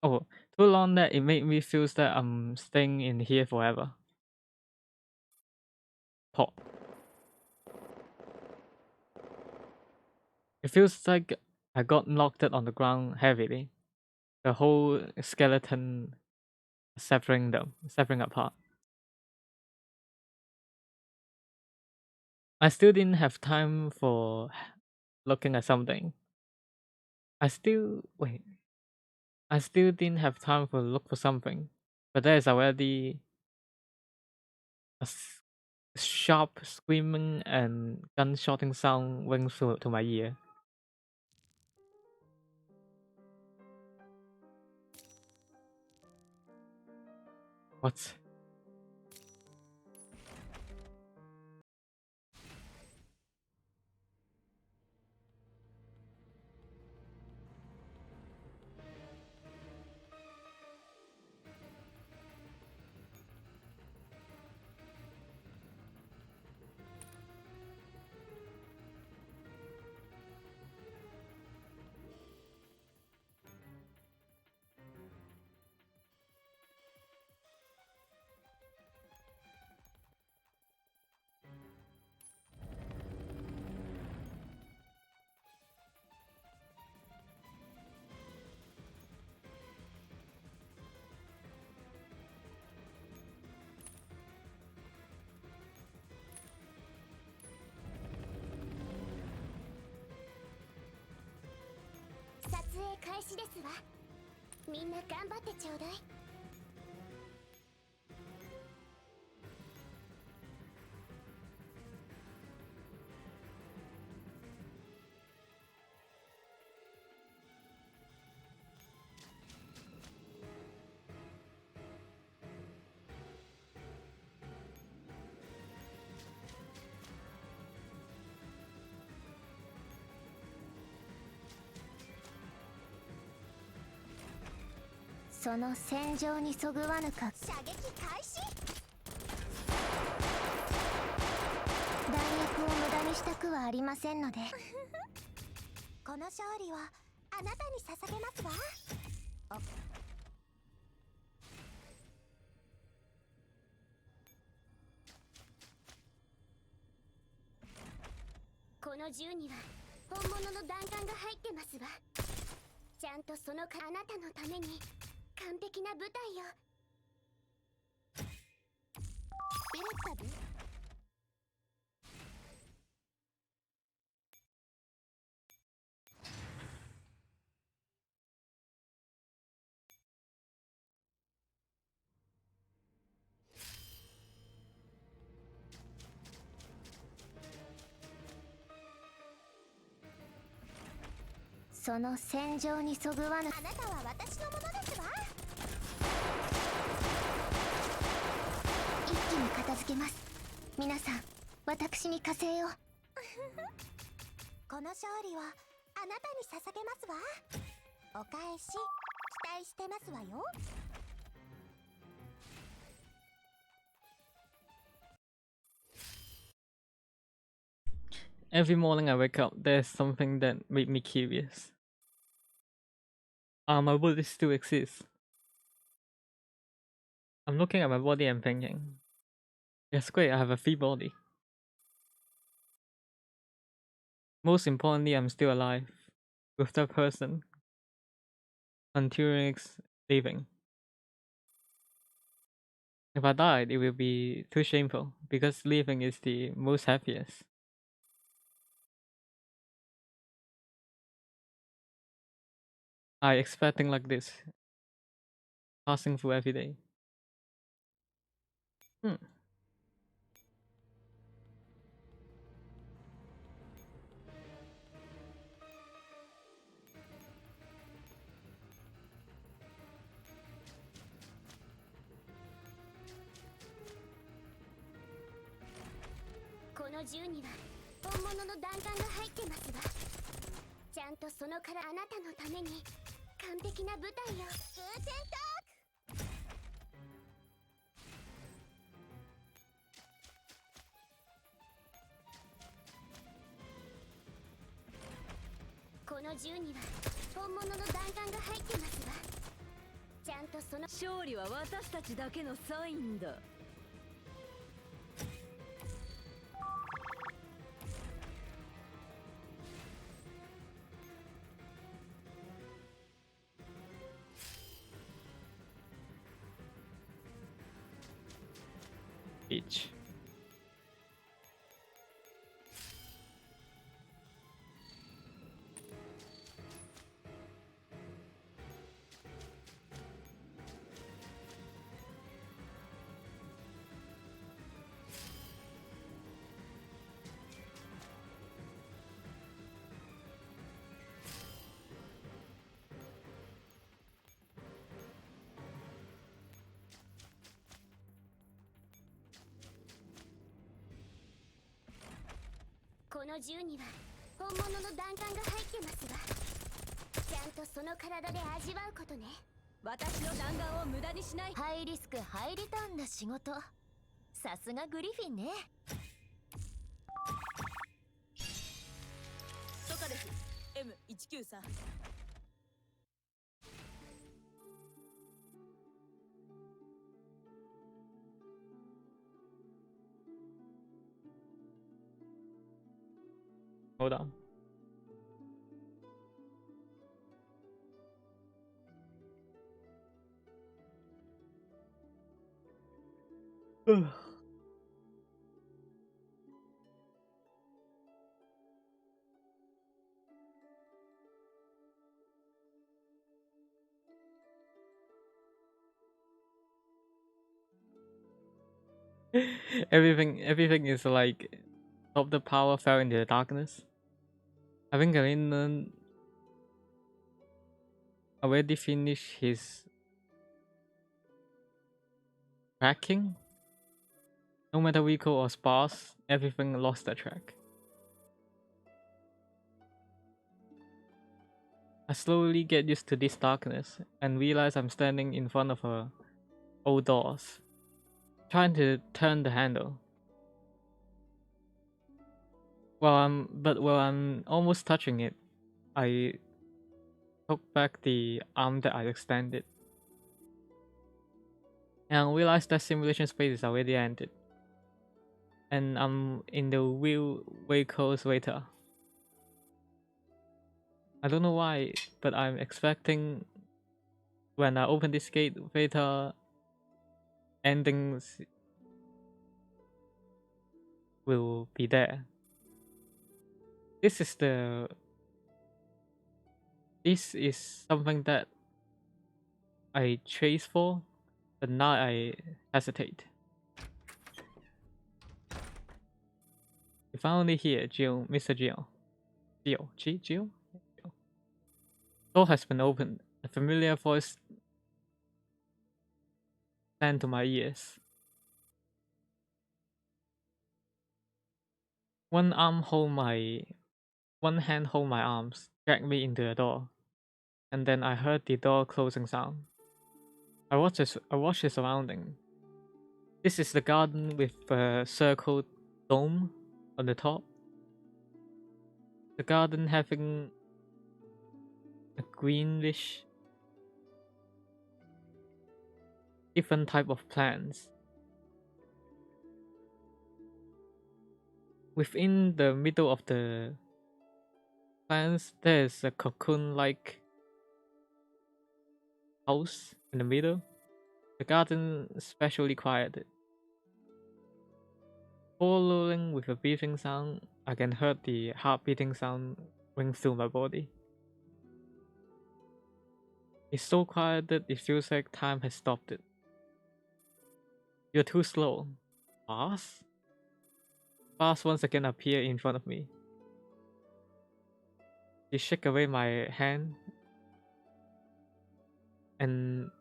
oh, too long that it made me feel that I'm staying in here forever. Pop. It feels like I got knocked on the ground heavily. The whole skeleton severing apart. I still didn't have time for looking at something. I still wait. I still didn't have time for look for something, but there is already a sharp screaming and gunshotting sound rings through to my ear. What?その戦場にそぐわぬか射撃開始。弾薬を無駄にしたくはありませんのでこの勝利はあなたに捧げますわ。この銃には本物の弾丸が入ってますわ。ちゃんとそのあなたのために完璧な舞台を。ビレッタブその戦場にそぐわぬあなたは私のものですわ。一気に片付けます。皆さん私に加勢をこの勝利はあなたに捧げますわ。お返し期待してますわよ。Every morning I wake up, there's something that made me curious. My body still exists. I'm looking at my body and thinking, yes, great, I have a free body. Most importantly, I'm still alive with that person until next leaving. If I died, it will be too shameful because living is the most happiest. I expecting like this, passing through every day. Hmm. この銃には本物の弾丸が入ってますわ。ちゃんとそのからあなたのために完璧な舞台を風船トーク。この銃には本物の弾丸が入ってますわ。ちゃんとその勝利は私たちだけのサインだ。Each.「この銃には本物の弾丸が入ってますわ。ちゃんとその体で味わうことね。私の弾丸を無駄にしない。ハイリスクハイリターンな仕事。さすがグリフィンね。ソカです。M193。Hold on. everything is like of the power fell into the darkness. I think Galena already finished his tracking. No matter Rico or sparse, everything lost their track. I slowly get used to this darkness and realize I'm standing in front of her old doors, trying to turn the handle. While I'm almost touching it, I took back the arm that I extended and realized that simulation space is already ended. And I'm in the real vehicle's later. I don't know why, but I'm expecting when I open this gate, Veta endings will be there. This is something that I chase for, but now I hesitate. If I only hear Jill, Mr. Jill. Jill? Door has been opened. A familiar voice sang to my ears. One hand hold my arms, dragged me into the door, and then I heard the door closing sound. I watched the surrounding. This is the garden with a circled dome on the top. the garden having a greenish, different type of plants. Within the middle of the plants, there is a cocoon-like house in the middle. The garden is especially quiet. Following with a breathing sound, I can hear the heart beating sound ring through my body. It's so quiet that it feels like time has stopped it. You're too slow. Bars? Bars once again appear in front of me. She shake away my hand and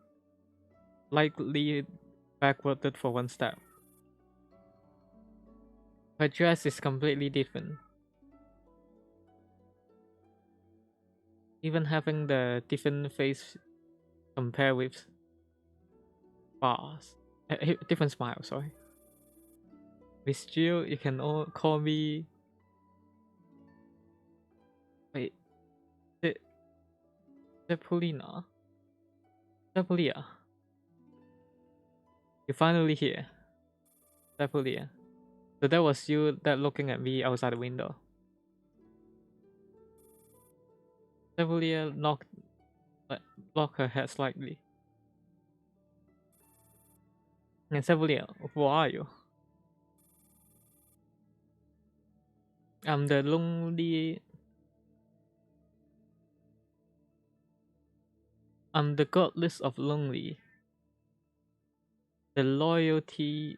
lightly backwarded for one step. Her dress is completely different. Even having the different face compared with bars. Different smile, sorry. Miss Jill, you can all call me. Wait. Sepolina? Sepolia. You're finally here. Sepolia. So that was you that looking at me outside the window. Sepolia blocked her head slightly. And Sepolia, who are you? I'm the lonely. I'm the goddess of lonely. The loyalty.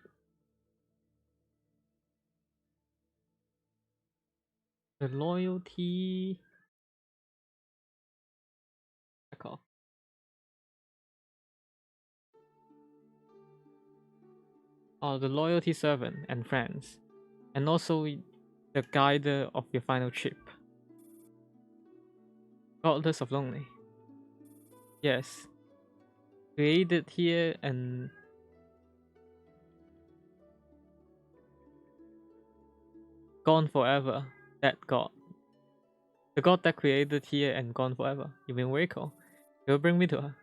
The loyalty. Oh, the loyalty servant and friends, and also the guider of your final trip. Goddess of lonely. Yes. Created here and gone forever. That god. The god that created here and gone forever. You mean Waco? You'll bring me to her.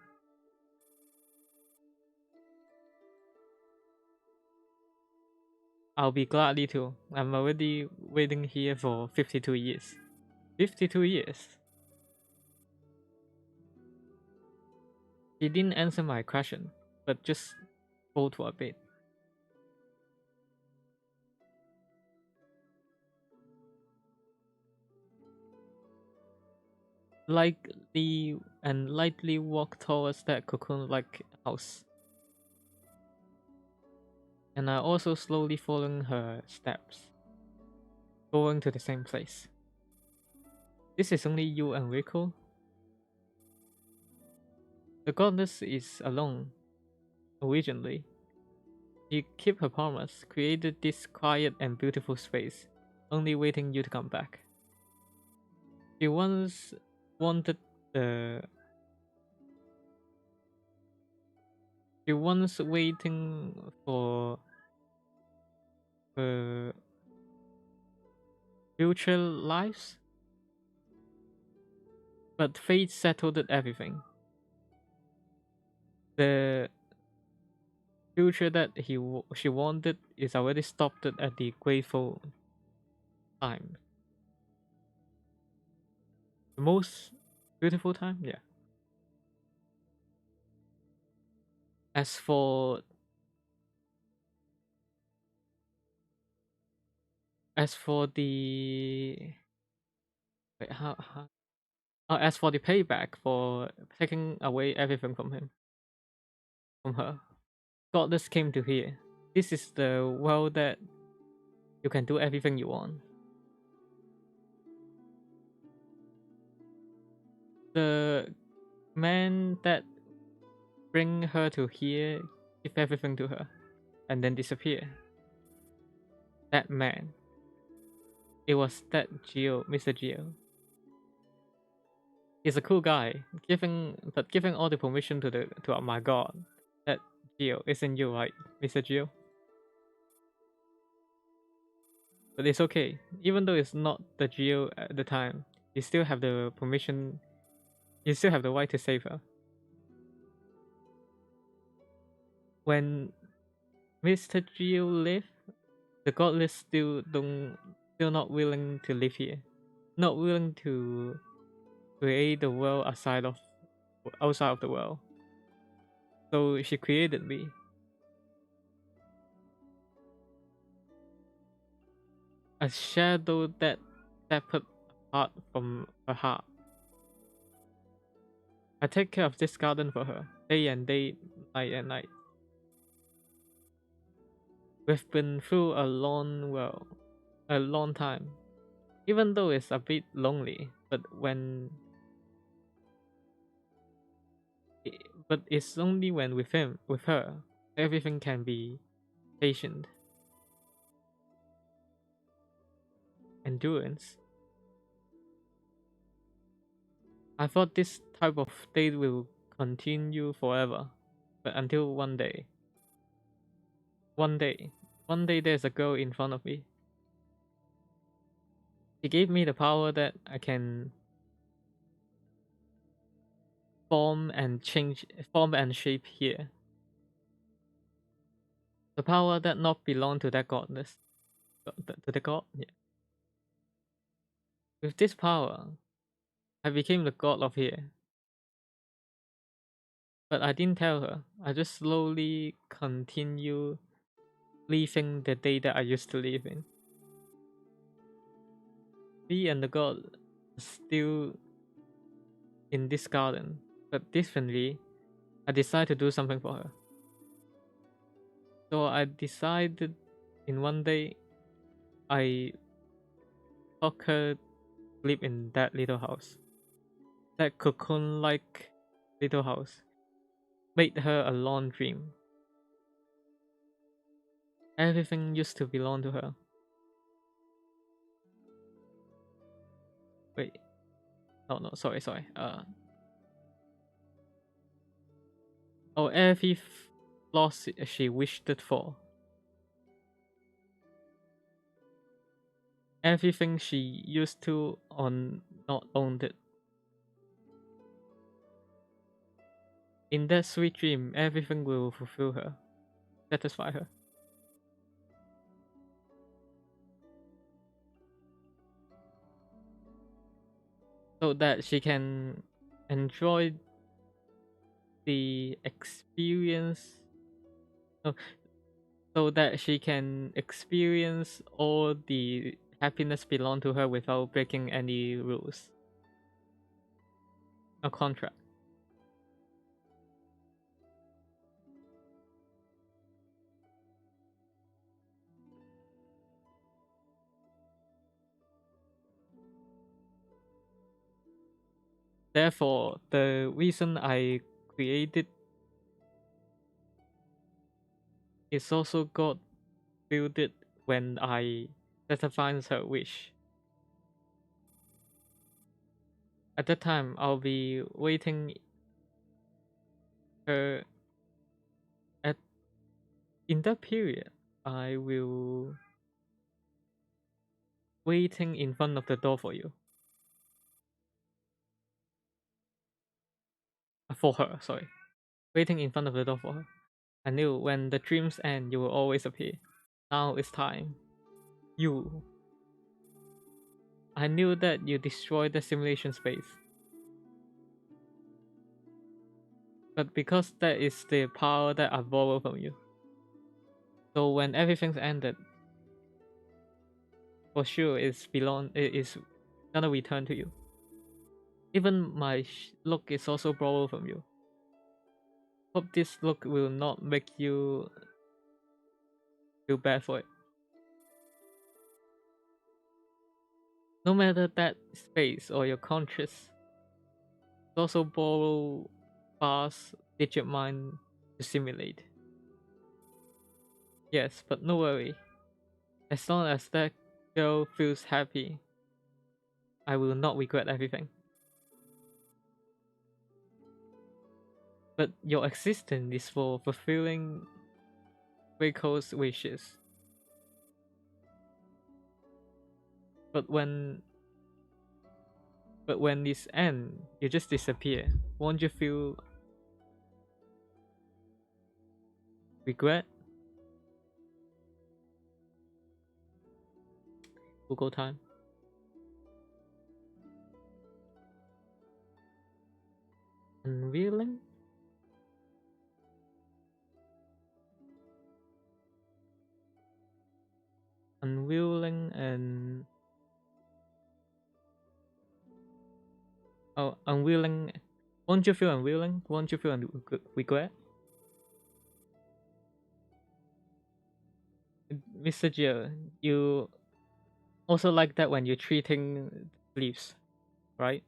I'll be gladly to. I'm already waiting here for 52 years. 52 years? He didn't answer my question, but just hold for a bit. Lightly walk towards that cocoon-like house. And I also slowly following her steps, going to the same place. This is only you and Rico? The goddess is alone. Originally, she kept her promise, created this quiet and beautiful space, only waiting you to come back. She once wanted the. She once waiting for her future lives, but fate settled everything. The future that she wanted is already stopped at the grateful time. The most beautiful time, yeah. As for the wait, how as for the payback for taking away everything from her, goddess came to here. This is the world that you can do everything you want. The man that bring her to here give everything to her and then disappear. That man, it was that Mr. Gio. He's a cool guy, giving all the permission to my god. That Gio isn't you, right, Mr. Gio? But it's okay. Even though it's not the Geo at the time, you still have the permission, you still have the right to save her. When Mr. Geo left, the godless still not willing to live here. Not willing to create the world outside of the world. So she created me. A shadow that separate apart from her heart. I take care of this garden for her, day and day, night and night. We've been through a long time. Even though it's a bit lonely, but it's only when with her, everything can be patient. Endurance. I thought this type of date will continue forever, but until one day, one day there's a girl in front of me. She gave me the power that I can form and shape here. The power that not belong to that godness, to the god. Yeah. With this power, I became the god of here. But I didn't tell her. I just slowly continue living the day that I used to live in. Me and the god are still in this garden, but differently, I decided to do something for her. So I decided in one day, I took her to live in that little house. That cocoon like little house made her a long dream. Everything used to belong to her. Wait. No, sorry. Every loss she wished it for. Everything she used to on not owned it. In that sweet dream, everything will fulfill her, satisfy her. So that she can enjoy the experience. No, so that she can experience all the happiness belong to her without breaking any rules. A contract. Therefore, the reason I created is also God built it when I satisfies her wish. At that time, I'll be waiting her at in that period. I will waiting in front of the door for you. For her, sorry. Waiting in front of the door for her. I knew when the dreams end, you will always appear. Now it's time. You. I knew that you destroyed the simulation space. But because that is the power that I borrow from you. So when everything's ended, for sure it is gonna return to you. Even my look is also borrowed from you. Hope this look will not make you feel bad for it. No matter that space or your conscious, also borrow fast digit mind to simulate. Yes, but no worry. As long as that girl feels happy, I will not regret everything. But your existence is for fulfilling Reiko's wishes. But when this ends, you just disappear. Won't you feel regret? Google time. Unwilling? Unwilling and unwilling. Won't you feel unwilling? Won't you feel regret? Mr. Jill, you also like that when you're treating leaves, right?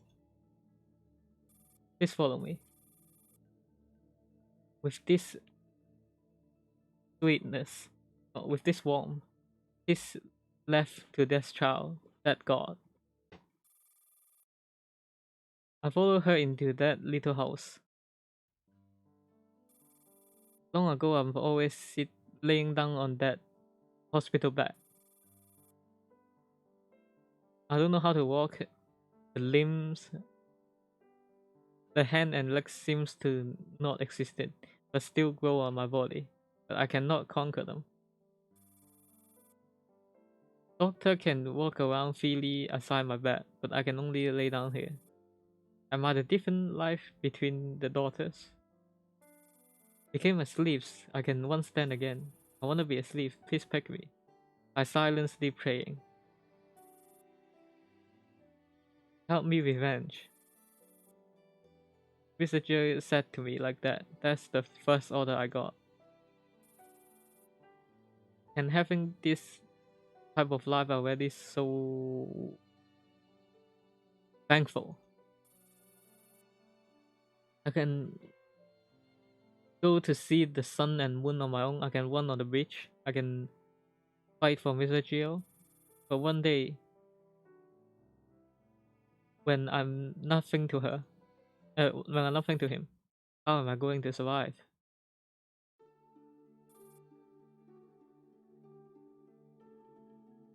Please follow me. With this sweetness, with this warmth, this left to this child, that God. I followed her into that little house. Long ago, I've always laying down on that hospital bed. I don't know how to walk. The limbs, the hand and legs seems to not exist, but still grow on my body. But I cannot conquer them. Doctor can walk around freely aside my bed, but I can only lay down here. Am I the different life between the daughters? Became a slave, I can once stand again. I wanna be a slave, please pick me. I silently praying. Help me revenge. Mr. Joe said to me like that. That's the first order I got. And having this type of life already so thankful. I can go to see the sun and moon on my own. I can run on the beach. I can fight for Mr. Gio. But one day, when I'm nothing to her, when I'm nothing to him, how am I going to survive?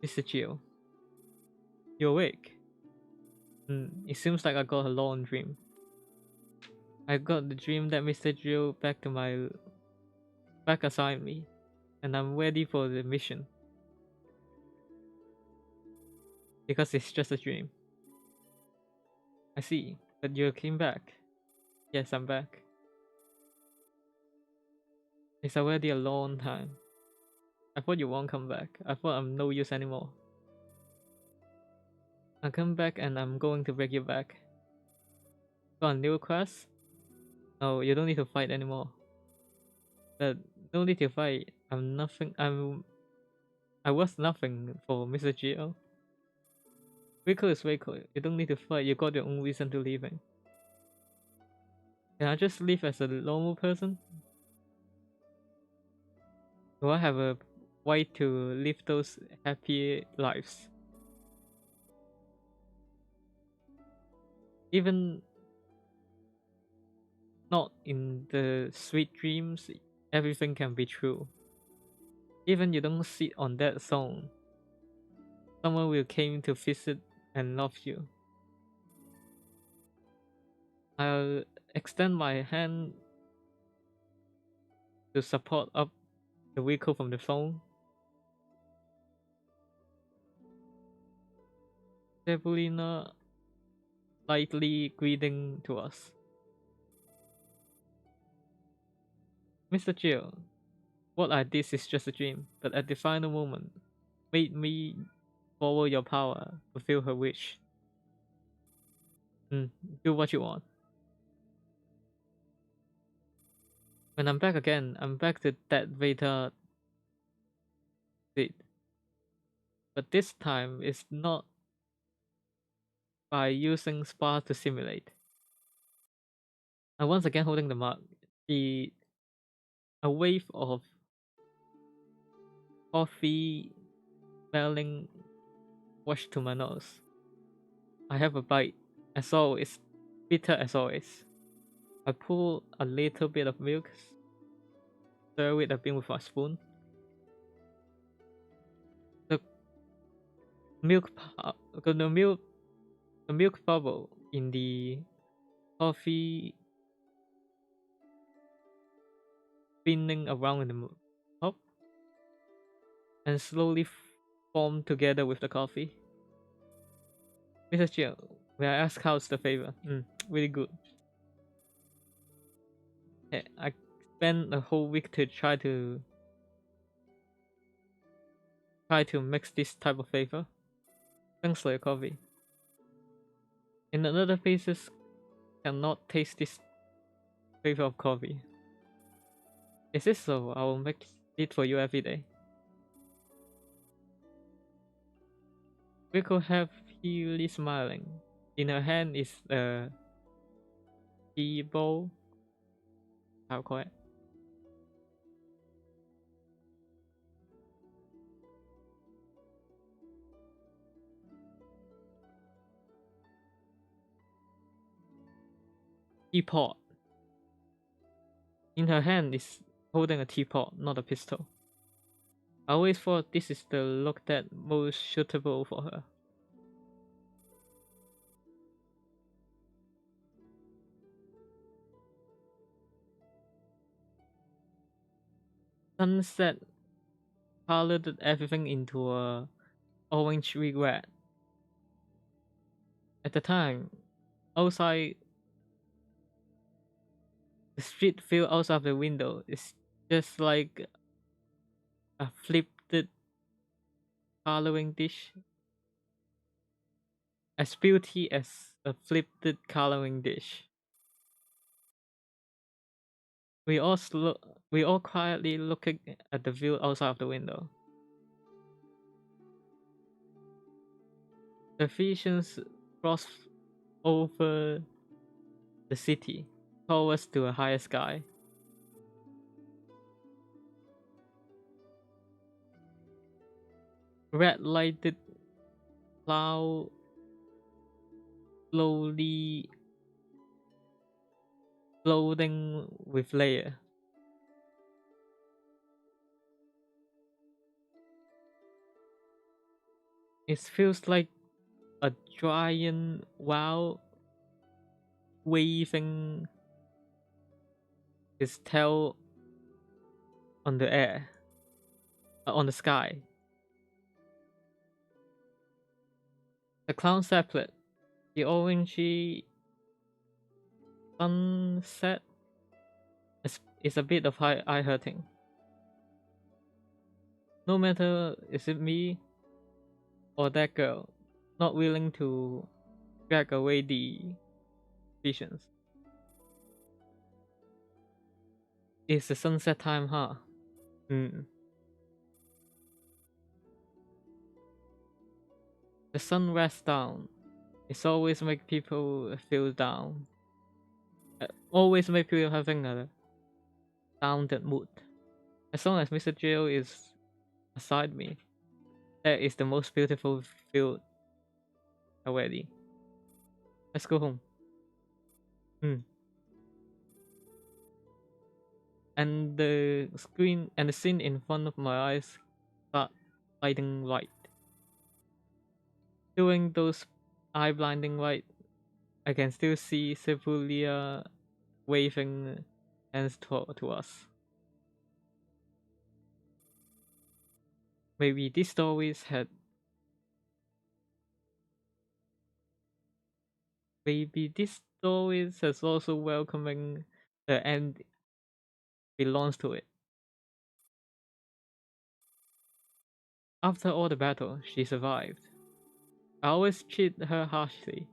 Mr. Gio, you awake? It seems like I got a long dream. I got the dream that Mr. Gio back assigned me, and I'm ready for the mission. Because it's just a dream. I see, but you came back. Yes, I'm back. It's already a long time. I thought you won't come back. I thought I'm no use anymore. I come back and I'm going to break your back. Got a new quest? No, you don't need to fight anymore. But no need to fight. I'm nothing. I was nothing for Mr. Gio. Rico is Rico. You don't need to fight. You got your own reason to leaving. Can I just live as a normal person? Do I have a right to live those happy lives? Even not in the sweet dreams, everything can be true. Even you don't sit on that throne, someone will come to visit and love you. I'll extend my hand to support up the vehicle from the phone. Sebulina lightly greeting to us. Mr. Jill, what I did is just a dream, but at the final moment, made me follow your power, fulfill her wish. Do what you want. When I'm back again, I'm back to that Veta seat. But this time, it's not by using spa to simulate. I'm once again holding the mug. A wave of coffee smelling washed to my nose. I have a bite, as always, bitter as always. I pull a little bit of milk, stir it a bit with a spoon. The the milk bubble in the coffee spinning around in the top and slowly form together with the coffee. Mrs. Jill, may I ask how's the flavor? Really good. Yeah, I spent a whole week to try to mix this type of flavor. Thanks for your coffee. In another places cannot taste this flavor of coffee. Is this so? I will make it for you every day. Rico happily smiling. In her hand is a tea bowl. How call it? Teapot. In her hand is holding a teapot, not a pistol. I always thought this is the look that most suitable for her. Sunset colored everything into a orange red. At the time, outside the street view outside the window is just like a flipped coloring dish. As beauty as a flipped coloring dish. We all quietly looking at the view outside of the window. The visions cross over the city towards to a higher sky. Red lighted cloud slowly floating with layer. It feels like a giant wow waving his tail on the air, on the sky. The clown saplet, the orangey sunset is a bit of eye hurting. No matter is it me or that girl, not willing to drag away the visions. It's the sunset time, huh? The sun rests down. It's always make people feel down. Always make people having a down mood. As long as Mr. Jill is beside me, that is the most beautiful view already. Let's go home. And the screen and the scene in front of my eyes start lighting white. During those eye blinding white, I can still see Cebulia waving hands to us. Maybe these stories had. Maybe this stories has also welcoming the end belongs to it. After all the battle, she survived. I always treat her harshly,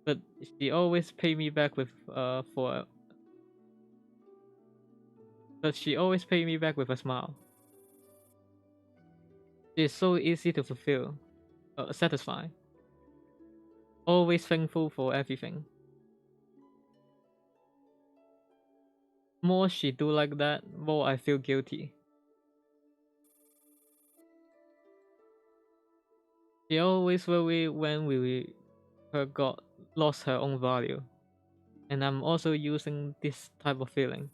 but she always pay me back with for. But she always pay me back with a smile. She is so easy to fulfill, satisfy. Always thankful for everything. More she do like that, more I feel guilty. She always worry when her got lost her own value, and I'm also using this type of feeling.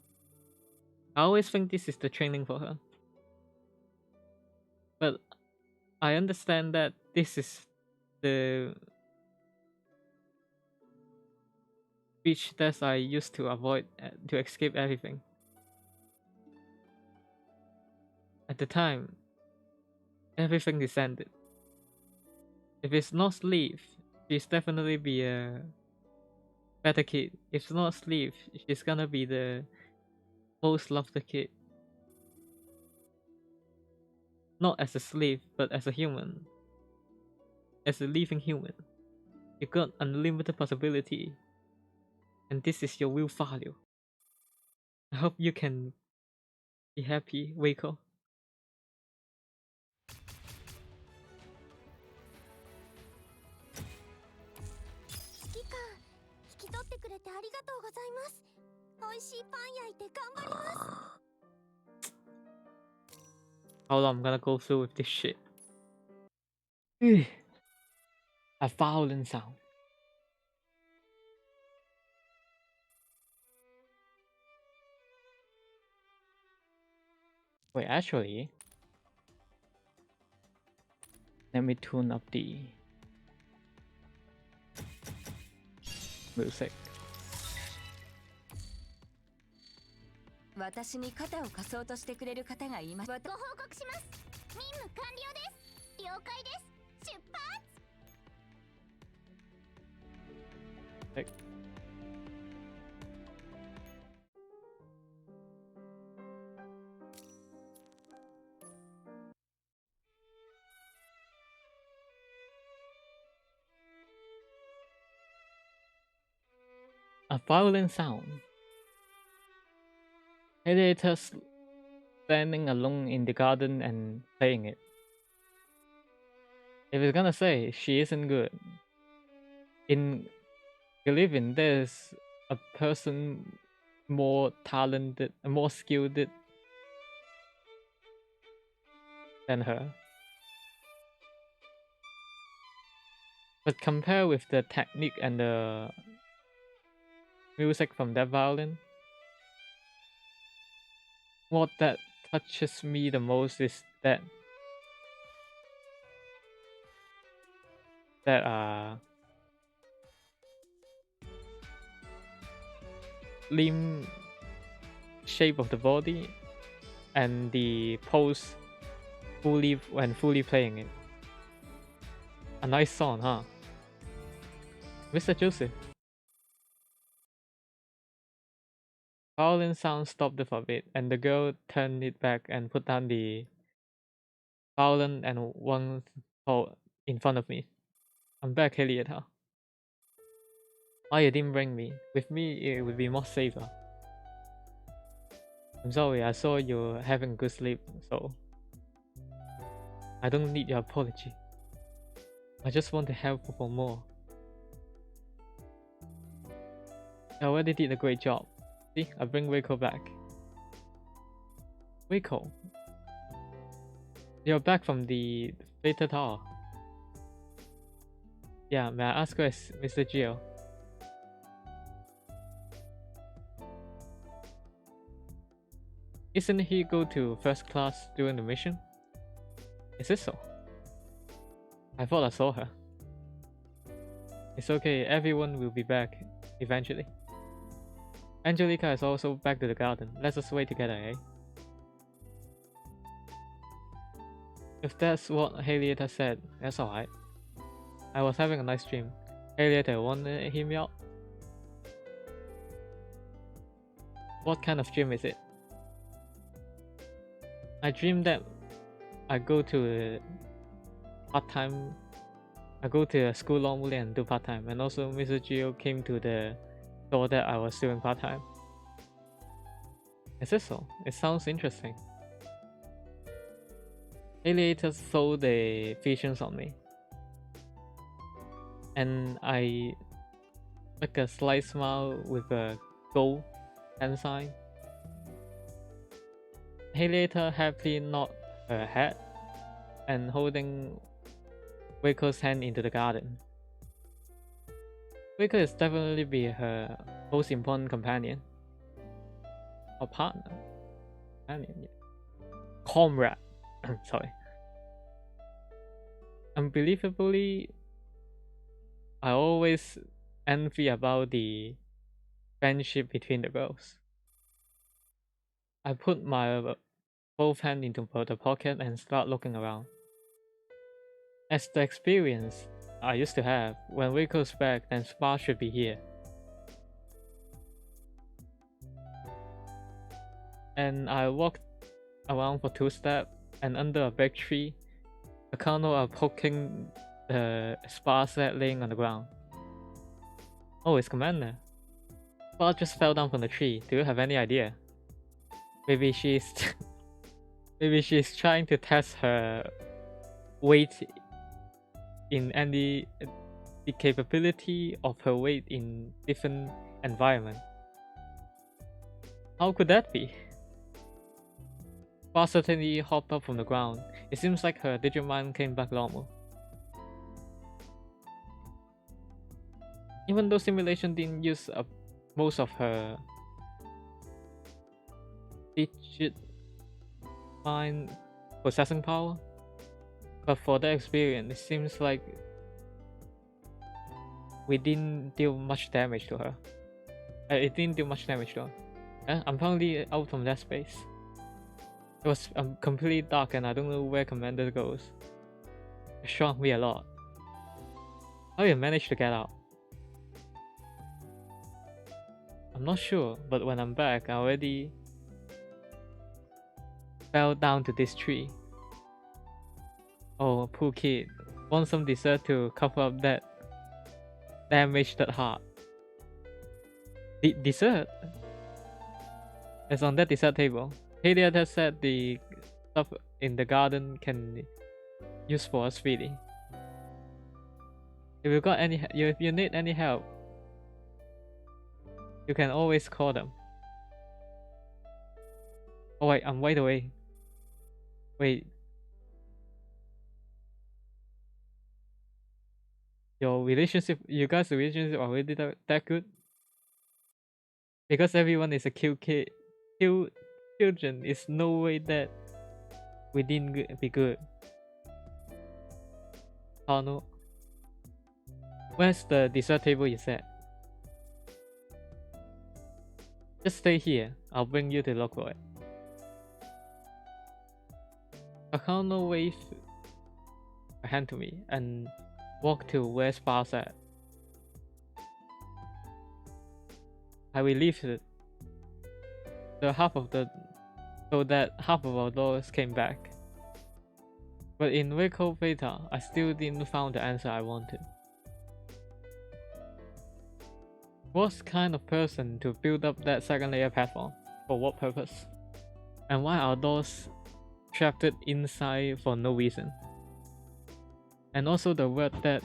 I always think this is the training for her, but I understand that this is the beach that I used to avoid to escape everything. At the time, everything is ended. If it's not sleep, she's definitely be a better kid. If it's not sleep, she's gonna be the most loved kid. Not as a slave, but as a human. As a living human. You got unlimited possibility. And this is your real value. I hope you can be happy, Waco. 指揮官、引き取ってくれてありがとうございます。美味しいパン焼いて頑張ります。Hold on, I'm gonna go through with this shit. A violent sound. Wait, actually, let me tune up the music. 私に肩を貸そうとしてくれる方がいます。ご報告します。任務完了です。了解です。出発。Hey. A violent sound. Editor standing alone in the garden and playing it. If it's gonna say she isn't good, in believing there's a person more talented, more skilled than her. But compare with the technique and the music from that violin, what that touches me the most is that limb shape of the body and the pose fully playing it. A nice song, huh? Mr. Joseph. Violin sound stopped for a bit, and the girl turned it back and put down the violin and one pole in front of me. I'm back, Elliot, huh? Oh, you didn't bring me. With me, it would be more safer. I'm sorry, I saw you having good sleep, so I don't need your apology. I just want to help for more. I already did a great job. See, I bring Waco back. Waco, you're back from the Fatal Tower. Yeah, may I ask us, Mr. Gio? Isn't he go to first class during the mission? Is it so? I thought I saw her. It's okay, everyone will be back eventually. Angelica is also back to the garden. Let's just wait together, eh? If that's what Haleyta said, that's alright. I was having a nice dream. Haleyta, want to hear me out? What kind of dream is it? I dreamed that I go to part-time. I go to a school normally and do part-time, and also Mr. Gio came to the store that I was doing part-time. Is it so? It sounds interesting. Alliators throw the visions on me, and I make a slight smile with a gold hand sign. Haleyta happily nod her head and holding Waco's hand into the garden. Waco is definitely be her most important companion. Or partner. Companion, yeah. Comrade. Sorry. unbelievably, I always envy about the friendship between the girls. I put my both hand into the pocket and start looking around. As the experience I used to have, when Waco's back, then Spa should be here. And I walked around for 2 steps, and under a big tree, a colonel are poking the Spa set laying on the ground. Oh, it's Commander. Spa just fell down from the tree. Do you have any idea? Maybe she's maybe she's trying to test her weight in any the capability of her weight in different environment. How could that be? Spa certainly hopped up from the ground. It seems like her Digimon came back normal. Even though simulation didn't use up most of her digit mind processing power, but for that experience, it seems like we didn't deal much damage to her. It didn't do much damage to her. I'm probably out from that space. It was completely dark and I don't know where Commander goes. It shocked me a lot. How you managed to get out? I'm not sure, but when I'm back, I already fell down to this tree. Oh, poor kid. Want some dessert to cover up that damage that heart. Dessert? It's on that dessert table. Heliad has said the stuff in the garden can use for us feeding. If you need any help, you can always call them. Oh wait, I'm wide away. Wait. You guys' relationship already that good? Because everyone is a cute kid. Cute children, is no way that we didn't be good. Oh no. Where's the dessert table you said? Just stay here. I'll bring you to look for it. Akano waved a hand to me and walked to where Spar's at. I relieved it. So that half of our doors came back. But in Waco Beta, I still didn't find the answer I wanted. What kind of person to build up that second layer platform? For what purpose? And why are doors trapped inside for no reason? And also the word that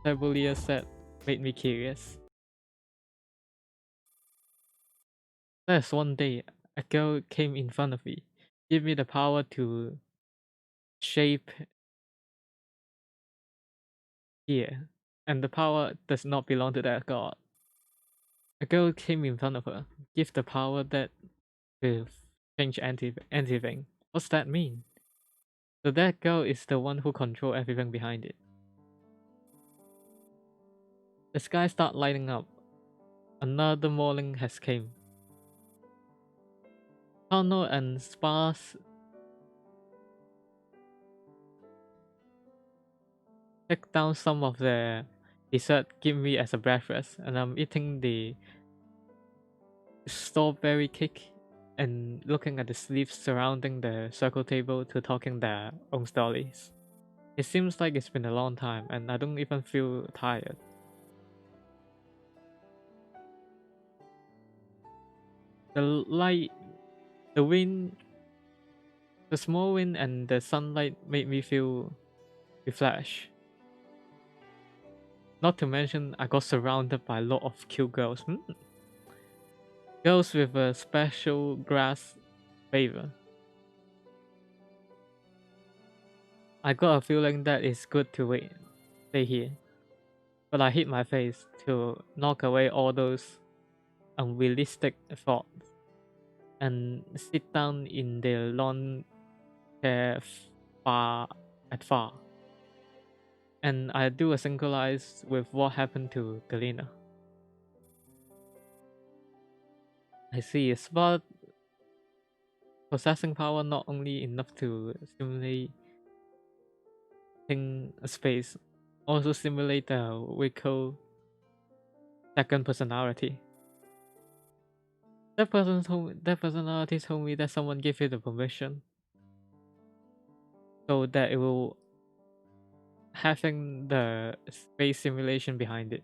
Tabulia said made me curious. There's one day, a girl came in front of me, gave me the power to shape here, and the power does not belong to that god. A girl came in front of her, give the power that will change anything. What's that mean? So that girl is the one who controls everything behind it. The sky start lighting up. Another morning has came. Kano and Sparse take down some of the dessert give me as a breakfast, and I'm eating the strawberry cake and looking at the sleeves surrounding the circle table to talking their own stories. It seems like it's been a long time and I don't even feel tired. The light, the wind, the small wind and the sunlight made me feel refreshed. Not to mention I got surrounded by a lot of cute girls. Girls with a special grass favor. I got a feeling that it's good to stay here. But I hit my face to knock away all those unrealistic thoughts and sit down in the lawn chair far. And I do a synchronize with what happened to Galena. I see. It's about possessing power not only enough to simulate a space, also simulate the Waco second personality. That personality told me that someone gave you the permission, so that it will having the space simulation behind it.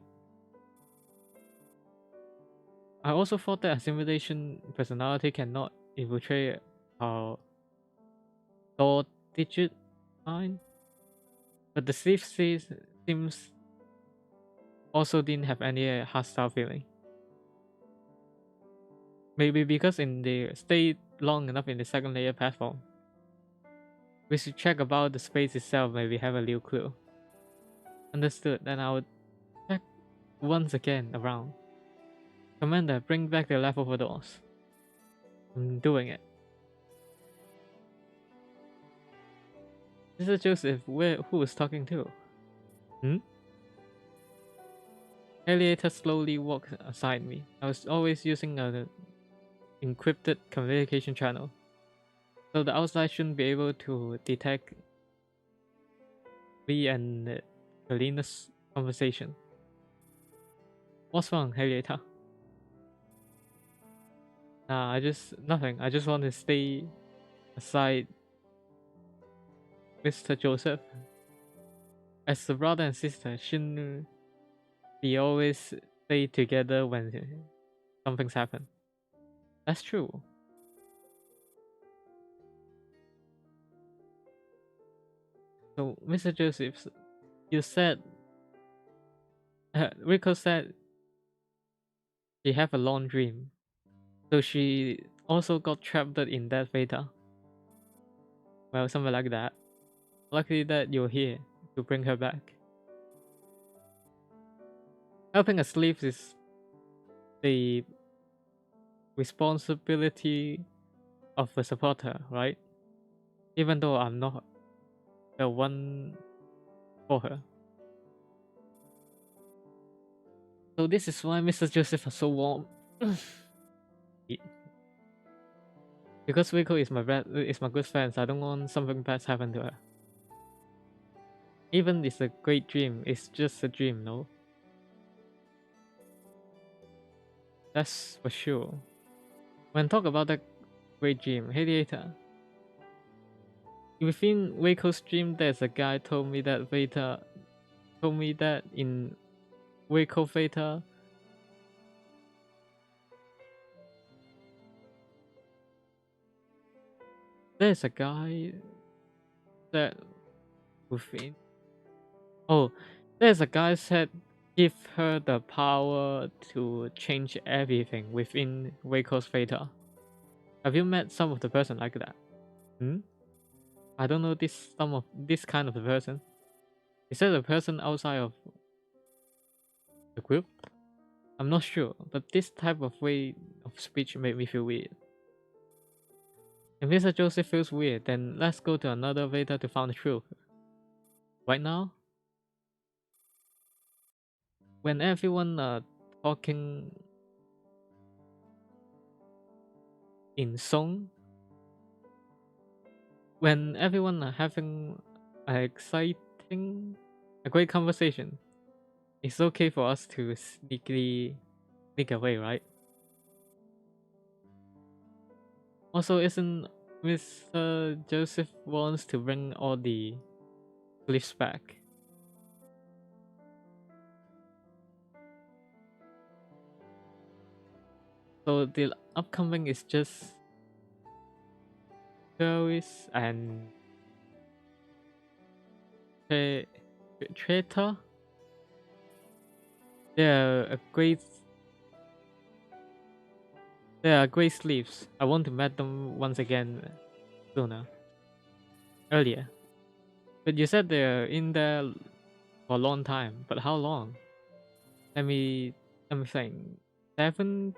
I also thought that a simulation personality cannot infiltrate our door digit line, but the thief seems also didn't have any hostile feeling. Maybe because in the stayed long enough in the second layer platform. We should check about the space itself, maybe have a little clue. Understood, then I would check once again around. Commander, bring back the leftover doors. I'm doing it. Mr. Joseph, who was talking to? Hmm? Eliator slowly walked aside me. I was always using an encrypted communication channel, so the outside shouldn't be able to detect me and Kalina's conversation. What's wrong, Eliator? Nah, nothing. I just want to stay aside Mr. Joseph. As a brother and sister, shouldn't we always stay together when something's happened? That's true. So, Mr. Joseph, you said Rico said she had a long dream, so she also got trapped in that theta. Well, something like that. Luckily that you're here to bring her back. Helping a slave is the responsibility of a supporter, right? Even though I'm not the one for her. So this is why Mr. Joseph is so warm. Because Rico is my good friend, so I don't want something bad to happen to her. Even it's a great dream, it's just a dream, no? That's for sure. When talk about that great dream, hey Data. Within Waco's dream, there's a guy told me that in Waco Theta, there's a guy that within. Oh, there's a guy said give her the power to change everything within Waco's Theta. Have you met some of the person like that? Hmm? I don't know this kind of the person. Is that a person outside of the group? I'm not sure, but this type of way of speech made me feel weird. If Mr. Joseph feels weird, then let's go to another Veda to find the truth. Right now, when everyone talking in song, when everyone are having a great conversation, it's okay for us to sneak away, right? Also, isn't Mr. Joseph wants to bring all the cliffs back? So the upcoming is just Joey's and Traitor. They're great sleeves. I want to meet them once again earlier. But you said they're in there for a long time. But how long? Let me think. 17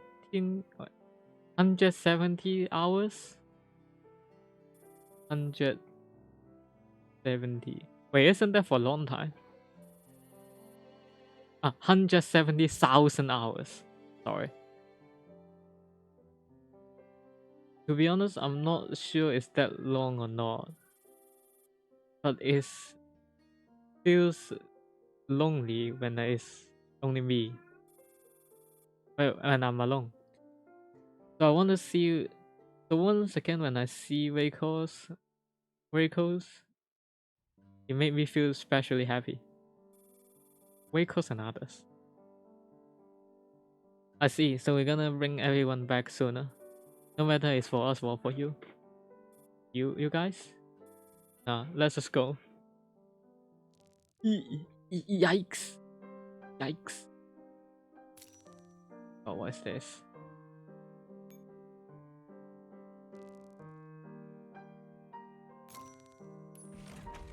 170 hours? 170. Wait, isn't that for a long time? 170,000 hours. Sorry. To be honest, I'm not sure it's that long or not, but it feels lonely when it's only me. When I'm alone. So I want to see. So once again, when I see vehicles, it made me feel especially happy. Vehicles and others. I see. So we're gonna bring everyone back sooner, no matter it's for us or for you. You guys. Let's just go. Yikes! Yikes! Oh, what is this?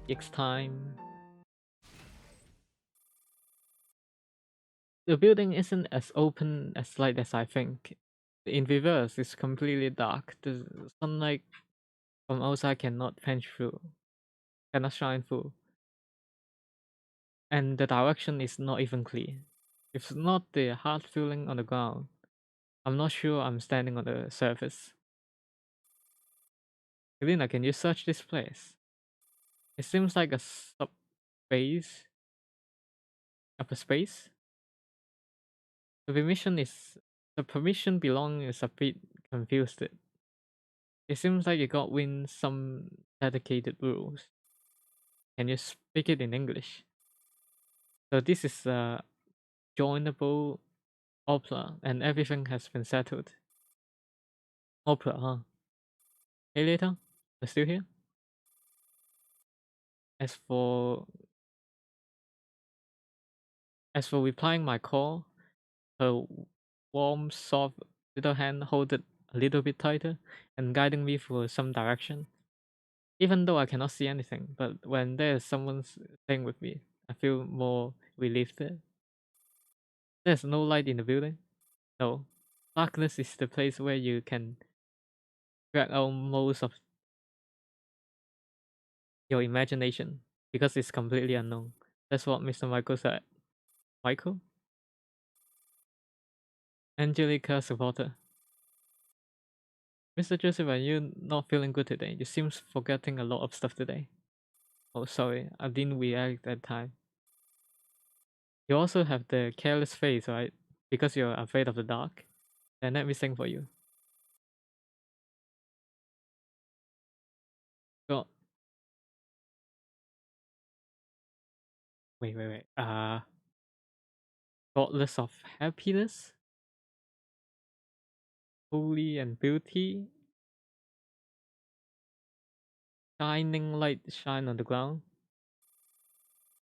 It's time. The building isn't as open as light as I think. In reverse, it's completely dark. The sunlight from outside cannot shine through. And the direction is not even clear. If not the hard feeling on the ground, I'm not sure I'm standing on the surface. Elena, can you search this place? It seems like a subspace of a space. The permission belong is a bit confused. It seems like you got win some dedicated rules. Can you speak it in English? So this is a joinable opera and everything has been settled. Opera, huh? Hey later, you're still here? As for replying my call, her warm, soft little hand hold it a little bit tighter and guiding me through some direction. Even though I cannot see anything, but when there is someone staying with me, I feel more relieved. There's no light in the building. No. Darkness is the place where you can drag out most of your imagination because it's completely unknown. That's what Mr. Michael said. Michael? Angelica supporter. Mr. Joseph, are you not feeling good today? You seem forgetting a lot of stuff today. Oh, sorry, I didn't react that time. You also have the careless face, right? Because you're afraid of the dark. Then let me sing for you. God. Wait. Godless of happiness? Holy and beauty? Shining light shine on the ground?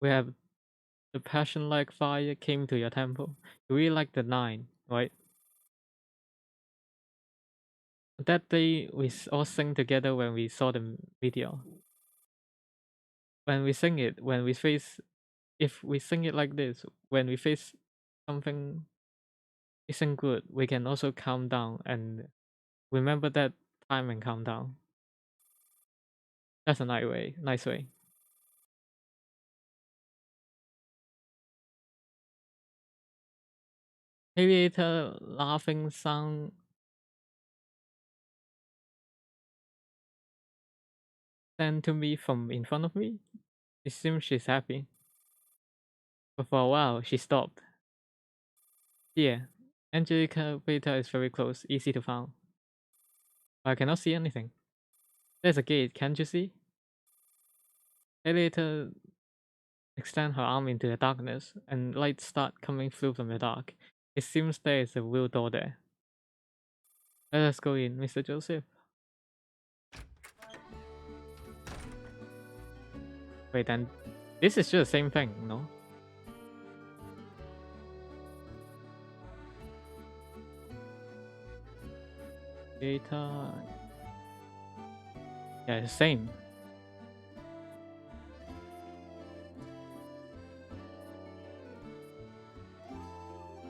We have the passion like fire came to your temple. You really like the 9, right? That day we all sang together when we saw the video. When we sing it, if we sing it like this, when we face something isn't good, we can also calm down and remember that time and calm down. That's a nice way. Aviator laughing sound sent to me from in front of me. It seems she's happy. But for a while, she stopped. Yeah, Angelica Beta is very close, easy to find. But I cannot see anything. There's a gate, can't you see? Aviator extend her arm into the darkness, and lights start coming through from the dark. It seems there is a real door there. Let us go in, Mr. Joseph. Wait, then this is just the same thing, no? Data. Yeah, it's the same.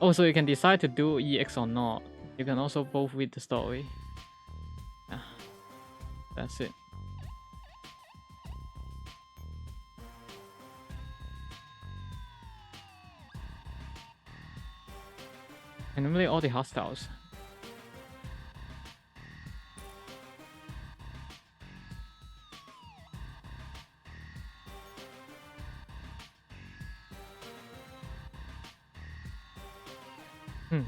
Oh, so you can decide to do EX or not. You can also both read the story. Yeah, that's it. Eliminate all the hostiles. Hmm.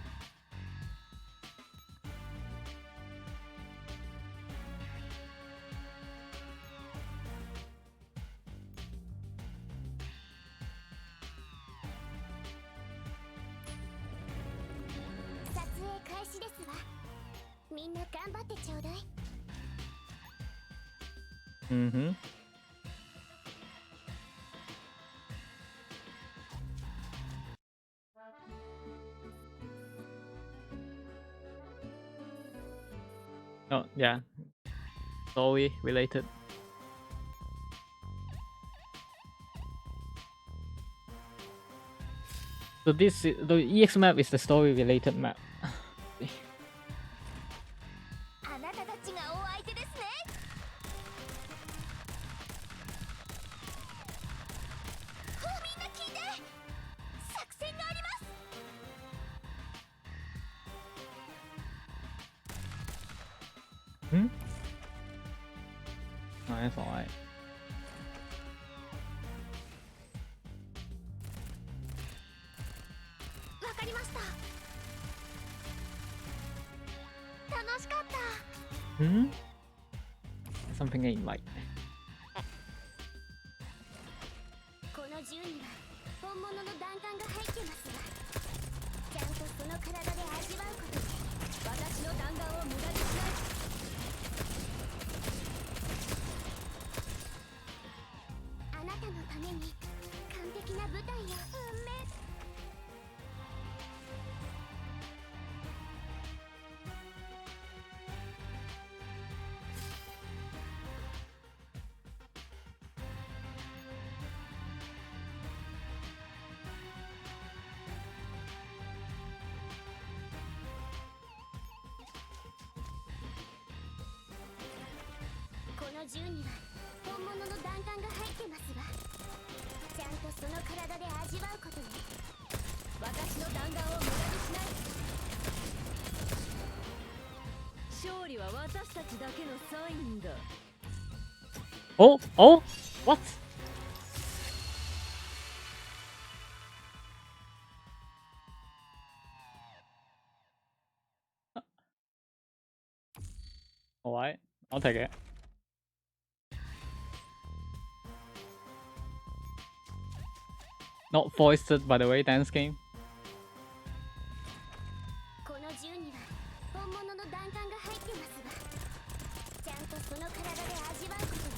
Mm-hmm. Oh, yeah. Story related. So the EX map is the story related map. あなたたちがお相手ですね。ほう、みんな聞いて。作戦があります。Hmm? Oh, that's alright. わかりました。楽しかった。Hmm? Something ain't right. この銃には本物の弾丸が入ってますが、ちゃんとその体で味わうことで私の弾丸を無駄にしない。あなたのために完璧な舞台を運命。この銃には本物の弾丸が入ってますが、ちゃんとその体で味わうことで私の弾丸を無駄にしない。勝利は私たちだけのサインだ。 Oh? Oh? What? Alright, I'll take it. Not foisted, by the way, dance game. この銃には本物の弾丸が入ってますが、ちゃんとその体で味わうことで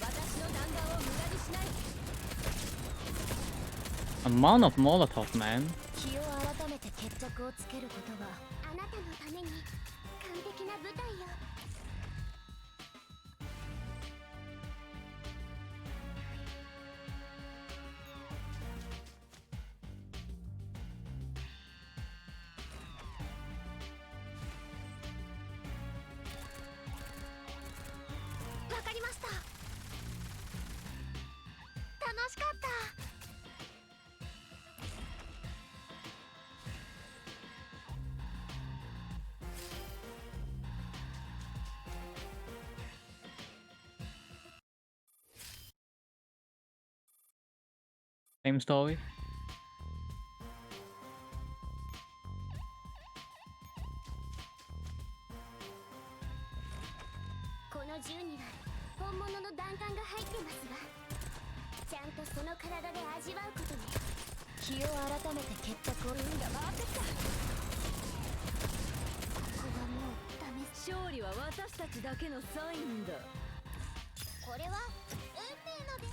私の弾丸を無駄にしない。 Amount of Molotov, man. 気を改めて決着をつけることがあなたのために完璧な舞台よ。わかりました。楽しかった。Same story. この銃には本物の弾丸が入ってますが、ちゃんとその体で味わうことで気を改めて決着を。運が回ってきた。ここはもうダメ。勝利は私たちだけのサインだ。これは運命ので。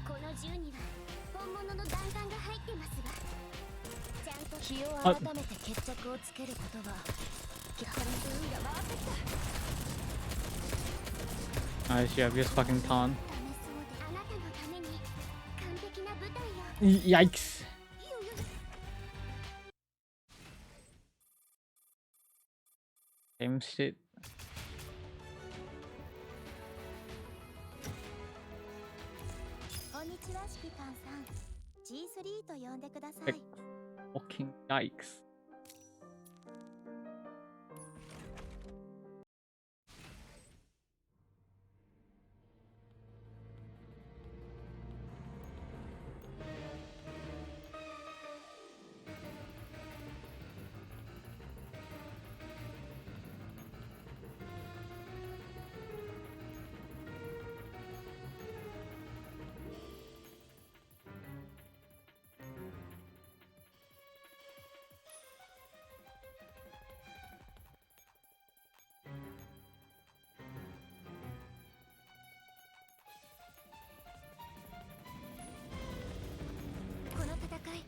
この銃には本物の弾丸が入ってますが、ちゃんと気を改めて決着をつけることが She have this fucking taunt. あなたのために完璧な舞台を Yikes. Same shit. こんにちは指揮官さん G3 と呼んでください Fucking yikes.戦い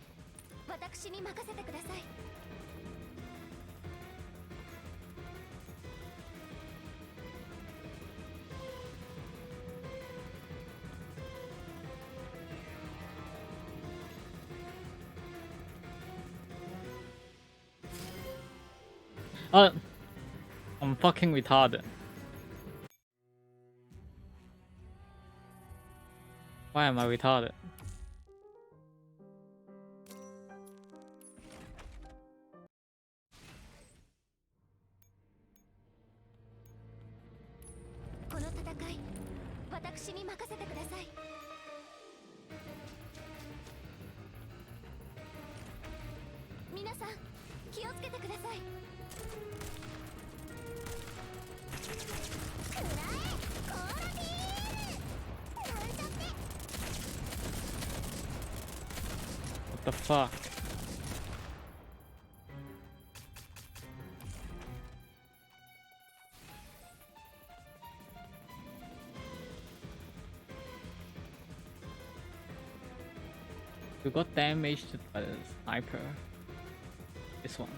私に任せてくださいI'm fucking retarded. Why am I retarded? この戦い私に任せてください皆さん気をつけてくださいくらえコーラビールなんちゃって What the fuck? You got damaged by the sniper. This one.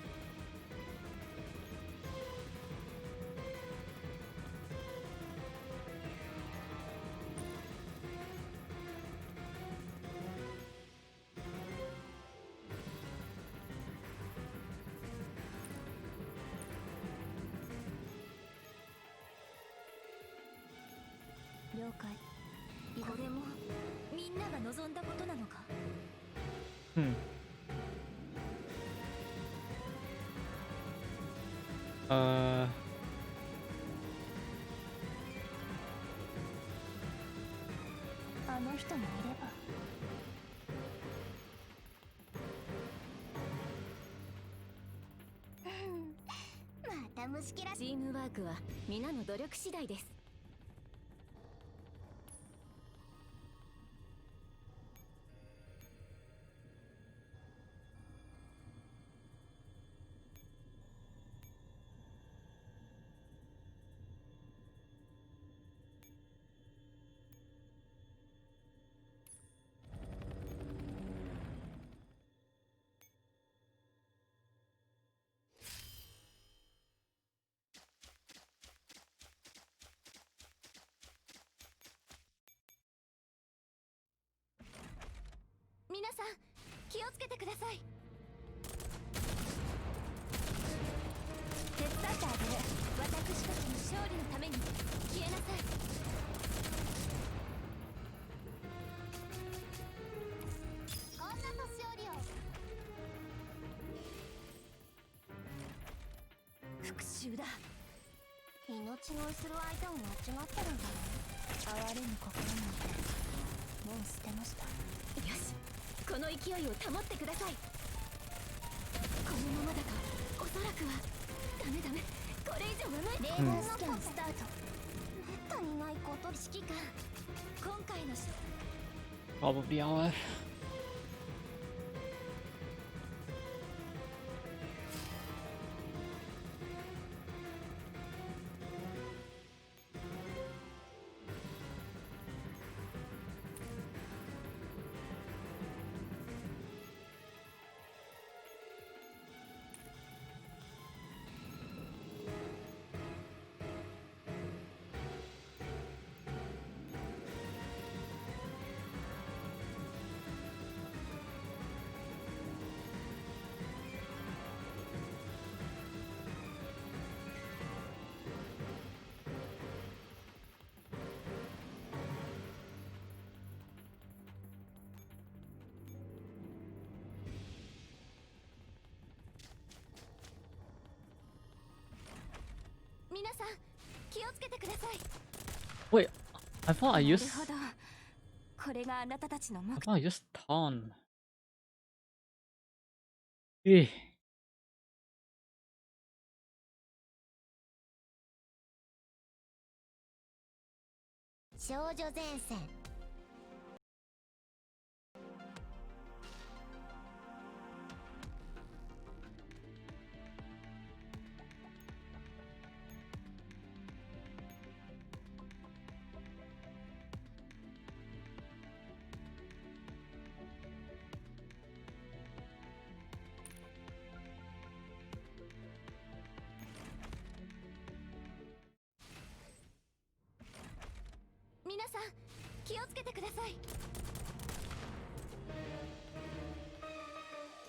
了解これもみんなが望んだことなのか Hmm. Uh. あの人もいればまた虫けらチームワークは皆の努力次第です皆さん気をつけてください手伝ってあげる私たちの勝利のために消えなさいこんな年寄りを復讐だ命乞いする相手を間違ってるんだな哀れむ心なんてもう捨てましたよしこの勢いを保ってくださいこのままだとおそらくはダメこれ以上はないレーダースキャンスタートめったにないこと指揮官今回の Probably our. 皆さん気をつけてください。 Wait, I thought I なる used ほど。これがあなたたちの目 I 的。 thought I used ton. Eh. 少女前線。皆さん気をつけてください。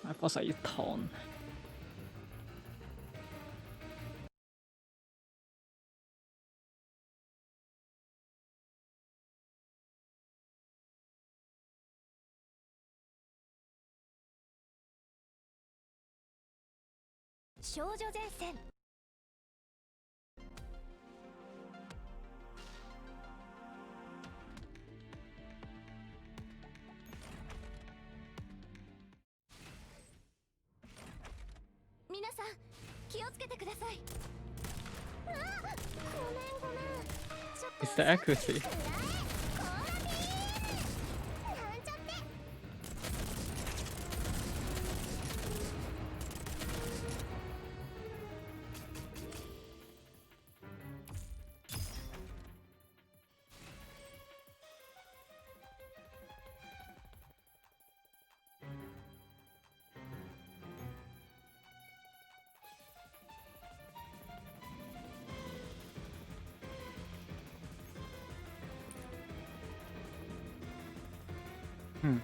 I thought I used ton. 少女前線。皆さん気をつけてください。あ、ごめんごめん。ちょっと It's the accuracy. なんちゃって。Hmm.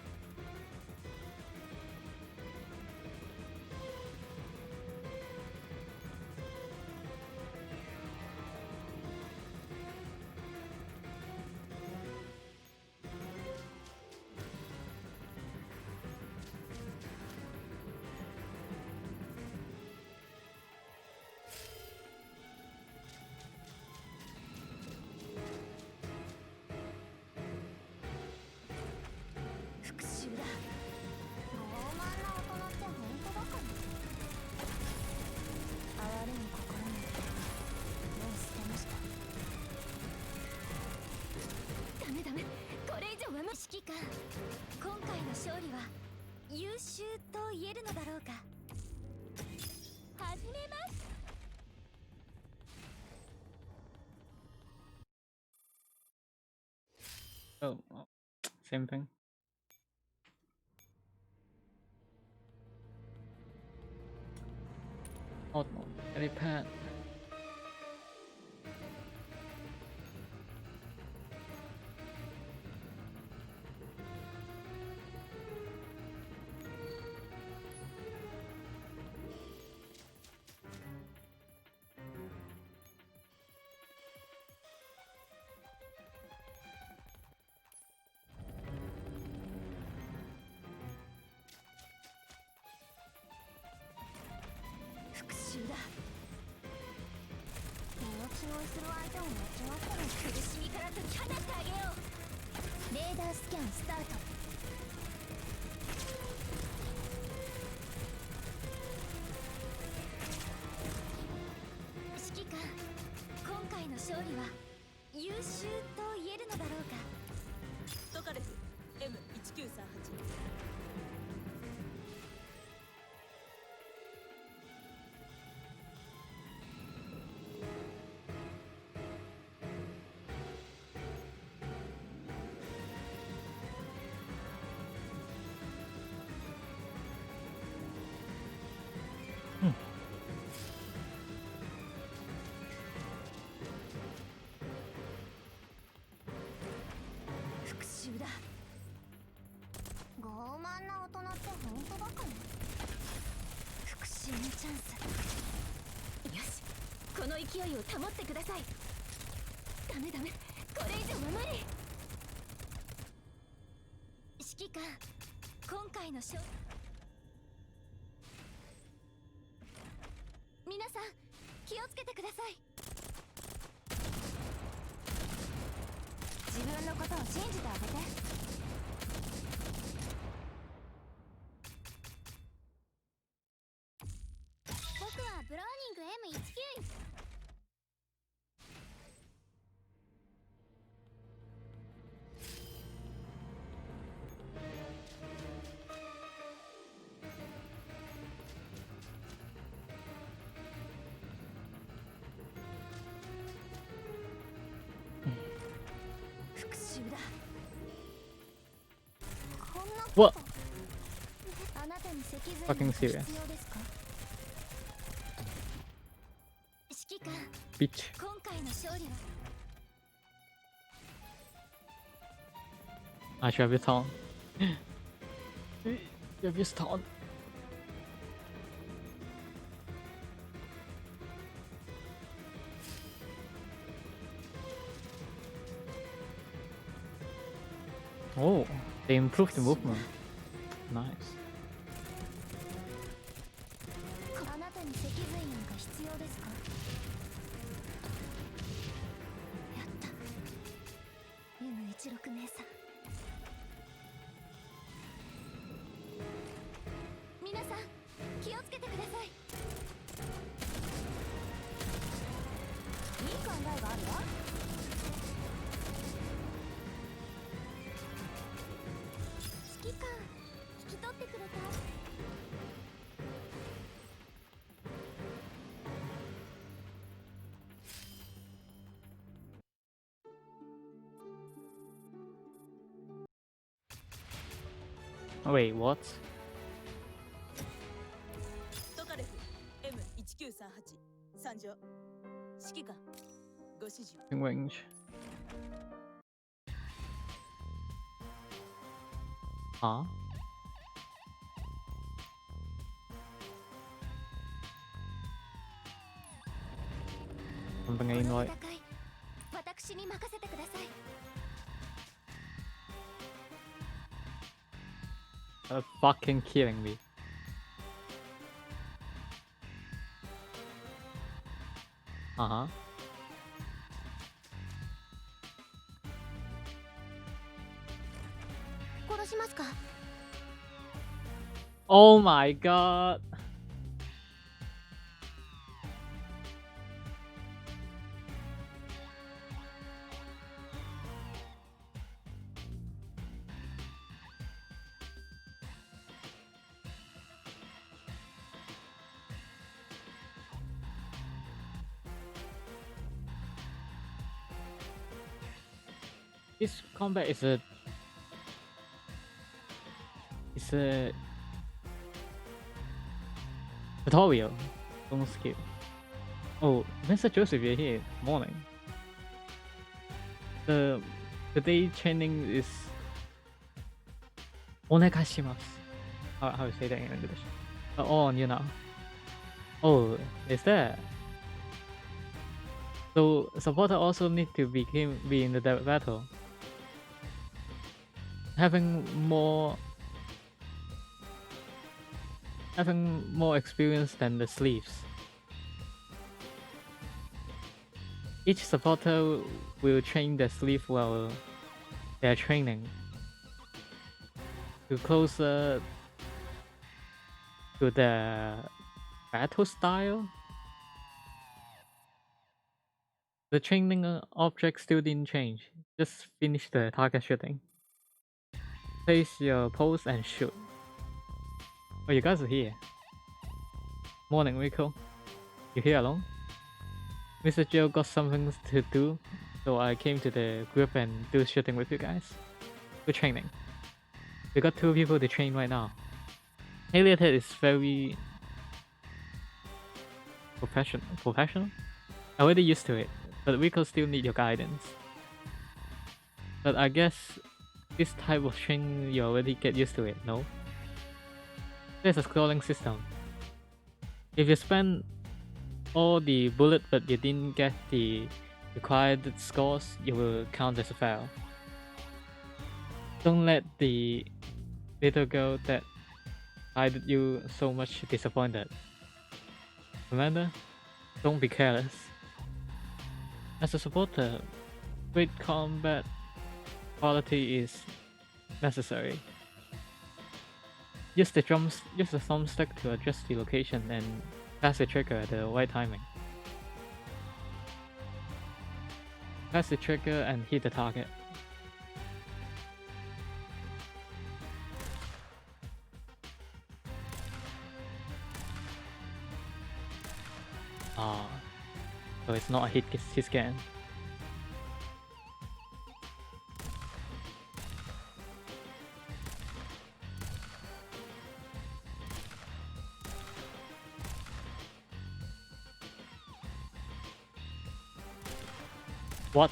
指揮官、今回の勝利は優秀と言えるのだろうか。始めます。 Oh, oh, same thing. Oh no, any pad.レーダースキャンスタート。指揮官、今回の勝利は優秀と言えるのだろうか。トカレフ M1938。 復讐だ。傲慢な大人って本当だかね。復讐のチャンス。よし、この勢いを保ってください。ダメダメ、これ以上は無理。指揮官、今回の勝利。皆さん気をつけてください。分のことを信じてあげて。僕はブローニング M19。復讐だ。こんなこと What? あなたに脊髄 Fucking が必要 serious. ですか？指揮官、 Bitch. 今回の勝利は I should have his taunt. You have his taunt. Oh, they improved the movement. Nice. あなたに脊髄なんか必要ですか？やった。 M16 名さん、皆さん気をつけてください。いい考えがあるわ。指揮官、引き取ってくれた。Wait, what? トカレフ M1938 参上。指揮官ご指示を。 In range. Huh? Something こ ain't の right. 戦い、私に任せてください。 Fucking killing me. Uh-huh. 殺しますか？ Oh my god. This combat is a tutorial. Don't skip. Oh, Mr. Joseph, you're here. Morning. The day training is onegashimasu. How you say that in English? On, you know. Oh, is that? So supporter also need to be in the battle. Having more experience than the sleeves. Each supporter will train the sleeve while they are training to closer to the battle style. The training object still didn't change. Just finish the target shooting. Place your pose and shoot. Oh, you guys are here. Morning, Rico. You here alone? Mr. Joe got something to do, so I came to the group and do shooting with you guys. Good training. We got 2 people to train right now. Elliot is very professional? Already used to it, but Rico still need your guidance. But I guess this type of training you already get used to it, no? There's a scoring system. If you spend all the bullet but you didn't get the required scores, you will count as a fail. Don't let the little girl that guided you so much disappointed. Remember, don't be careless. As a supporter, great combat quality is necessary. Use the thumbstick to adjust the location and press the trigger at the right timing. Press the trigger and hit the target. So it's not a hit scan. What?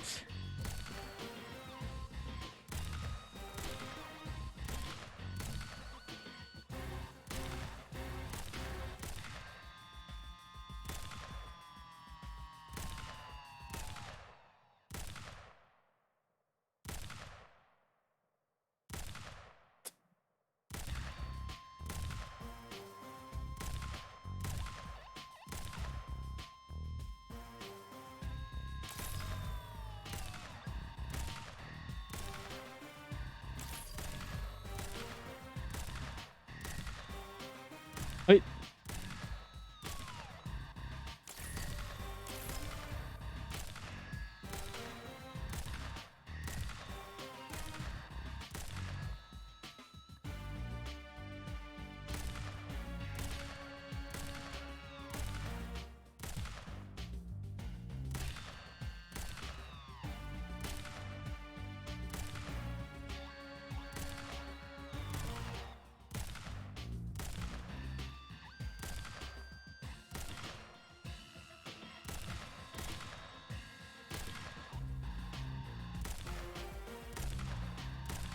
Wait.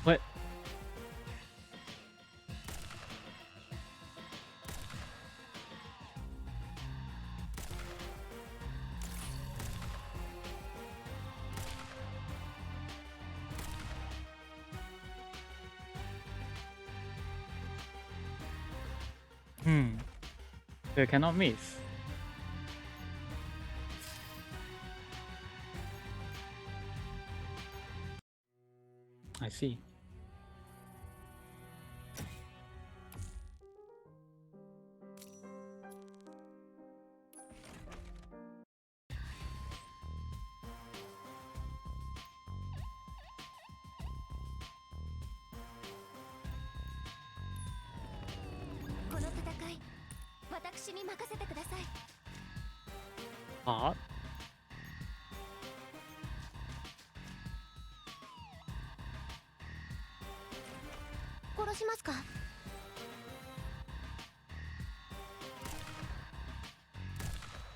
What? You cannot miss. I see. Hot.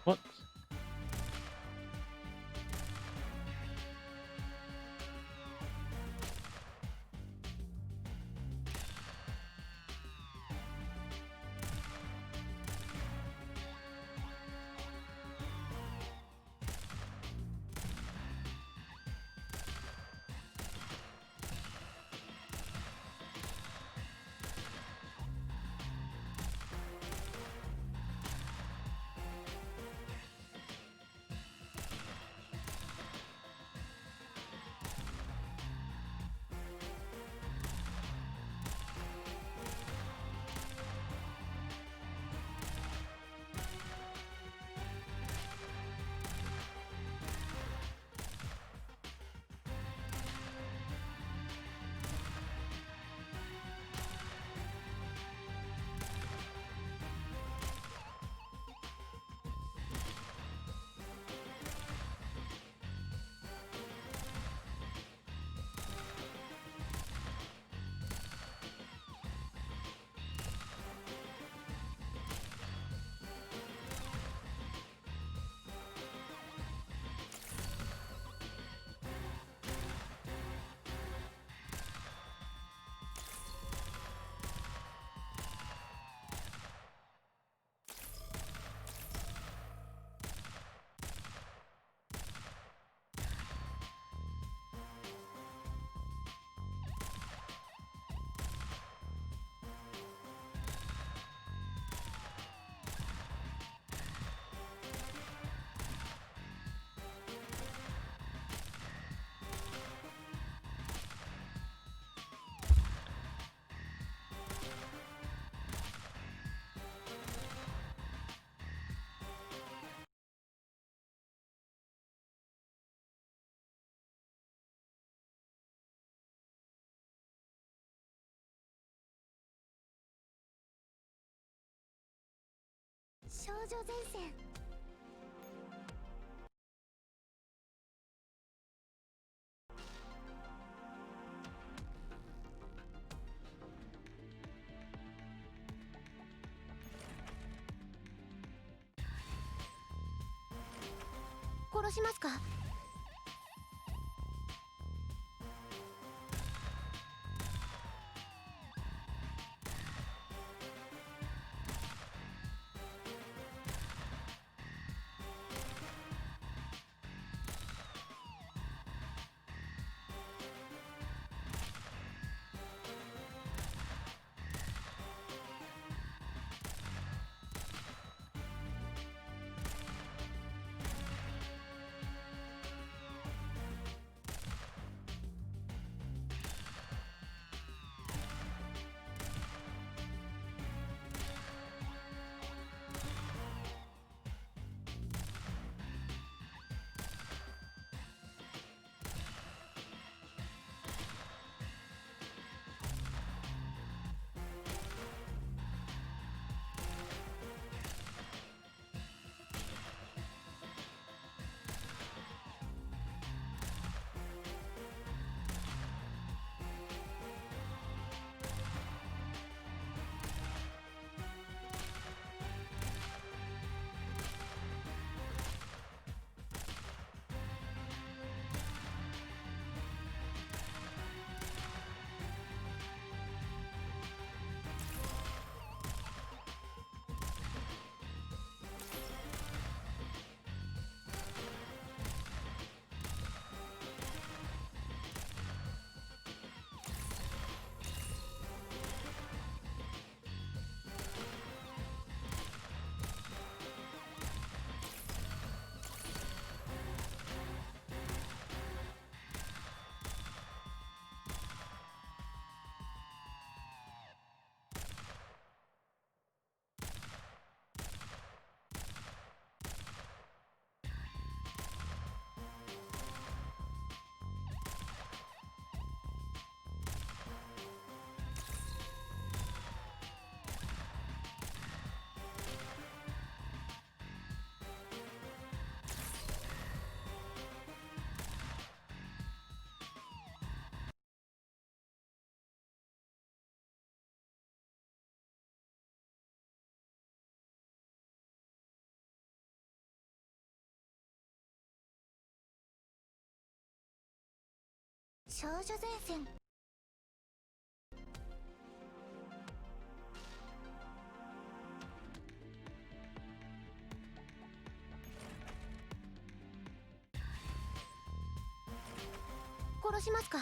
What? 少女前線。殺しますか？少女前線。殺しますか？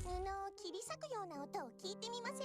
布を切り裂くような音を聞いてみませんか？